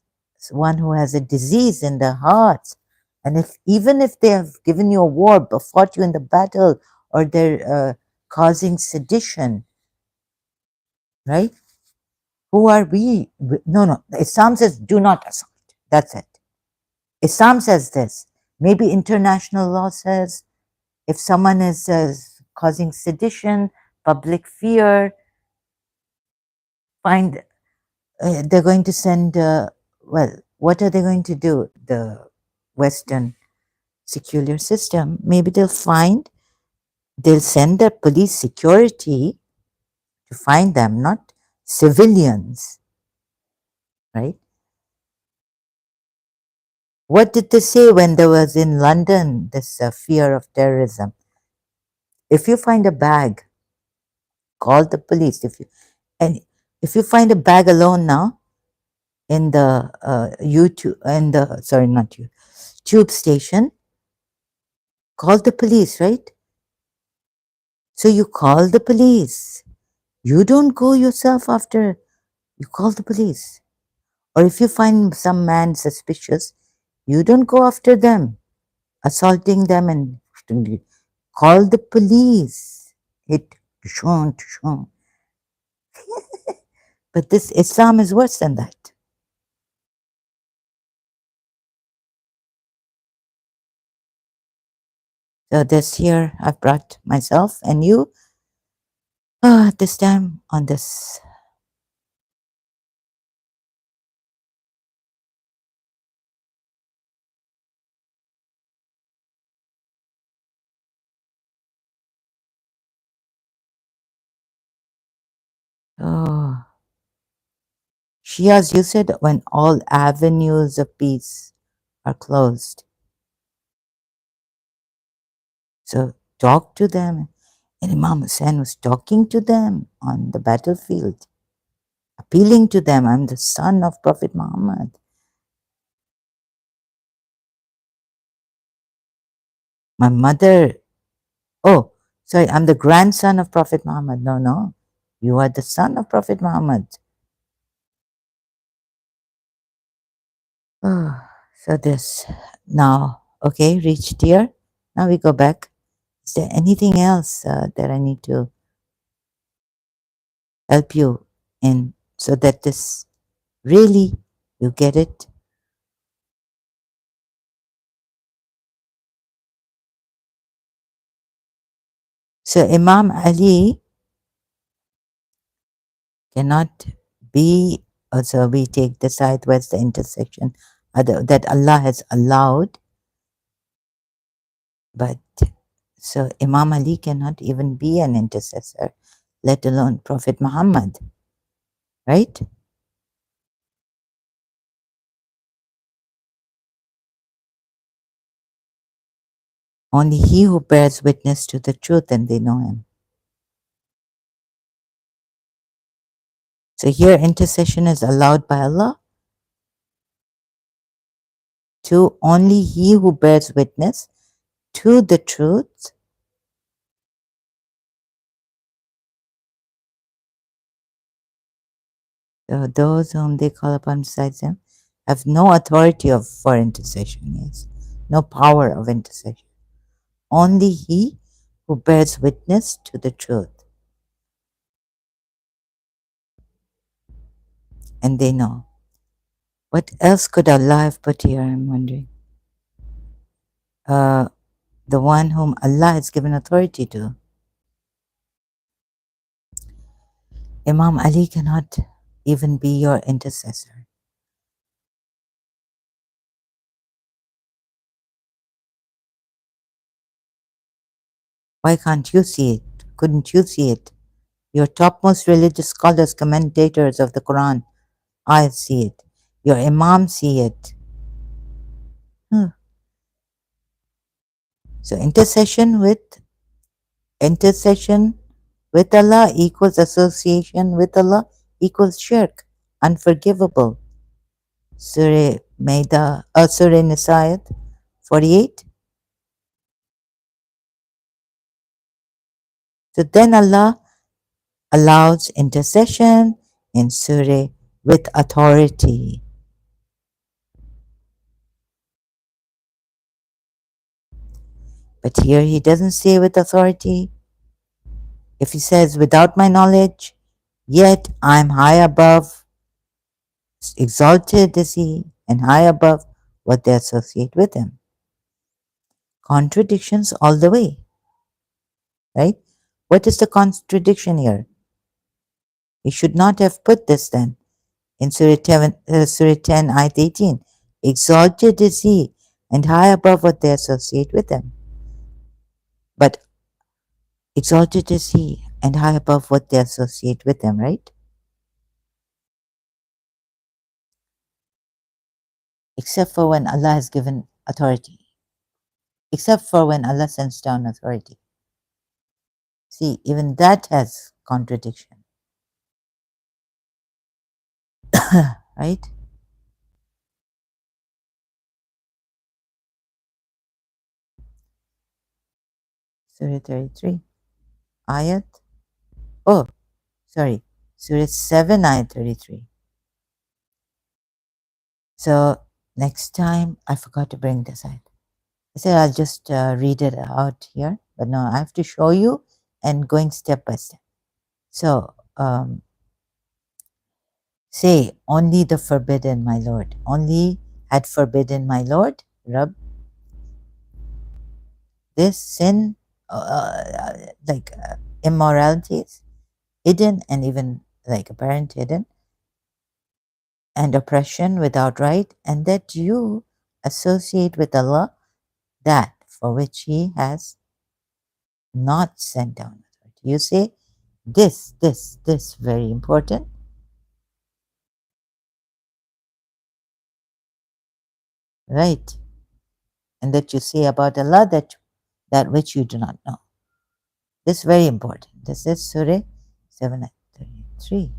one who has a disease in their hearts. And if even if they have given you a war or fought you in the battle or they're causing sedition, right? Who are we? No, no. Islam says do not assault. That's it. Islam says this. Maybe international law says if someone is causing sedition, public fear, find they're going to send, well, what are they going to do? The Western secular system, maybe they'll send the police security to find them, not civilians, right? What did they say when there was in London this fear of terrorism? If you find a bag, call the police. And if you find a bag alone now in the YouTube, in the sorry, not you, tube station, call the police, right? So you call the police. You don't go yourself after, you call the police. Or if you find some man suspicious, you don't go after them, assaulting them and call the police. It shon, shon. But this Islam is worse than that. So this year I've brought myself and you this time on this. Oh, Shias, you said when all avenues of peace are closed. So talk to them. And Imam Hussain was talking to them on the battlefield, appealing to them. I'm the son of Prophet Muhammad. My mother, oh, sorry, I'm the grandson of Prophet Muhammad. No, no, you are the son of Prophet Muhammad. Oh, so this now, okay, reached here. Now we go back. Is there anything else that I need to help you in so that this really you get it. So Imam Ali cannot be, also we take the side where the intersection that Allah has allowed, but so Imam Ali cannot even be an intercessor, let alone Prophet Muhammad, right? Only he who bears witness to the truth and they know him. So here intercession is allowed by Allah to only he who bears witness to the truth. So those whom they call upon besides him have no authority for intercession, yes, no power of intercession. Only he who bears witness to the truth. And they know. What else could Allah have put here, I'm wondering? The one whom Allah has given authority to. Imam Ali cannot even be your intercessor. Why can't you see it? Couldn't you see it? Your topmost religious scholars, commentators of the Quran, I see it. Your Imam see it. Hmm. So intercession with Allah equals association with Allah equals shirk, unforgivable. Surah Nisa 48. So then Allah allows intercession in Surah with authority. But here he doesn't say with authority. If he says without my knowledge, yet I'm high above, exalted is he, and high above what they associate with him. Contradictions all the way, right? What is the contradiction here? He should not have put this then in Surah 10, Ayat 18. Exalted is he, and high above what they associate with him. But exalted is he, and high above what they associate with him, right? Except for when Allah has given authority. Except for when Allah sends down authority. See, even that has contradiction, right? Surah 33, ayat, oh, sorry, Surah 7, ayat 33. So next time, I forgot to bring this ayat. I said I'll just read it out here, but no, I have to show you and going step by step. So, say, only the forbidden, my Lord, only had forbidden my Lord, Rab, this sin, like immoralities, hidden and even like apparent hidden, and oppression without right, and that you associate with Allah that for which He has not sent down authority. You say this, very important, right? And that you say about Allah that which you do not know. This is very important. This is Surah 733.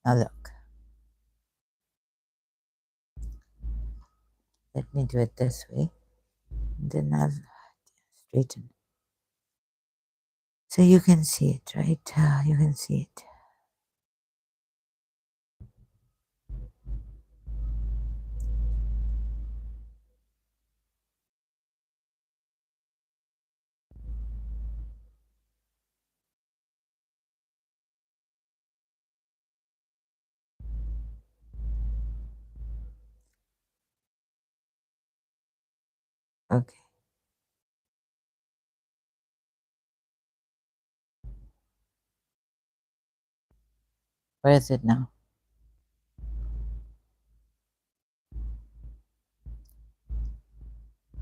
Now look, let me do it this way. Then I'll straighten. So you can see it, right? You can see it. Where is it now?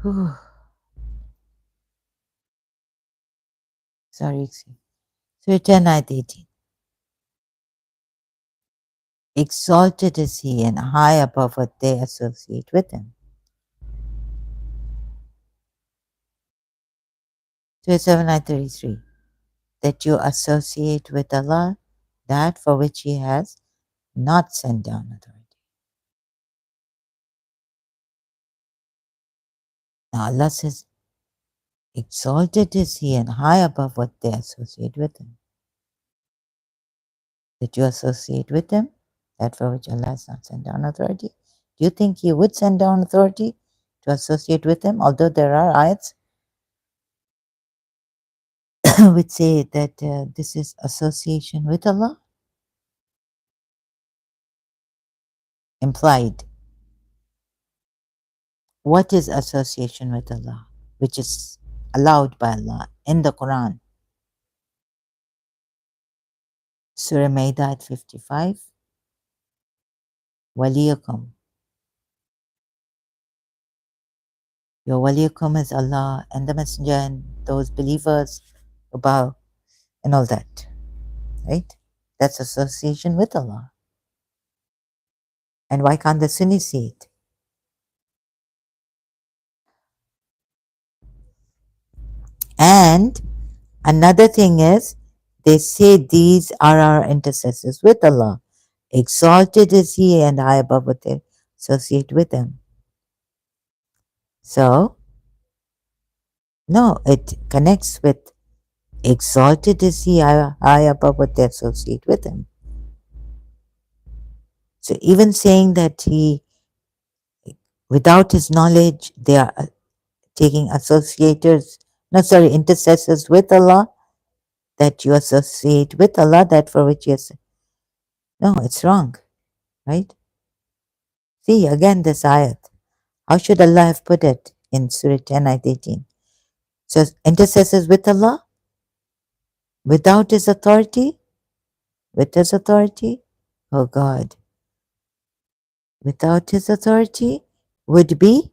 Whew. Sorry. So 10 ayat 18. Exalted is he and high above what they associate with him. 27 ayat 33. That you associate with Allah that for which he has not sent down authority. Now Allah says, exalted is he and high above what they associate with him. That you associate with him that for which Allah has not sent down authority. Do you think he would send down authority to associate with him? Although there are ayats which say that this is association with Allah, implied. What is association with Allah, which is allowed by Allah in the Quran? Surah Maida 55, Waliyakum. Your Waliyakum is Allah and the Messenger and those believers who bow and all that, right? That's association with Allah. And why can't the Sunni see it? And another thing is, they say these are our intercessors with Allah. Exalted is He and high above what they associate with Him. So, no, it connects with exalted is He high above what they associate with Him. So, even saying that He, without His knowledge, they are taking intercessors with Allah, that you associate with Allah, that for which you no, it's wrong, right? See, again, this ayat. How should Allah have put it in Surah 10, ayat 18? So, intercessors with Allah, without His authority, with His authority, oh God, without His authority would be,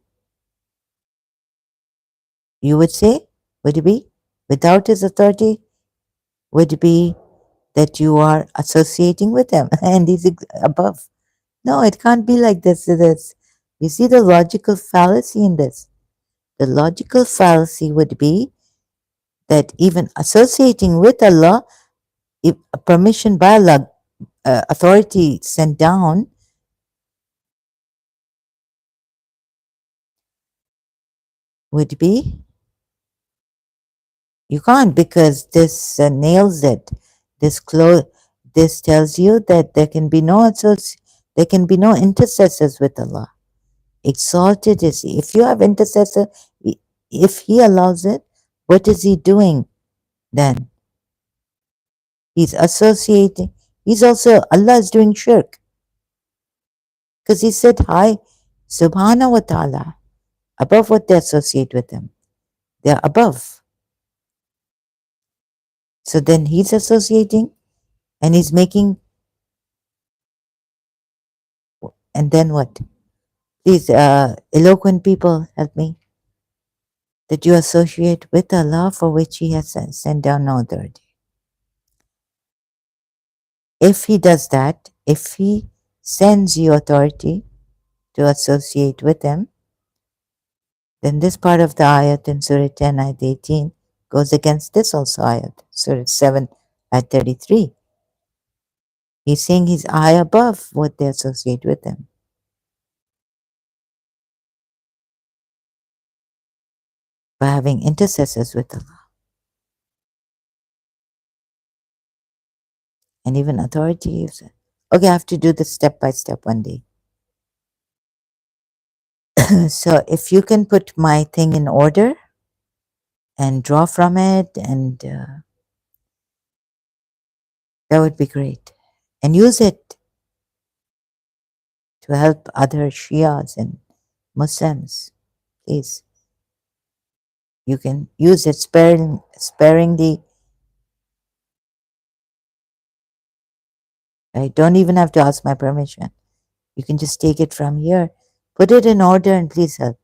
you would say, would be, without His authority would be that you are associating with Him and He's above. No, it can't be like this. You see the logical fallacy in this. The logical fallacy would be that even associating with Allah, if permission by Allah, authority sent down, would be, you can't, because this nails it. This tells you that there can be there can be no intercessors with Allah. Exalted is He. If you have intercessor, if He allows it, what is He doing then? He's associating. He's also, Allah is doing shirk. Because He said, hi, subhanahu wa ta'ala, above what they associate with Him. They're above. So then He's associating and He's making, and then what? Please, eloquent people, help me. That you associate with Allah for which He has sent down no authority. If He does that, if He sends you authority to associate with Him, then this part of the ayat in Surah 10, ayat 18 goes against this also ayat, Surah 7, ayat 33. He's saying He's high above what they associate with Him. By having intercessors with Allah. And even authority. Okay, I have to do this step by step one day. So if you can put my thing in order and draw from it, and that would be great. And use it to help other Shias and Muslims. Please. You can use it sparingly. right? Don't even have to ask my permission. You can just take it from here, put it in order, and please help.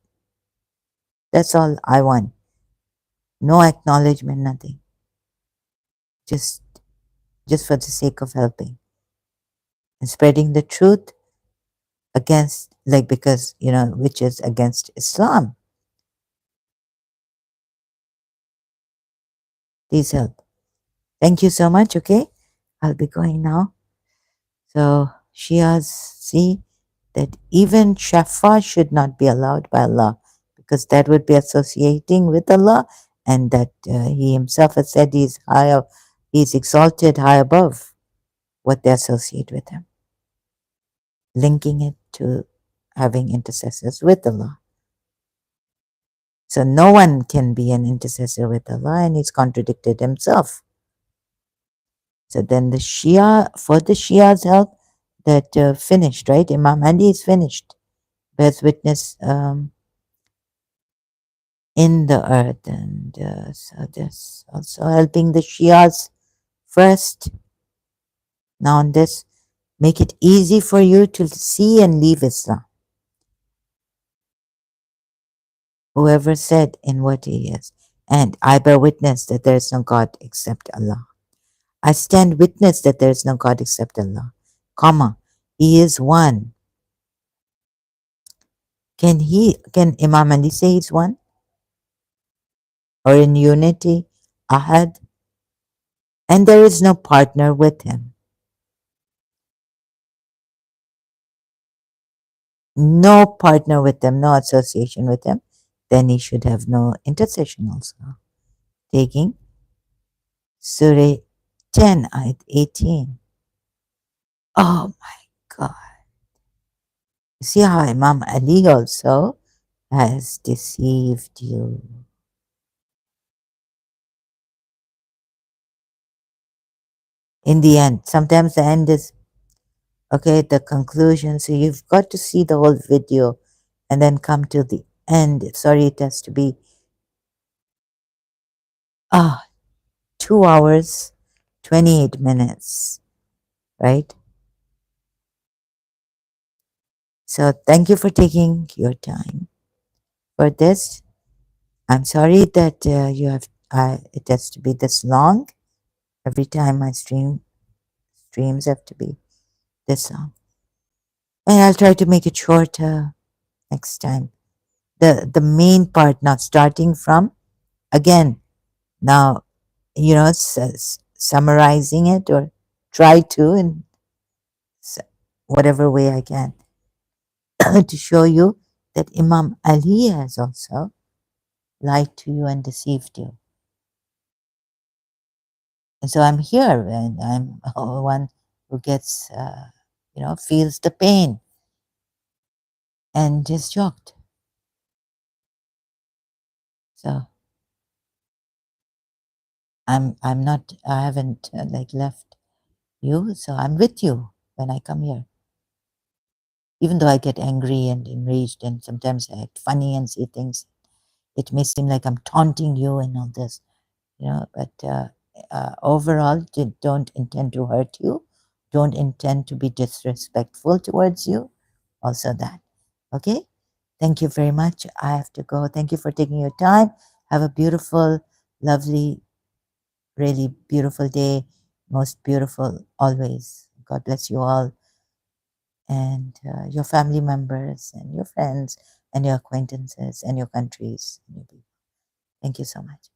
That's all I want. No acknowledgement, nothing. Just just for the sake of helping and spreading the truth against, like, because, which is against Islam. Please help. Thank you so much. Okay, I'll be going now. So Shias see that even Shafa should not be allowed by Allah, because that would be associating with Allah, and that He Himself has said He's high, He's exalted high above what they associate with Him, linking it to having intercessors with Allah. So no one can be an intercessor with Allah, and He's contradicted Himself. So then for the Shia's help, that finished, right? Imam Ali is finished, bears witness in the earth. And so this also helping the Shias first. Now on this, make it easy for you to see and leave Islam. Whoever said in what he is. And I bear witness that there is no God except Allah. I stand witness that there is no God except Allah, comma, He is one. Can Imam Ali say he's one? Or in unity, Ahad? And there is no partner with him. No partner with him, no association with him. Then he should have no intercession also. Taking Surah 10, ayat 18. Oh my God. You see how Imam Ali also has deceived you. In the end, sometimes the end is, okay, the conclusion. So you've got to see the whole video and then come to the end. Sorry, it has to be 2 hours, 28 minutes, right? So thank you for taking your time for this. I'm sorry that it has to be this long. Every time my streams have to be this long. And I'll try to make it shorter next time. The main part, not starting from, again, now, summarizing it, or try to in whatever way I can to show you that Imam Ali has also lied to you and deceived you. And so I'm here, and I'm one who gets, feels the pain and is shocked. So I'm not, I haven't left you, so I'm with you when I come here. Even though I get angry and enraged, and sometimes I act funny and say things, it may seem like I'm taunting you and all this, but overall, don't intend to hurt you, don't intend to be disrespectful towards you, also that. Okay, thank you very much. I have to go. Thank you for taking your time. Have a beautiful, lovely, really beautiful day. Most beautiful always. God bless you all, and your family members and your friends and your acquaintances and your countries and your people. Thank you so much.